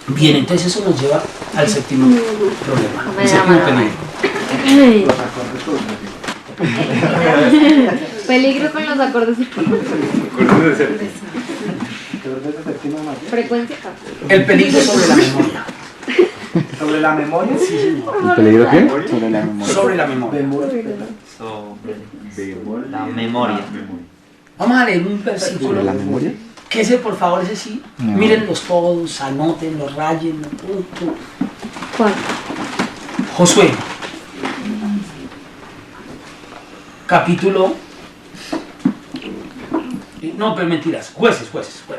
Bien, entonces eso nos lleva al séptimo problema, el séptimo peligro. Peligro con los acordes y frecuencia. El peligro sobre la memoria. ¿Sobre la memoria? Sí, señor. ¿El peligro qué? Sobre la memoria. Sobre la memoria. Sobre la memoria. Vamos a leer un versículo. ¿Sobre la memoria? Que ese, por favor, ese sí. No. Mírenlos todos, anótenlos, rayenlos. ¿Cuál? Josué. Capítulo. No, pero mentiras. Jueces.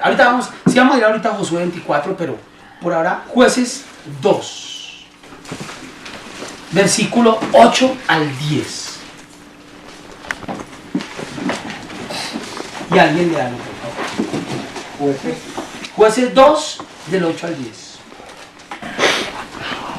Ahorita vamos a ir ahorita a Josué 24, pero por ahora, Jueces 2. Versículo 8 al 10. Y alguien le da, por favor. Jueces 2, del 8 al 10.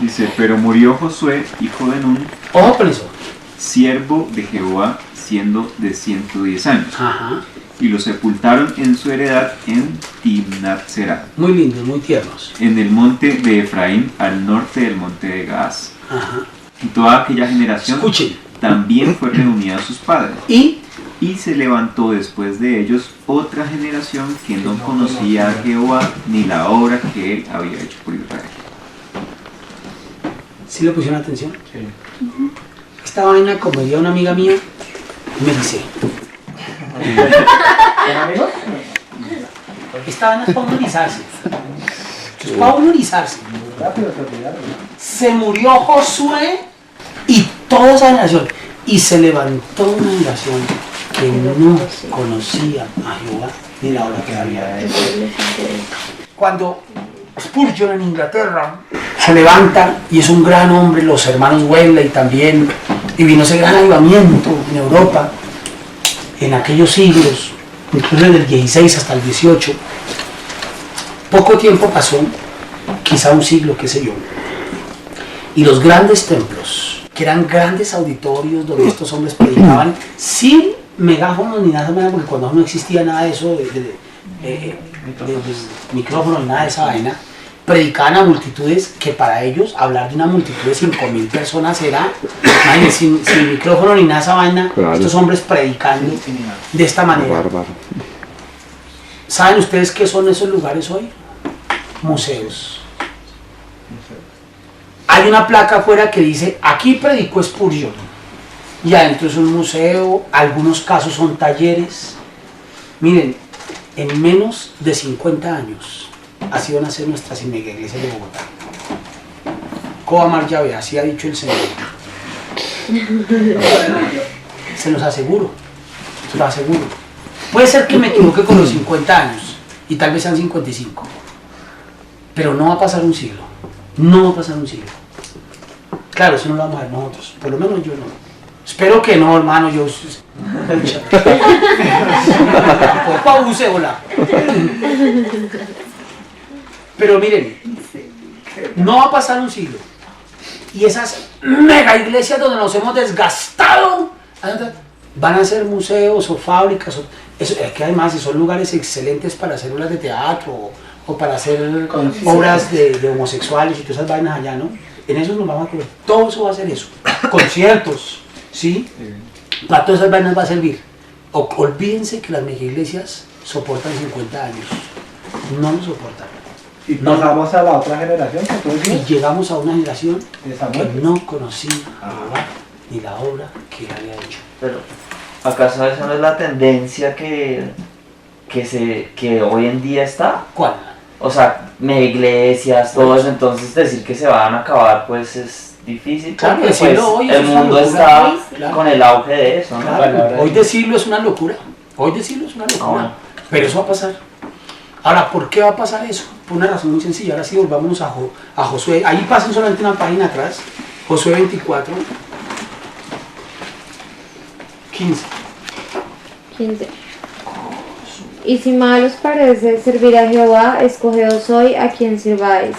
Dice, pero murió Josué, hijo de Nun, Ojo con eso. siervo de Jehová, siendo de 110 años. Ajá. Y lo sepultaron en su heredad en Timnat-Serah, Muy lindos, muy tiernos. en el monte de Efraín, al norte del monte de Gaas. Ajá. Y toda aquella generación Escuchen. también fue reunida a sus padres. Y Y se levantó después de ellos otra generación que no conocía a Jehová ni la obra que él había hecho por Israel. ¿sí le pusieron atención? Sí. Esta vaina, como diría una amiga mía, me dice, ¿Son amigos? esta vaina es para humanizarse. Es para humanizarse. Rápido te olvidaron. Se murió Josué y toda esa generación. Y se levantó una generación que no conocía a Jehová ni la obra que había hecho. Cuando Spurgeon en Inglaterra se levanta y es un gran hombre, los hermanos Wesley también, y vino ese gran avivamiento en Europa en aquellos siglos, incluso desde el 16 hasta el 18. Poco tiempo pasó, quizá un siglo, qué sé yo, y los grandes templos, que eran grandes auditorios donde estos hombres predicaban sin megáfonos ni nada, porque cuando no existía nada de eso, de micrófonos ni nada de esa vaina, predicaban a multitudes que para ellos hablar de una multitud de 5.000 personas era, sin micrófono ni nada de esa vaina, claro. Estos hombres predicando de esta manera. Bárbaro. ¿Saben ustedes qué son esos lugares hoy? Museos. Hay una placa afuera que dice, aquí predicó Spurgeon. Y adentro es un museo, algunos casos son talleres. Miren, en menos de 50 años así van a ser nuestras iglesias de Bogotá. Coamar llave, así ha dicho el Señor. Se los aseguro, se los aseguro. Puede ser que me equivoque con los 50 años y tal vez sean 55, pero no va a pasar un siglo, no va a pasar un siglo. Claro, eso no lo vamos a ver nosotros, por lo menos yo no. Espero que no, hermano, yo... Pause, hola. Pero miren, no va a pasar un siglo. Y esas mega iglesias donde nos hemos desgastado van a ser museos o fábricas. Es que además son lugares excelentes para hacer obras de teatro o para hacer obras de homosexuales y todas esas vainas allá, ¿no? En eso nos vamos a comer. Todo eso va a ser eso. Conciertos, ¿sí? Para todas esas vainas va a servir. Olvídense que las mega iglesias soportan 50 años. No lo soportan. Y pasamos a la otra generación que tú decías. Y llegamos a una generación que no conocía Jehová ni la obra que él había hecho. Pero, ¿acaso esa no es la tendencia que hoy en día está? ¿Cuál? O sea, mega iglesias, todo eso, entonces decir que se van a acabar, pues es difícil. Claro, porque, decirlo pues, hoy el es una mundo locura. está Claro. con el auge de eso, ¿no? Claro, hoy decirlo es una locura. Hoy decirlo es una locura. No. Pero eso va a pasar. Ahora, ¿por qué va a pasar eso? Por una razón muy sencilla. Ahora sí, volvámonos a Josué. Ahí pasen solamente una página atrás. Josué 24, 15. 15. Y si mal os parece servir a Jehová, escogeos hoy a quien sirváis.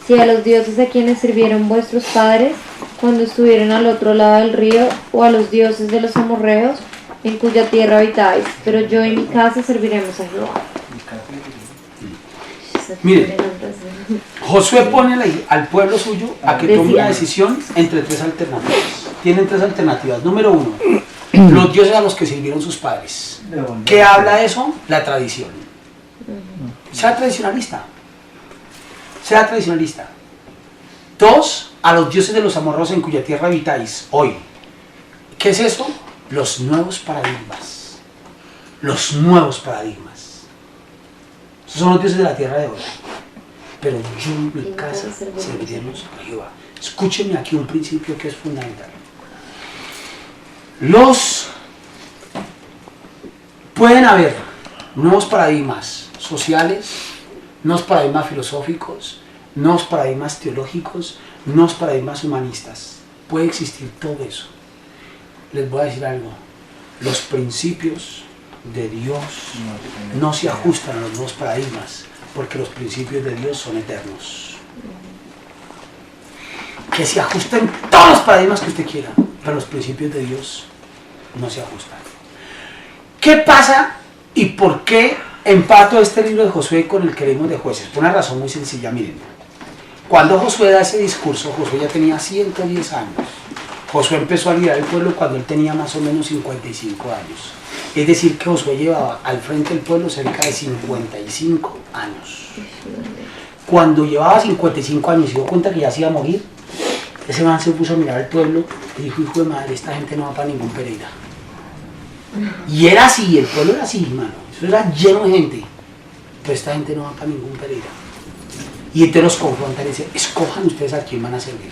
Si a los dioses a quienes sirvieron vuestros padres cuando estuvieron al otro lado del río, o a los dioses de los amorreos, en cuya tierra habitáis. Pero yo y mi casa serviremos a Jehová. Mire, Josué pone al pueblo suyo a que tome una decisión entre tres alternativas. Tienen tres alternativas. Número uno, los dioses a los que sirvieron sus padres. ¿Qué habla de eso? La tradición. Sea tradicionalista. Sea tradicionalista. Dos, a los dioses de los amorreos en cuya tierra habitáis hoy. ¿Qué es esto? Los nuevos paradigmas. Los nuevos paradigmas. Esos son los dioses de la tierra de hoy. Pero yo en mi casa serviremos a Jehová. Escúchenme aquí un principio que es fundamental. Pueden haber nuevos paradigmas sociales, nuevos paradigmas filosóficos, nuevos paradigmas teológicos, nuevos paradigmas humanistas. Puede existir todo eso. Les voy a decir algo. Los principios de Dios no se ajustan a los nuevos paradigmas, porque los principios de Dios son eternos. Que se ajusten todos los paradigmas que usted quiera, pero los principios de Dios no se ajustan. ¿Qué pasa y por qué empato este libro de Josué con el que leímos de Jueces? Por una razón muy sencilla. Miren, cuando Josué da ese discurso, Josué ya tenía 110 años. Josué empezó a liderar el pueblo cuando él tenía más o menos 55 años. Es decir, que Josué llevaba al frente del pueblo cerca de 55 años. Cuando llevaba 55 años y se dio cuenta que ya se iba a morir, ese man se puso a mirar al pueblo y dijo, hijo de madre, esta gente no va para ningún Pereira. Y era así, el pueblo era así, hermano. Eso era lleno de gente. Pero esta gente no va para ningún Pereira. Y entonces los confrontan y dicen, escojan ustedes a quién van a servir.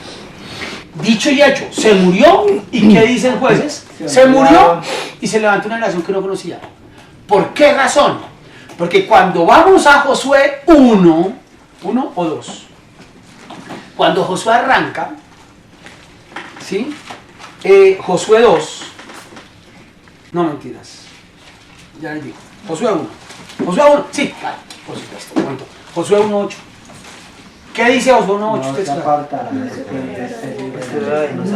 Dicho y hecho, se murió. ¿Y qué dicen jueces? Se murió y se levantó una nación que no conocía. ¿Por qué razón? Porque cuando vamos a Josué 1 o 2, cuando Josué arranca, ¿sí? Josué 2, no mentiras, ya les digo, Josué 1, sí, vale, por supuesto, un momento. Josué 1.8. ¿Qué dice Josué 1.8? No se apartará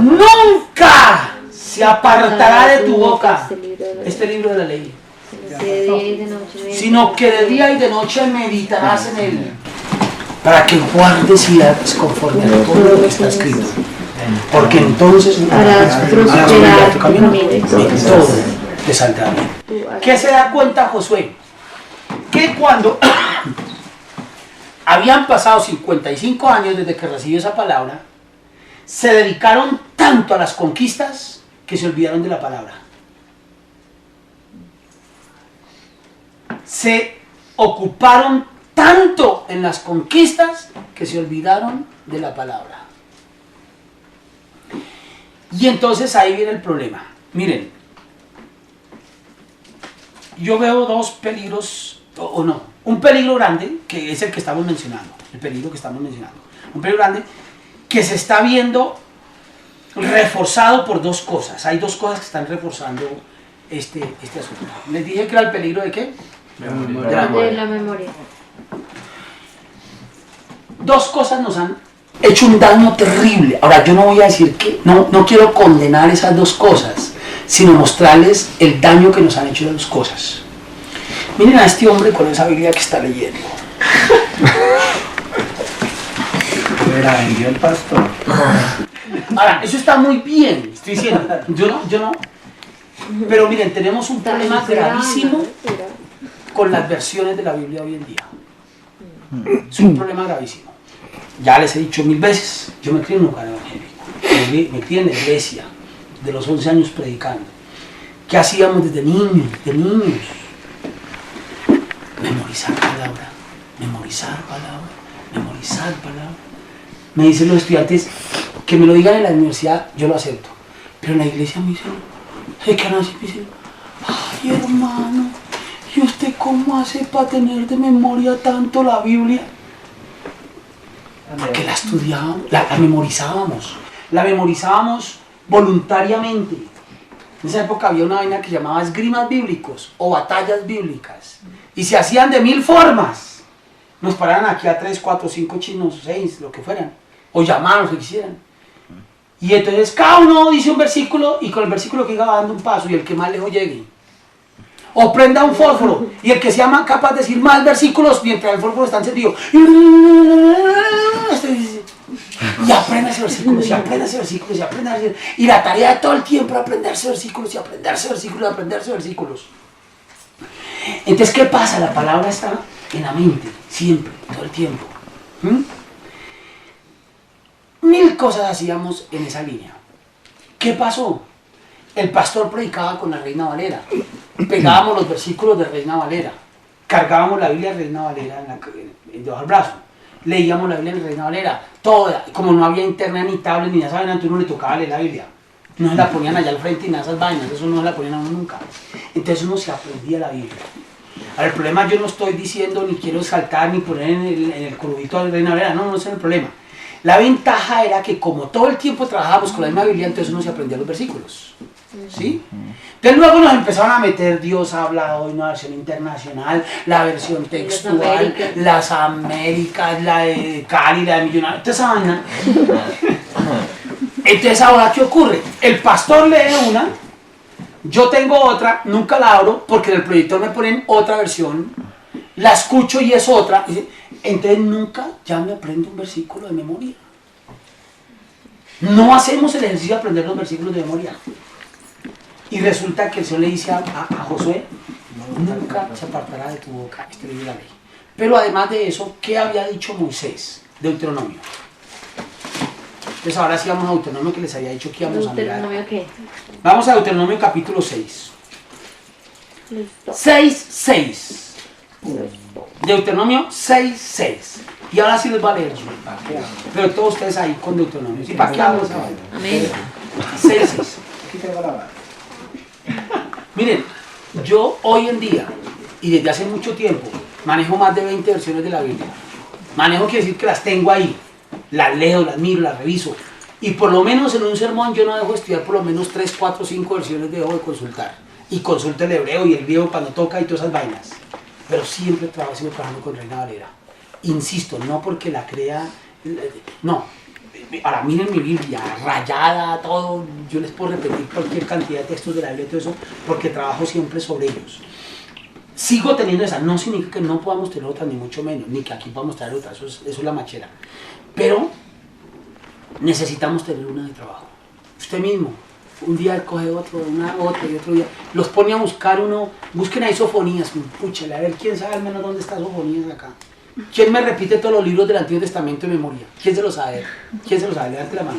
Nunca se apartará de tu boca este libro de la ley, De día y de noche. sino que de día y de noche meditarás en él, para que guardes y hagas conforme a todo lo que está escrito. Porque entonces Harás prosperar tu camino y todo te saldrá bien. ¿Qué se da cuenta Josué? Que cuando habían pasado 55 años desde que recibió esa palabra, se dedicaron tanto a las conquistas que se olvidaron de la palabra. Se ocuparon tanto en las conquistas que se olvidaron de la palabra. Y entonces ahí viene el problema. Miren, yo veo dos peligros, o no, un peligro grande, que es el que estamos mencionando, el peligro que estamos mencionando. Un peligro grande que se está viendo reforzado por dos cosas. Hay dos cosas que están reforzando este asunto. Les dije que era el peligro de ¿qué? De la memoria. Dos cosas nos han hecho un daño terrible. Ahora, yo no voy a decir que, no quiero condenar esas dos cosas, sino mostrarles el daño que nos han hecho las dos cosas. Miren a este hombre con esa Biblia que está leyendo. Me la vendió el pastor. Ahora, eso está muy bien, estoy diciendo, yo no. Pero miren, tenemos un problema gravísimo con las versiones de la Biblia hoy en día. Es un problema gravísimo. Ya les he dicho 1000 veces, yo me crié en un lugar evangélico, me crié en la iglesia, de los 11 años predicando. ¿Qué hacíamos desde niños? De niños. Memorizar palabra, memorizar palabra, memorizar palabra. Me dicen los estudiantes, que me lo digan en la universidad, yo lo acepto. Pero en la iglesia me dicen, ¿qué van a decir? Me dicen, ay hermano, ¿y usted cómo hace para tener de memoria tanto la Biblia? Porque la estudiábamos, la memorizábamos voluntariamente. En esa época había una vaina que llamaba esgrimas bíblicos o batallas bíblicas. Y se hacían de 1000 formas. Nos paraban aquí a 3, 4, 5 chinos, 6, lo que fueran. O llamaban, lo que quisieran. Y entonces cada uno dice un versículo y con el versículo que iba dando un paso y el que más lejos llegue. O prenda un fósforo y el que sea más capaz de decir más versículos mientras el fósforo está encendido. Y aprenda ese versículo, y aprenda ese versículo, y aprenda ese. Y la tarea de todo el tiempo es aprenderse versículos, y aprenderse versículos, y aprenderse versículos. Entonces, ¿qué pasa? La palabra está en la mente, siempre, todo el tiempo. 1000 cosas hacíamos en esa línea. ¿Qué pasó? El pastor predicaba con la Reina Valera. Pegábamos los versículos de Reina Valera. Cargábamos la Biblia de Reina Valera debajo del brazo. Leíamos la Biblia de Reina Valera. Toda. Como no había internet ni tablet ni nada, ¿saben? Entonces uno le tocaba leer la Biblia. No se la ponían allá al frente y nada de esas vainas. Eso no se la ponían a uno nunca. Entonces uno se aprendía la Biblia. Ahora, el problema, yo no estoy diciendo ni quiero saltar ni poner en el corubito de Reina Valera. No, no ese es el problema. La ventaja era que como todo el tiempo trabajábamos con la misma Biblia, entonces uno se aprendía los versículos. ¿Sí? Entonces luego nos empezaron a meter Dios habla hoy, una versión internacional, la versión textual, las Américas, la de Cali, la de Millonarios, toda esa vaina. Entonces ahora, ¿qué ocurre? El pastor lee una, yo tengo otra, nunca la abro porque en el proyector me ponen otra versión, la escucho y es otra. Entonces nunca ya me aprendo un versículo de memoria. No hacemos el ejercicio de aprender los versículos de memoria. Y resulta que el Señor le dice a Josué, nunca se apartará de tu boca este libro de la ley. Pero además de eso, ¿qué había dicho Moisés? Deuteronomio. Entonces ahora sí vamos a Deuteronomio, que les había dicho que íbamos a mirar. ¿Deuteronomio qué? Vamos a Deuteronomio capítulo 6. Listo. 6:6. Deuteronomio 6:6. Y ahora sí les va a leer yo. Pero todos ustedes ahí con Deuteronomio. ¿Sí? ¿Para qué hago esa vaina? Amén. 6:6. Aquí tengo la mano. Miren, yo hoy en día, y desde hace mucho tiempo, manejo más de 20 versiones de la Biblia. Manejo quiere decir que las tengo ahí, las leo, las miro, las reviso. Y por lo menos en un sermón yo no dejo de estudiar por lo menos 3, 4, 5 versiones dejo de consultar. Y consulto el hebreo y el griego cuando toca y todas esas vainas. Pero siempre sigo trabajando con Reina Valera. insisto, no porque la crea, no. Ahora miren mi Biblia, rayada, todo, yo les puedo repetir cualquier cantidad de textos de la Biblia y todo eso, porque trabajo siempre sobre ellos. Sigo teniendo esa, no significa que no podamos tener otras, ni mucho menos, ni que aquí podamos traer otras, eso es la machera. Pero necesitamos tener una de trabajo. Usted mismo, un día coge otro, otra y otro día, los pone a buscar uno, busquen ahí Sofonías, púchale, a ver quién sabe al menos dónde está Sofonías acá. ¿Quién me repite todos los libros del Antiguo Testamento de memoria? ¿Quién se lo sabe? ¿Quién se lo sabe? Levante la mano.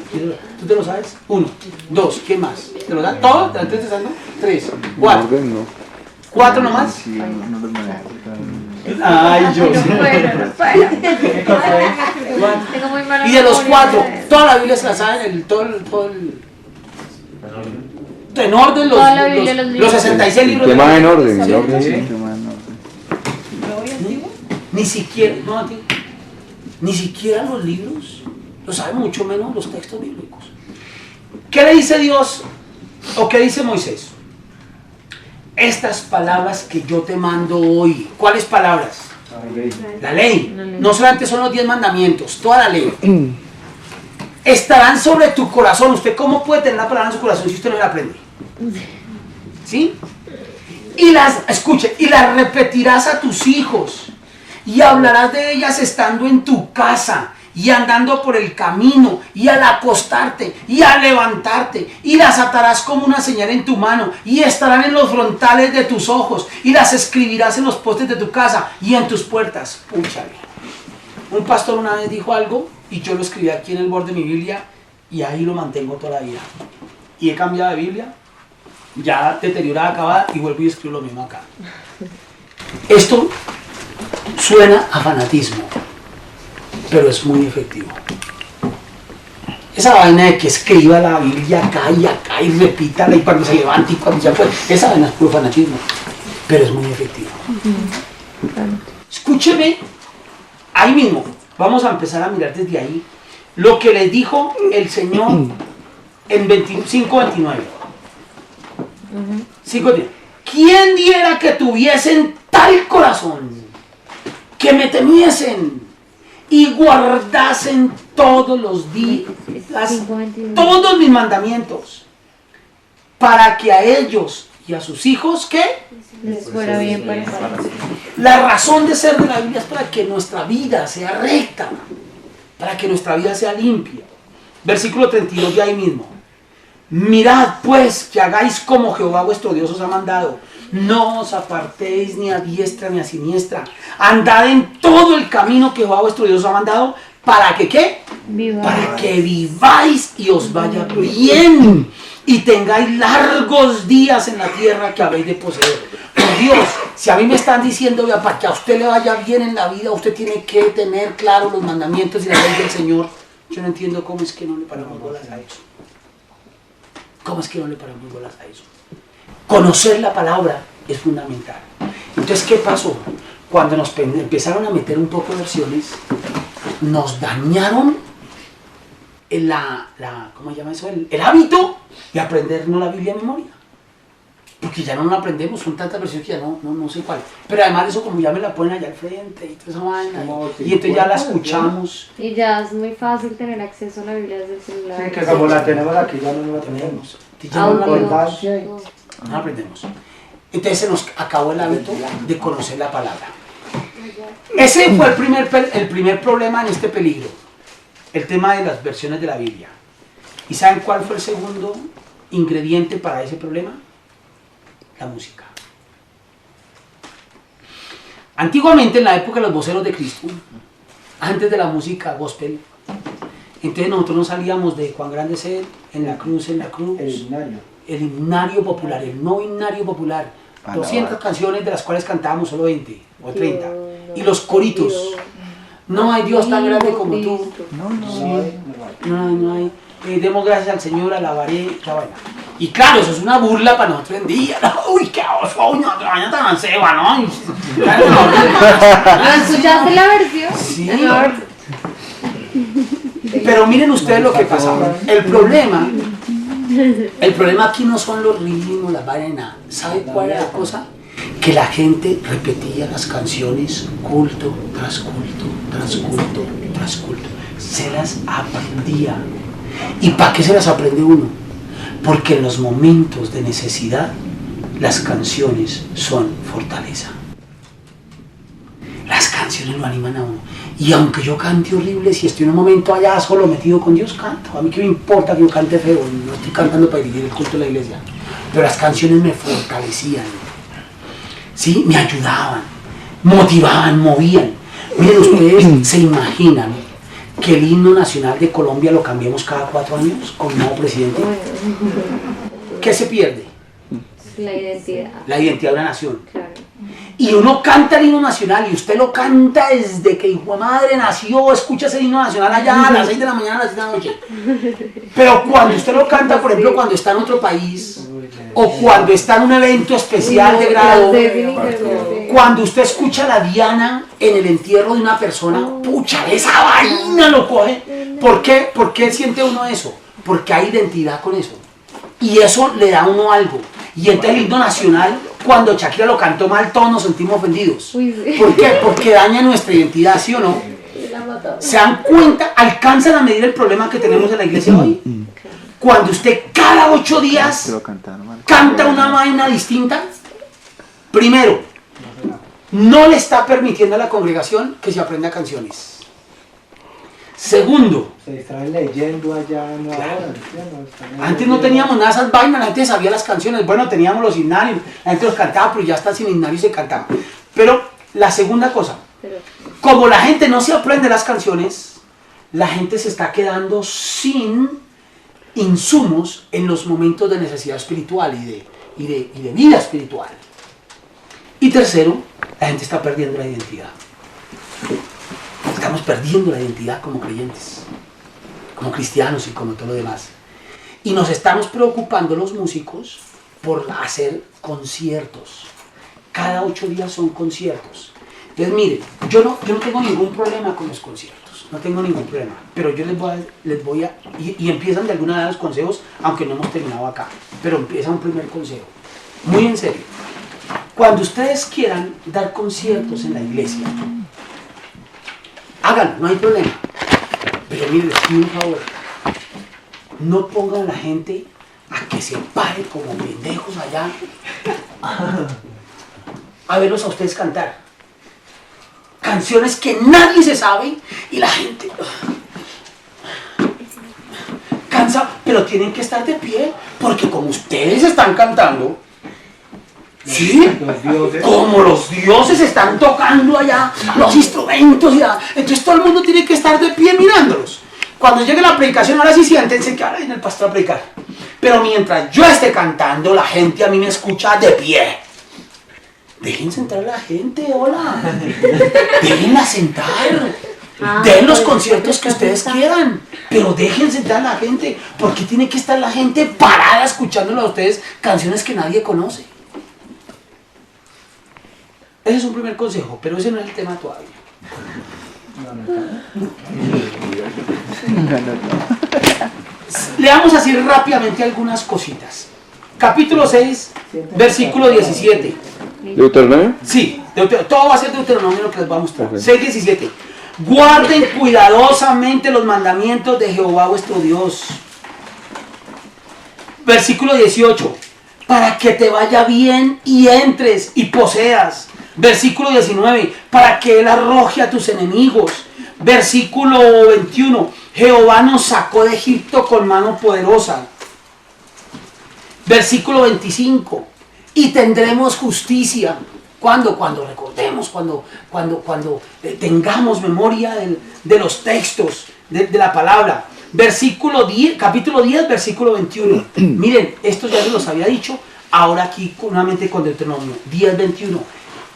¿Tú te lo sabes? 1, 2, ¿quién más? ¿Te lo sabes? ¿Todo del Antiguo Testamento? 3, 4. 4 nomás. Sí, no los manejo. Ay, yo. No puedo. Tengo muy mala Y de los memoria. 4, toda la Biblia se la saben, todo el en orden, Toda la Biblia, los los libros. 66 libros. Tema la en Biblia. orden, en orden. Sí, qué mal, no. Ni siquiera, no, ni siquiera los libros, lo saben mucho menos los textos bíblicos. ¿Qué le dice Dios o qué dice Moisés? Estas palabras que yo te mando hoy, ¿cuáles palabras? La ley. No solamente son los 10 mandamientos, toda la ley. Estarán sobre tu corazón. ¿Usted cómo puede tener la palabra en su corazón si usted no la aprende? ¿Sí? Y escuche, y las repetirás a tus hijos. Y hablarás de ellas estando en tu casa, y andando por el camino, y al acostarte, y al levantarte, y las atarás como una señal en tu mano, y estarán en los frontales de tus ojos, y las escribirás en los postes de tu casa, y en tus puertas. Púchale. Un pastor una vez dijo algo, y yo lo escribí aquí en el borde de mi Biblia, y ahí lo mantengo toda la vida. Y he cambiado de Biblia, ya deteriorada, acabada, y vuelvo y escribo lo mismo acá. Esto suena a fanatismo, pero es muy efectivo. Esa vaina de que escriba la Biblia acá y repítala y cuando se levante y cuando se fue, esa vaina es puro fanatismo, pero es muy efectivo. Escúcheme, ahí mismo, vamos a empezar a mirar desde ahí lo que le dijo el Señor en 5:29. 5:29. ¿Quién diera que tuviesen tal corazón, que me temiesen y guardasen todos los días, todos mis mandamientos, para que a ellos y a sus hijos, ¿qué? Les fuera bien para siempre. La razón de ser de la Biblia es para que nuestra vida sea recta, para que nuestra vida sea limpia. Versículo 32 de ahí mismo. Mirad pues que hagáis como Jehová vuestro Dios os ha mandado. No os apartéis ni a diestra ni a siniestra. Andad en todo el camino que Jehová vuestro Dios os ha mandado. ¿Para que qué? Para que viváis y os vaya bien. Y tengáis largos días en la tierra que habéis de poseer. Por Dios, si a mí me están diciendo, vea, para que a usted le vaya bien en la vida, usted tiene que tener claro los mandamientos y la ley del Señor. Yo no entiendo cómo es que no le paramos bolas a eso. ¿Cómo es que no le paramos bolas a eso? Conocer la palabra es fundamental. Entonces, ¿qué pasó? Cuando nos empezaron a meter un poco de versiones, nos dañaron ¿cómo se llama eso? El hábito de aprendernos la Biblia de memoria. Porque ya no la aprendemos, son tantas versiones que ya no sé cuál. Pero además de eso, como ya me la ponen allá al frente y toda esa vaina, y entonces ya la escuchamos. Y ya es muy fácil tener acceso a la Biblia desde el celular. Sí, que como la tenemos aquí ya no la tenemos. Ya no la aprendemos. Abundancia. No la aprendemos. Entonces se nos acabó el hábito de conocer la palabra. Ese fue el primer problema en este peligro. El tema de las versiones de la Biblia. ¿Y saben cuál fue el segundo ingrediente para ese problema? La música. Antiguamente, en la época de los voceros de Cristo, antes de la música gospel, entonces nosotros no salíamos de Juan Grande Sed, en la cruz, el himnario popular, el no himnario popular, 200 canciones de las cuales cantábamos solo 20 o 30, y los coritos. No hay Dios tan grande como tú. No hay. Demos gracias al Señor, alabaré, la vaina. Y claro, eso es una burla para nosotros en día. Uy, qué oso, uy, no, vaina tan ceba, ¿no? ¿Escuchaste la versión? Sí. Pero miren ustedes lo que pasaba. El problema aquí no son los ritmos, las vainas, nada. ¿Sabe cuál es la cosa? que la gente repetía las canciones culto tras culto, tras culto, tras culto. Se las aprendía. ¿Y para qué se las aprende uno? Porque en los momentos de necesidad las canciones son fortaleza. Las canciones lo animan a uno. Y aunque yo cante horrible, si estoy en un momento allá solo metido con Dios, canto. A mí qué me importa que yo cante feo, no estoy cantando para dirigir el culto de la iglesia. Pero las canciones me fortalecían, ¿sí? Me ayudaban, motivaban, movían. Miren, ustedes se imaginan que el himno nacional de Colombia lo cambiemos cada 4 años con un nuevo presidente. ¿Qué se pierde? La identidad. La identidad de una nación. Claro. Y uno canta el himno nacional y usted lo canta desde que hijo de madre nació, escucha ese himno nacional allá a las 6 de la mañana, a las 6 de la noche. Pero cuando usted lo canta, por ejemplo, cuando está en otro país, o cuando está en un evento especial de grado, cuando usted escucha la diana en el entierro de una persona, pucha, esa vaina lo coge. ¿Por qué? ¿Por qué siente uno eso? Porque hay identidad con eso. Y eso le da a uno algo. Y entonces el himno nacional, cuando Shakira lo cantó mal, todos nos sentimos ofendidos. ¿Por qué? Porque daña nuestra identidad, ¿sí o no? ¿Se dan cuenta? ¿Alcanzan a medir el problema que tenemos en la iglesia hoy? Cuando usted cada 8 días canta una vaina distinta, primero, no le está permitiendo a la congregación que se aprenda canciones. Segundo, Se distraen leyendo allá, no Claro. ahora, ¿entiendes? antes no teníamos nada de esas vainas, la gente sabía las canciones, bueno, teníamos los himnarios, la gente los cantaba, pero ya hasta sin himnarios se cantaba. Pero la segunda cosa, como la gente no se aprende las canciones, la gente se está quedando sin insumos en los momentos de necesidad espiritual y de vida espiritual. Y tercero, la gente está perdiendo la identidad. Estamos perdiendo la identidad como creyentes, como cristianos y como todo lo demás. Y nos estamos preocupando los músicos por hacer conciertos. Cada 8 días son conciertos. Entonces miren, yo no tengo ningún problema con los conciertos, no tengo ningún problema, pero yo les voy a y empiezan de alguna de los consejos, aunque no hemos terminado acá, pero empieza un primer consejo, muy en serio. Cuando ustedes quieran dar conciertos en la iglesia, háganlo, no hay problema. Pero miren, les pido un favor. No pongan a la gente a que se pare como pendejos allá a verlos a ustedes cantar. Canciones que nadie se sabe y la gente cansa, pero tienen que estar de pie porque como ustedes están cantando, ¿sí? Como los dioses están tocando allá, los instrumentos y la... entonces todo el mundo tiene que estar de pie mirándolos. Cuando llegue la predicación, ahora sí siéntense que ahora viene el pastor a predicar. Pero mientras yo esté cantando, la gente a mí me escucha de pie. Dejen sentar a la gente, hola. Déjenla sentar. Den los conciertos que ustedes quieran, pero dejen sentar a la gente. Porque tiene que estar la gente parada escuchándolo a ustedes canciones que nadie conoce. Ese es un primer consejo, pero ese no es el tema todavía. Leamos así rápidamente algunas cositas. Capítulo 6, versículo 17. ¿Deuteronomio? Sí, todo va a ser Deuteronomio lo que les voy a mostrar. Ok. 6:17. Guarden cuidadosamente los mandamientos de Jehová vuestro Dios. Versículo 18. Para que te vaya bien y entres y poseas. Versículo 19. Para que Él arroje a tus enemigos. Versículo 21. Jehová nos sacó de Egipto con mano poderosa. Versículo 25. Y tendremos justicia. ¿Cuándo? Cuando recordemos, cuando tengamos memoria de los textos, de la palabra. Versículo 10, capítulo 10, versículo 21. Miren, esto ya se los había dicho, ahora aquí nuevamente con Deuteronomio 10, 21.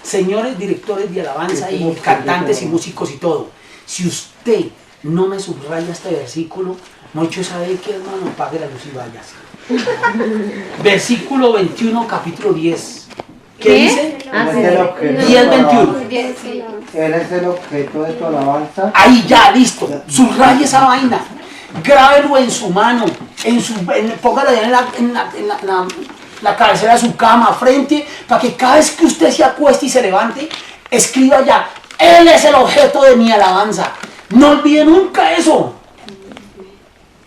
Señores directores de alabanza y cantantes y músicos y todo, si usted no me subraya este versículo, mucho sabe que hermano, apague la luz y váyase. Versículo 21, capítulo 10. ¿Qué dice? Ah, Él sí. es el objeto de 10, tu 21. alabanza. Él es el objeto de tu alabanza. Ahí ya, listo. Subraye esa vaina. Grábelo en su mano. Póngalo allá la cabecera de su cama, frente, para que cada vez que usted se acueste y se levante, escriba ya, Él es el objeto de mi alabanza. No olvide nunca eso.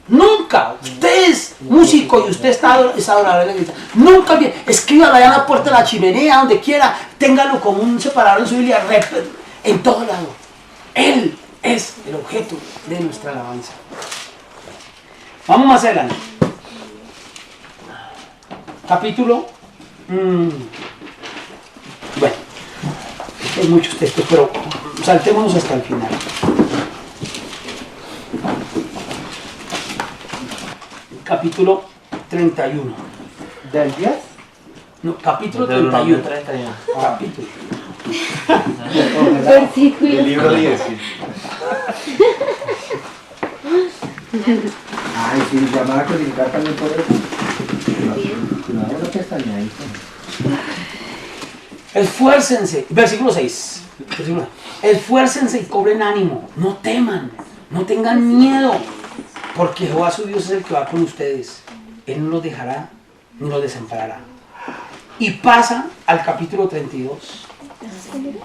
Nunca. Usted es músico y usted está adorador de la iglesia. Nunca olvide. Escríbalo allá en la puerta de la chimenea, donde quiera. Téngalo como un separador en su Biblia, en todo lado. Él es el objeto de nuestra alabanza. Vamos más adelante. Capítulo. Bueno, hay muchos textos, pero saltémonos hasta el final. Capítulo 31. ¿Del 10? No, capítulo Deuteronomio 31. 31. Capítulo. Versículo. El libro 10, sí. Ay, sí, llamar a codificar también por eso. Cuidado la pestañadita. Esfuércense, versículo 6. Esfuércense y cobren ánimo, no teman, no tengan miedo, porque Jehová su Dios es el que va con ustedes. Él no los dejará ni los desamparará. Y pasa al capítulo 32.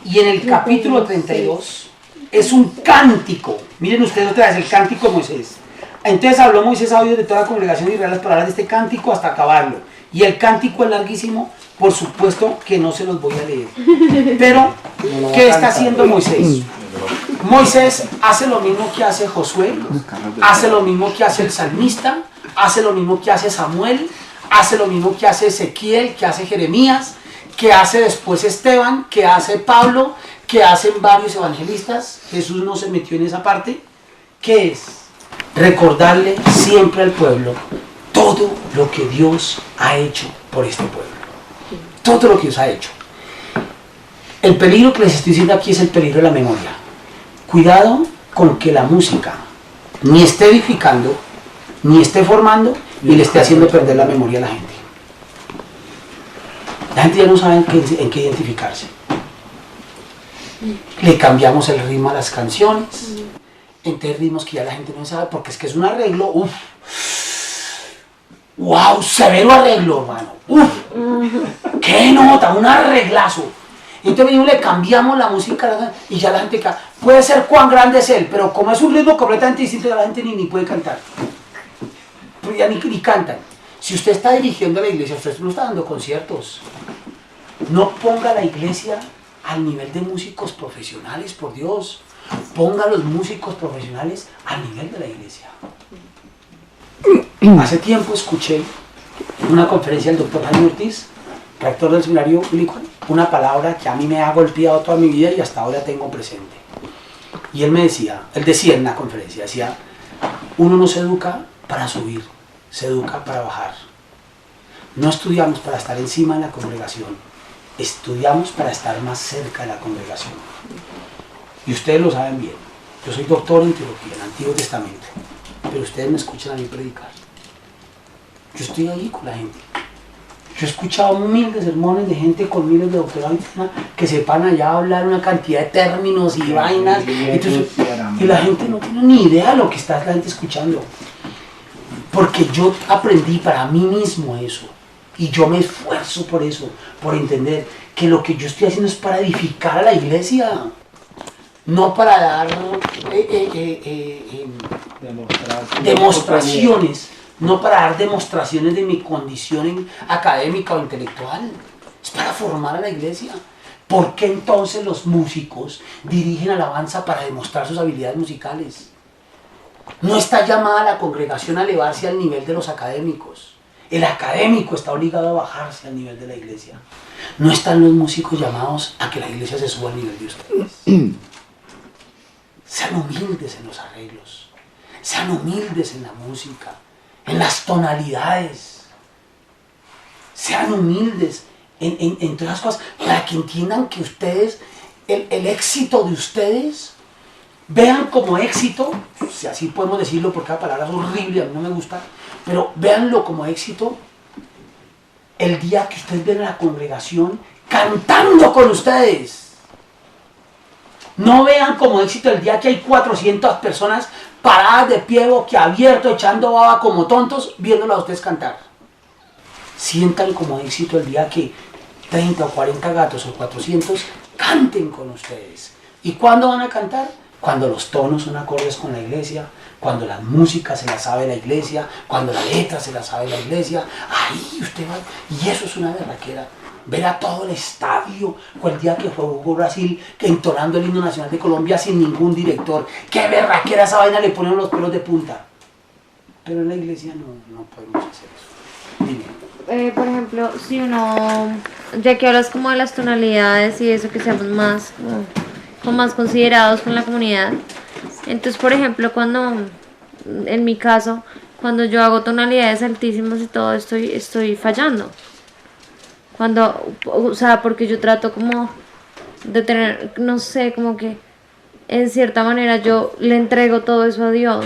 Y en el capítulo 32 es un cántico. Miren ustedes otra vez el cántico de Moisés. Entonces habló Moisés a oídos de toda la congregación de Israel las palabras de este cántico hasta acabarlo. Y el cántico es larguísimo, por supuesto que no se los voy a leer. Pero, ¿qué está haciendo Moisés? Moisés hace lo mismo que hace Josué, hace lo mismo que hace el salmista, hace lo mismo que hace Samuel, hace lo mismo que hace Ezequiel, que hace Jeremías, que hace después Esteban, que hace Pablo, que hacen varios evangelistas. Jesús no se metió en esa parte. ¿Qué es? Recordarle siempre al pueblo todo lo que Dios ha hecho por este pueblo. Todo lo que Dios ha hecho. El peligro que les estoy diciendo aquí es el peligro de la memoria. Cuidado con que la música ni esté edificando, ni esté formando, ni le esté haciendo perder la memoria a la gente. La gente ya no sabe en qué identificarse. Le cambiamos el ritmo a las canciones. Entonces ritmos que ya la gente no sabe, porque es que es un arreglo, uff. ¡Wow! Severo arreglo, hermano. ¡Uf! ¡Qué nota! Un arreglazo. Entonces venimos, le cambiamos la música y ya la gente puede ser cuán grande es él, pero como es un ritmo completamente distinto, la gente ni puede cantar. Pues ya ni cantan. Si usted está dirigiendo a la iglesia, usted no está dando conciertos. No ponga la iglesia al nivel de músicos profesionales, por Dios. Ponga a los músicos profesionales al nivel de la iglesia. Hace tiempo escuché en una conferencia del doctor Jaime Ortiz, rector del seminario Lincoln, una palabra que a mí me ha golpeado toda mi vida y hasta ahora tengo presente. Y él decía en la conferencia, decía, uno no se educa para subir, se educa para bajar. No estudiamos para estar encima de la congregación, estudiamos para estar más cerca de la congregación. Y ustedes lo saben bien, yo soy doctor en teología, en el Antiguo Testamento, pero ustedes me escuchan a mí predicar. Yo estoy ahí con la gente. Yo he escuchado miles de sermones de gente con miles de doctorados que se van allá a hablar una cantidad de términos y vainas. Entonces, y la gente no tiene ni idea de lo que está la gente escuchando. Porque yo aprendí para mí mismo eso. Y yo me esfuerzo por eso, por entender que lo que yo estoy haciendo es para edificar a la iglesia. No para dar demostraciones. No para dar demostraciones de mi condición académica o intelectual. Es para formar a la iglesia. ¿Por qué entonces los músicos dirigen alabanza para demostrar sus habilidades musicales? No está llamada la congregación a elevarse al nivel de los académicos. El académico está obligado a bajarse al nivel de la iglesia. No están los músicos llamados a que la iglesia se suba al nivel de ustedes. Sean humildes en los arreglos. Sean humildes en la música. En las tonalidades, sean humildes en todas las cosas, para que entiendan que ustedes, el éxito de ustedes, vean como éxito, si así podemos decirlo porque la palabra es horrible, a mí no me gusta, pero véanlo como éxito el día que ustedes ven a la congregación cantando con ustedes. No vean como éxito el día que hay 400 personas paradas de pie, boquiabierto, echando baba como tontos, viéndolo a ustedes cantar. sientan como éxito el día que 30 o 40 gatos o 400 canten con ustedes. ¿Y cuándo van a cantar? Cuando los tonos son acordes con la iglesia, cuando la música se la sabe la iglesia, cuando la letra se la sabe la iglesia. Ahí usted va, y eso es una berraquera. Ver a todo el estadio, o el día que jugó Brasil, que entonando el himno nacional de Colombia sin ningún director. ¡Qué berraquera esa vaina! Le ponen los pelos de punta. Pero en la iglesia no podemos hacer eso. Dime. Por ejemplo, si uno, ya que hablas como de las tonalidades y eso, que seamos más, como más considerados con la comunidad. Entonces, por ejemplo, cuando, en mi caso, cuando yo hago tonalidades altísimas y todo, estoy fallando. Cuando, o sea, porque yo trato como de tener, no sé, como que en cierta manera yo le entrego todo eso a Dios.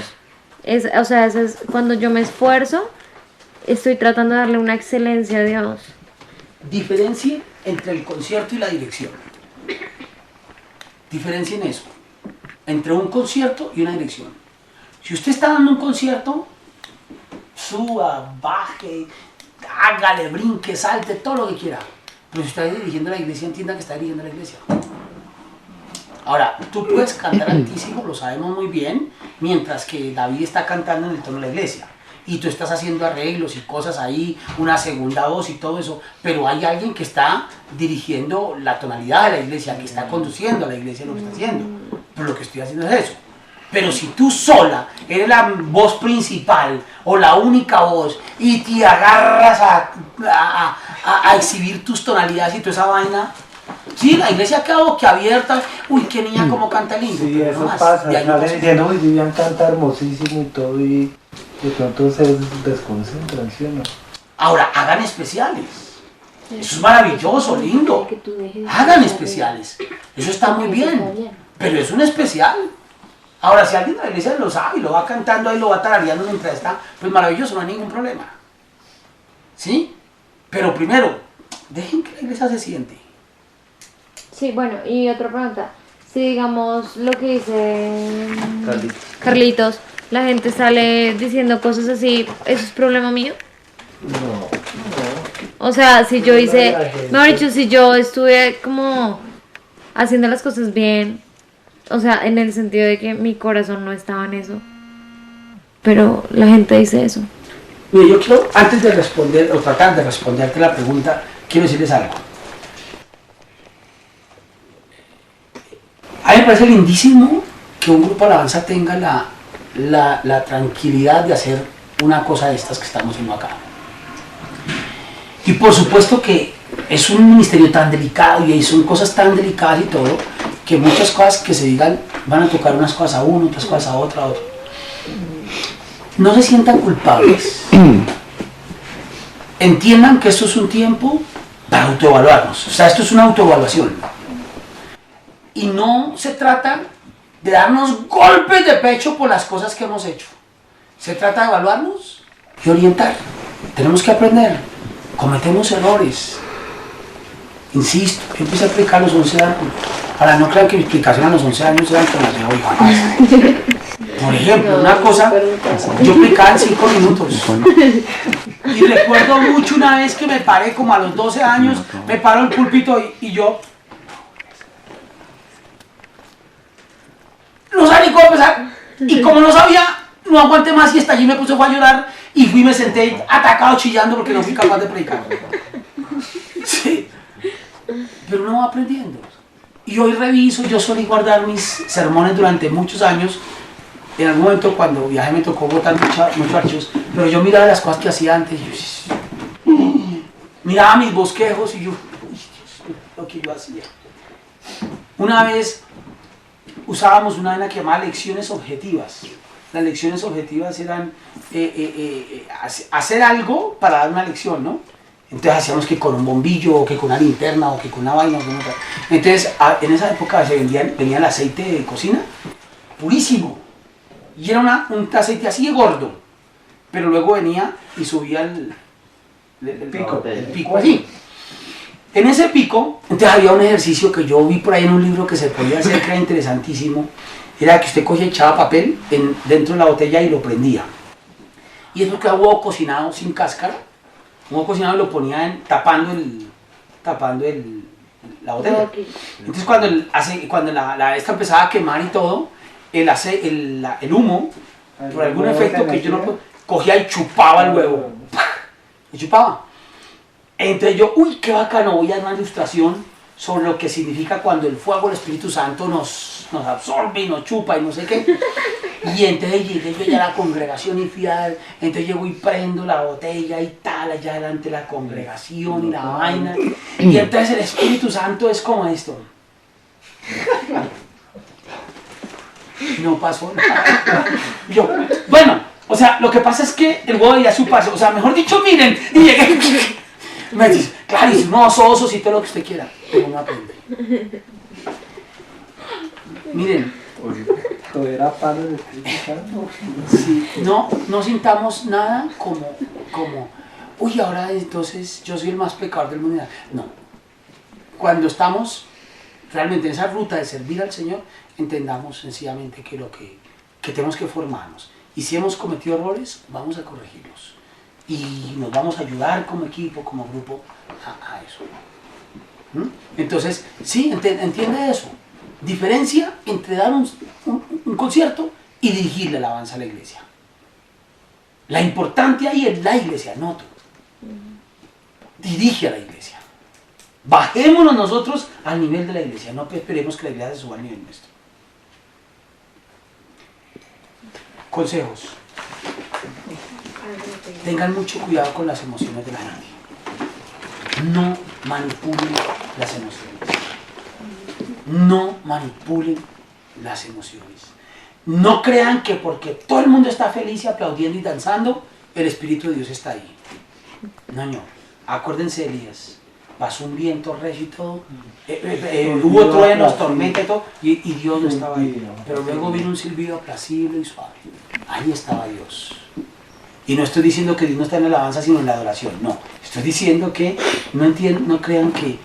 O sea, eso es, cuando yo me esfuerzo, estoy tratando de darle una excelencia a Dios. Diferencia entre el concierto y la dirección. Diferencia en eso. Entre un concierto y una dirección. Si usted está dando un concierto, suba, baje, hágale, brinque, salte, todo lo que quiera. Pero si está dirigiendo la iglesia, entienda que está dirigiendo la iglesia. Ahora, tú puedes cantar altísimo, lo sabemos muy bien, mientras que David está cantando en el tono de la iglesia. Y tú estás haciendo arreglos y cosas ahí, una segunda voz y todo eso, pero hay alguien que está dirigiendo la tonalidad de la iglesia, que está conduciendo a la iglesia lo que está haciendo. Pero lo que estoy haciendo es eso. Pero si tú sola eres la voz principal o la única voz y te agarras a exhibir tus tonalidades y toda esa vaina, sí, la iglesia queda boquiabierta, uy, qué niña como canta lindo. Sí, pero eso no más. pasa, De ahí no sale pasa. diciendo, uy, Vivian canta hermosísimo y todo, y de pronto se desconcentran, ¿sí o no? Ahora, hagan especiales. Eso es maravilloso, lindo. Hagan especiales. Eso está muy bien. Pero es un especial. Ahora, si alguien de la iglesia lo sabe y lo va cantando ahí, lo va tarareando mientras está, pues maravilloso, no hay ningún problema. ¿Sí? Pero primero, dejen que la iglesia se siente. Sí, bueno, y otra pregunta. Si digamos lo que dice Carlitos, la gente sale diciendo cosas así, ¿eso es problema mío? No. O sea, si yo hice, mejor dicho, si yo estuve como haciendo las cosas bien, o sea, en el sentido de que mi corazón no estaba en eso, pero la gente dice eso. Mire, yo quiero, antes de responder, o tratar de responderte la pregunta, quiero decirles algo. A mí me parece lindísimo que un grupo de alabanza tenga la tranquilidad de hacer una cosa de estas que estamos haciendo acá. Y por supuesto que es un ministerio tan delicado y son cosas tan delicadas y todo, que muchas cosas que se digan van a tocar unas cosas a uno, otras cosas a otro, a otro. No se sientan culpables. Entiendan que esto es un tiempo para autoevaluarnos. O sea, esto es una autoevaluación. Y no se trata de darnos golpes de pecho por las cosas que hemos hecho. Se trata de evaluarnos y orientar. Tenemos que aprender. Cometemos errores. Insisto, yo empecé a explicar a los 11 años. Ahora, no crean que mi explicación a los 11 años era con las de hoy, jamás. Por ejemplo, una cosa, yo explicaba en 5 minutos. Y recuerdo mucho una vez que me paré como a los 12 años, me paro en el púlpito y yo no sabía ni cómo empezar. Y como no sabía, no aguanté más y hasta allí me puse a llorar y fui y me senté atacado chillando porque no fui capaz de predicar. Sí. Pero uno va aprendiendo. Y hoy reviso, yo solí guardar mis sermones durante muchos años. En algún momento cuando viajé me tocó botar muchos archivos, pero yo miraba las cosas que hacía antes y yo, miraba mis bosquejos y yo, lo que yo hacía. Una vez usábamos una vaina que llamaba lecciones objetivas. Las lecciones objetivas eran hacer algo para dar una lección, ¿no? Entonces hacíamos que con un bombillo, o que con una linterna, o que con una vaina, o con otra. Entonces en esa época venía el aceite de cocina, purísimo. Y era un aceite así de gordo. Pero luego venía y subía el pico así. En ese pico, entonces había un ejercicio que yo vi por ahí en un libro que se podía hacer, que era interesantísimo. Era que usted cogía y echaba papel dentro de la botella y lo prendía. Y eso quedaba huevo cocinado sin cáscara. Un ojo cocinado lo ponía tapando la botella. Ok. Entonces cuando esta empezaba a quemar y todo, el humo, por algún efecto que yo no puedo, cogía y chupaba el huevo. Y chupaba. Entonces yo, uy, qué bacano, voy a dar una ilustración sobre lo que significa cuando el fuego del Espíritu Santo nos absorbe y nos chupa y no sé qué. Y entonces llegué yo ya a la congregación y entonces llego y prendo la botella y tal, allá delante de la congregación y la vaina. Y entonces el Espíritu Santo es como esto. No pasó nada. Yo, bueno, o sea, lo que pasa es que el huevo ya su paso, o sea, mejor dicho, miren, y llegué. Me dice, claro, y unos osos y todo lo que usted quiera, pero no aprende. Miren, Era palo de Espíritu Santo. sí, no sintamos nada como, uy, ahora entonces yo soy el más pecador del mundo. No, cuando estamos realmente en esa ruta de servir al Señor, entendamos sencillamente que tenemos que formarnos. Y si hemos cometido errores, vamos a corregirlos. Y nos vamos a ayudar como equipo, como grupo, a eso. ¿Mm? Entonces, sí, entiende eso. Diferencia entre dar un concierto y dirigir la alabanza a la iglesia. La importante ahí es la iglesia, no tú. Dirige a la iglesia. Bajémonos nosotros al nivel de la iglesia, no esperemos que la iglesia se suba al nivel nuestro. Consejos. Tengan mucho cuidado con las emociones de la gente. No manipulen las emociones. No manipulen las emociones. No crean que porque todo el mundo está feliz y aplaudiendo y danzando, el Espíritu de Dios está ahí. No, no. Acuérdense de Elías. Pasó un viento recio y todo. Hubo truenos, tormenta y todo. Y Dios no estaba ahí. Pero luego vino un silbido apacible y suave. Ahí estaba Dios. Y no estoy diciendo que Dios no está en la alabanza, sino en la adoración. No. Estoy diciendo que no crean que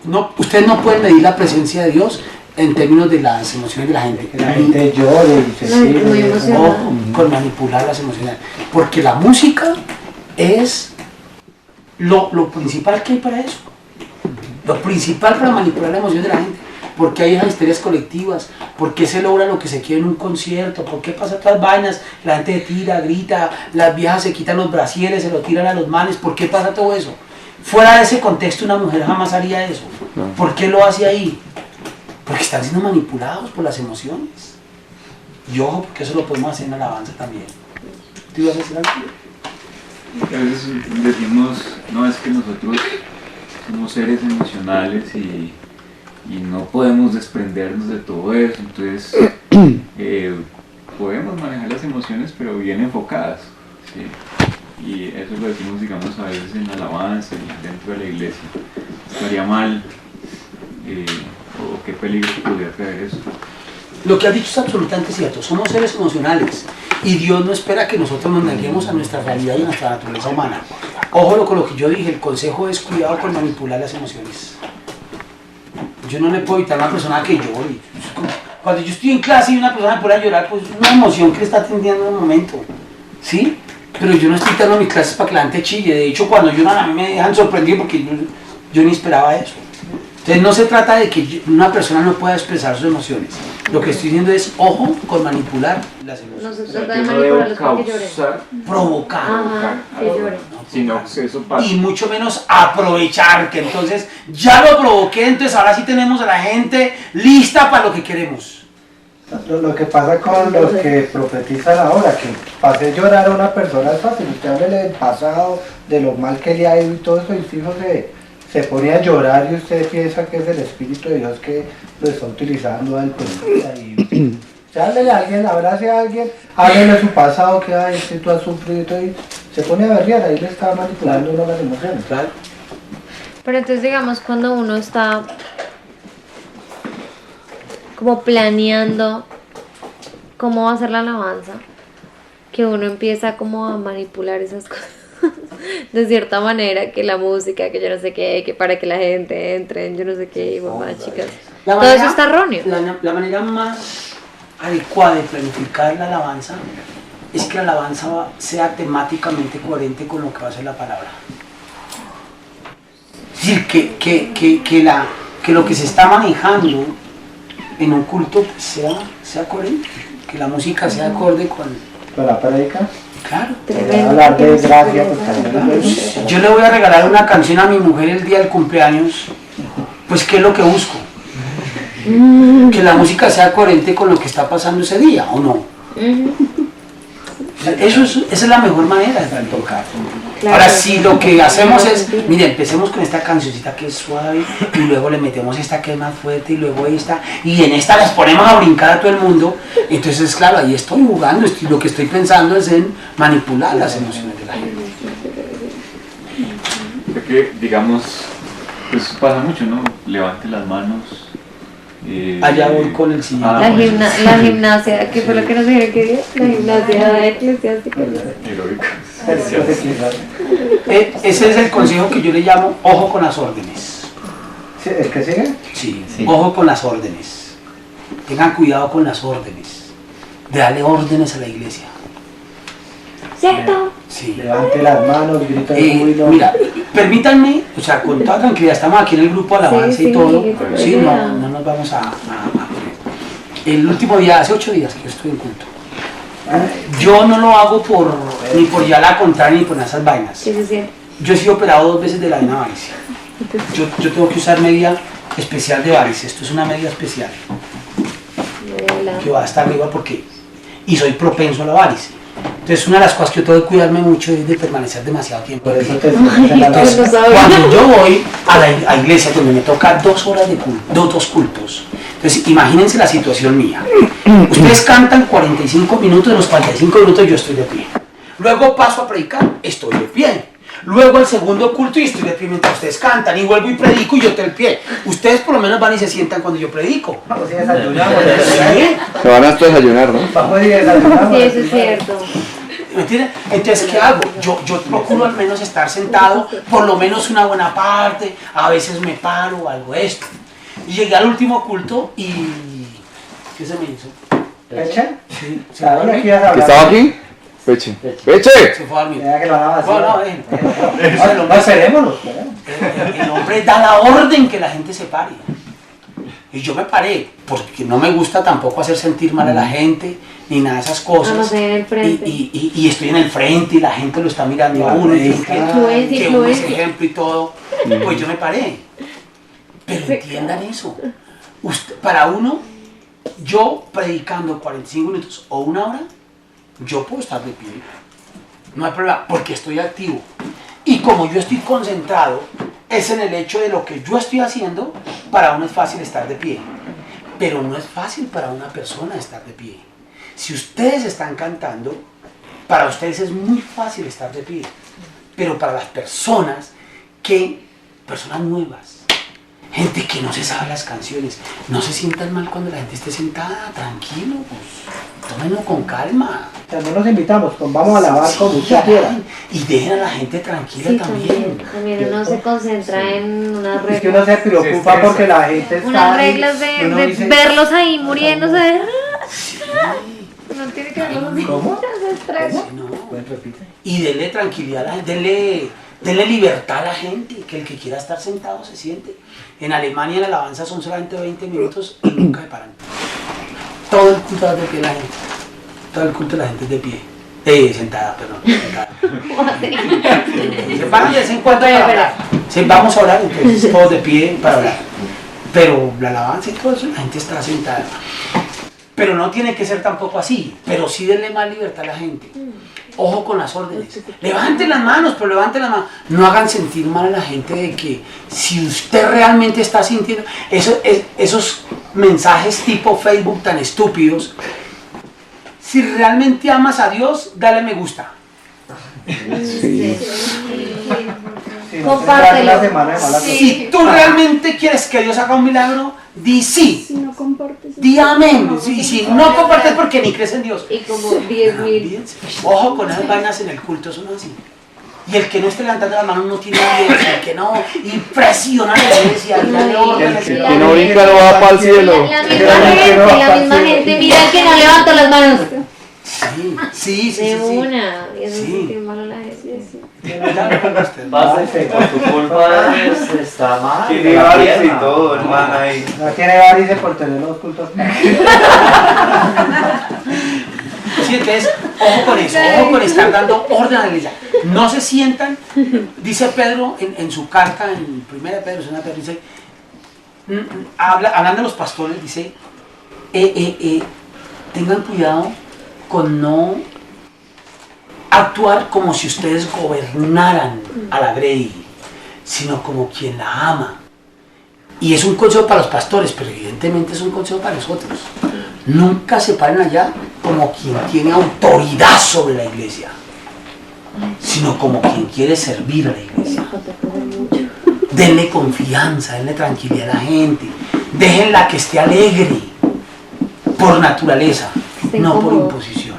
no, ustedes no pueden medir la presencia de Dios en términos de las emociones de la gente. Que la gente llore y se sigue. Ojo con manipular las emociones. Porque la música es lo principal que hay para eso. Lo principal para manipular la emoción de la gente. ¿Por qué hay esas histerias colectivas? ¿Por qué se logra lo que se quiere en un concierto? ¿Por qué pasa todas vainas? La gente tira, grita, las viejas se quitan los brasieres, se lo tiran a los manes. ¿Por qué pasa todo eso? Fuera de ese contexto una mujer jamás haría eso. ¿Por qué lo hace ahí? Porque están siendo manipulados por las emociones. Y ojo, porque eso lo podemos hacer en alabanza también. ¿Tú ibas a decir algo? A veces decimos, no, es que nosotros somos seres emocionales y no podemos desprendernos de todo eso, entonces podemos manejar las emociones pero bien enfocadas, ¿sí? Y eso lo decimos, digamos, a veces en alabanza y dentro de la iglesia. ¿Estaría mal o qué peligro podría traer eso? Lo que has dicho es absolutamente cierto, somos seres emocionales y Dios no espera que nosotros nos neguemos a nuestra realidad y a nuestra naturaleza humana. Ojo con lo que yo dije, el consejo es cuidado con manipular las emociones. Yo no le puedo evitar a una persona que llore. Cuando yo estoy en clase y una persona me pone a llorar, pues es una emoción que le está teniendo en un momento, ¿sí? Pero yo no estoy dando mis clases para que la gente chille. De hecho, cuando lloran a mí me dejan sorprendido porque yo ni esperaba eso. Entonces no se trata de que una persona no pueda expresar sus emociones. Lo que estoy diciendo es, ojo con manipular las emociones. No se O sea, trata yo de no debo manipularlos para que lloren. causar, Provocar. Ajá, que lloren. sino que eso pasa. Y mucho menos aprovechar, que entonces ya lo provoqué, entonces ahora sí tenemos a la gente lista para lo que queremos. Lo que pasa con los que profetizan ahora, que pase llorar a una persona es fácil. Usted hable del pasado, de lo mal que le ha ido y todo eso, y fijo se pone a llorar y usted piensa que es el Espíritu de Dios que lo está utilizando al profeta. Y háblele a alguien, abrace a alguien, háblele de su pasado, que ay, si tú has sufrido y todo, y se pone a berrear, ahí le está manipulando uno las emociones. Claro. Pero entonces digamos cuando uno está como planeando cómo va a ser la alabanza, que uno empieza como a manipular esas cosas de cierta manera, que la música, que yo no sé qué, que para que la gente entre, yo no sé qué, y mamá, chicas. Todo eso está erróneo. La manera más adecuada de planificar la alabanza es que la alabanza sea temáticamente coherente con lo que va a ser la palabra. Es decir, que lo que se está manejando en un culto sea coherente, que la música sea acorde con la prédica. Claro. Hablar de gracia, pues también. Yo le voy a regalar una canción a mi mujer el día del cumpleaños, pues ¿qué es lo que busco? Que la música sea coherente con lo que está pasando ese día, ¿o no? Esa es la mejor manera de tocar. Claro. Ahora, si lo que hacemos es, mire, empecemos con esta cancioncita que es suave y luego le metemos esta que es más fuerte y luego esta, y en esta las ponemos a brincar a todo el mundo, entonces claro, ahí estoy jugando, lo que estoy pensando es en manipular las emociones de la gente. Porque, digamos, pues pasa mucho, ¿no? Levante las manos. Allá voy con el siguiente. La gimnasia, que fue lo que nos dijeron que dio, la gimnasia eclesiástica. Heroica. Ese es el consejo que yo le llamo ojo con las órdenes. ¿Sí? ¿Es que sigue? Sí, ojo con las órdenes. Tengan cuidado con las órdenes. De darle órdenes a la iglesia. ¿Cierto? Sí. Levante las manos, grito de júbilo. Mira, permítanme, o sea, con toda tranquilidad, estamos aquí en el grupo Alabanza Sí, y todo. sí, Sí, no nos vamos a el último día, hace 8 días que yo estoy en culto. Yo no lo hago ni por ya la contraria ni por esas vainas. Sí, sí, sí. Yo he sido operado 2 veces de la vena varice. Yo tengo que usar media especial de varice. Esto es una media especial que va hasta arriba y soy propenso a la varice. Entonces una de las cosas que yo tengo que cuidarme mucho es de permanecer demasiado tiempo. Por eso te Entonces, cuando yo voy a la iglesia donde me toca 2 horas de culto, dos cultos, entonces imagínense la situación mía. Ustedes cantan 45 minutos, en los 45 minutos yo estoy de pie. Luego paso a predicar, estoy de pie. Luego al segundo culto y estoy de pie mientras ustedes cantan y vuelvo y predico y yo estoy de pie. Ustedes por lo menos van y se sientan cuando yo predico. Vamos y desayunamos. ¿Sí? Se van hasta desayunar, ¿no? Vamos y desayunamos. Sí, eso es cierto. ¿Me entienden? Entonces, ¿qué hago? Yo procuro al menos estar sentado, por lo menos una buena parte, a veces me paro o algo de esto. Y llegué al último culto y... ¿qué se me hizo? ¿Peche? Sí, se ¿Sabes fue a que dormir. aquí ¿Que estaba aquí? Peche. ¡Peche! Se fue a dormir. Mira que lo van a vaciar. No, esperémoslo. el hombre da la orden que la gente se pare. Y yo me paré, porque no me gusta tampoco hacer sentir mal a la gente, ni nada de esas cosas. Vamos en el frente. Y estoy en el frente y la gente lo está mirando a uno, y que uno es ejemplo y todo. Pues yo me paré. Pero entiendan eso. Para uno, yo predicando 45 minutos o 1 hora, yo puedo estar de pie. No hay problema, porque estoy activo. Y como yo estoy concentrado, es en el hecho de lo que yo estoy haciendo, para uno es fácil estar de pie. Pero no es fácil para una persona estar de pie. Si ustedes están cantando, para ustedes es muy fácil estar de pie. Pero para las personas nuevas, gente que no se sabe las canciones, no se sientan mal cuando la gente esté sentada, tranquilo, pues, tómenlo con calma. O sea, no nos invitamos, pues vamos a alabar como usted quiera. Y dejen a la gente tranquila Sí, también. también uno se concentra en unas Es que uno reglas. se preocupa porque la gente está Unas ahí, reglas y uno de dice, verlos ahí muriéndose. Sí. No tiene que verlos así. ¿Cómo? Se estresa. Sí, no. Bueno, repite. Y denle tranquilidad a la gente, denle libertad a la gente, que el que quiera estar sentado se siente. En Alemania la alabanza son solamente 20 minutos y nunca se paran. Todo el culto es de pie la gente. Todo el culto la gente es de pie. Sentada, perdón. Sentada. Se paran de vez en cuando para hablar. Sí, vamos a orar, entonces todos de pie para hablar. Pero la alabanza y todo eso, la gente está sentada. Pero no tiene que ser tampoco así. Pero sí denle más libertad a la gente. Ojo con las órdenes. Levanten las manos, pero levanten las manos. No hagan sentir mal a la gente de que si usted realmente está sintiendo esos mensajes tipo Facebook tan estúpidos. Si realmente amas a Dios, dale me gusta. Sí. Si no, Compártelo. una semana de mala cosa. Si tú realmente quieres que Dios haga un milagro, di sí. Si no compartes. Di amén. Y si no compartes porque ni crees en Dios. Y como 10.000. Ojo con esas vainas en el culto, son así. Y el que no esté levantando las manos no tiene audiencia, el que no impresiona a la iglesia, y dale órdenes. El que no brinca no va para el cielo. La misma gente, mira el que no levanta las manos. Sí. De una. Y eso Sí. sí que malo la gente. Sí. Pase, por tu culpa está mal. Tiene la varices y pierna. todo, hermano, ahí. No tiene varices por tener los cultos. Sí, entonces, ojo con estar dando orden a la iglesia. No se sientan, dice Pedro en su carta, en 1 Pedro, 2 Pedro, dice, hablando de los pastores, dice, tengan cuidado con no actuar como si ustedes gobernaran a la grey, sino como quien la ama. Y es un consejo para los pastores, pero evidentemente es un consejo para nosotros. Nunca se paren allá como quien tiene autoridad sobre la iglesia, sino como quien quiere servir a la iglesia. Denle confianza, denle tranquilidad a la gente, déjenla que esté alegre por naturaleza, no por imposición.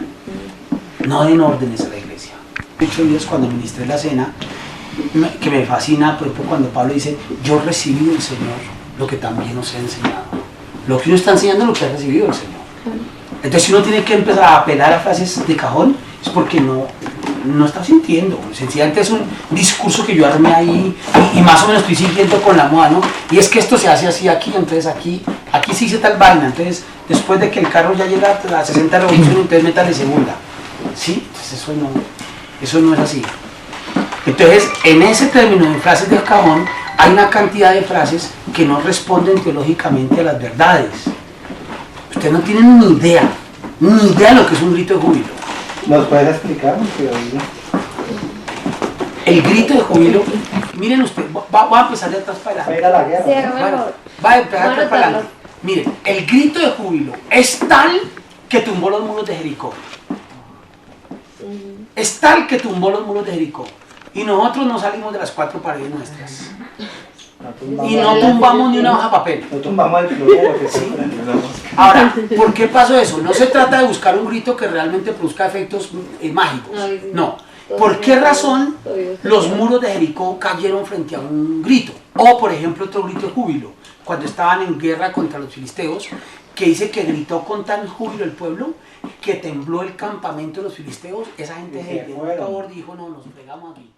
No den órdenes a la iglesia. 8 días cuando ministré la cena, que me fascina, por ejemplo, cuando Pablo dice, yo recibí del Señor lo que también os he enseñado. Lo que uno está enseñando es lo que ha recibido del Señor. Entonces, si uno tiene que empezar a apelar a frases de cajón, es porque no está sintiendo. Sencillamente es un discurso que yo armé ahí y más o menos estoy siguiendo con la moda, ¿no? Y es que esto se hace así aquí, entonces aquí sí se tal vaina. Entonces, después de que el carro ya llega a 60 revoluciones, entonces métale segunda. ¿Sí? Entonces eso no es así. Entonces, en ese término de frases de cajón, hay una cantidad de frases que no responden teológicamente a las verdades. Ustedes no tienen ni idea de lo que es un grito de júbilo. ¿Nos puedes explicar? El grito de júbilo, miren ustedes, voy a empezar de atrás para Va a ir a la guerra. Sí, ¿no? hágame va a empezar de atrás para adelante. Miren, el grito de júbilo es tal que tumbó los muros de Jericó. Es tal que tumbó los muros de Jericó. Y nosotros no salimos de las 4 paredes nuestras. Y no tumbamos ni una hoja de papel. No tumbamos el florero que Sí. Ahora, ¿por qué pasó eso? No se trata de buscar un grito que realmente produzca efectos mágicos. No. ¿Por qué razón los muros de Jericó cayeron frente a un grito? O, por ejemplo, otro grito de júbilo, cuando estaban en guerra contra los filisteos, que dice que gritó con tal júbilo el pueblo que tembló el campamento de los filisteos. Esa gente se dio un favor, dijo, no, nos pegamos aquí.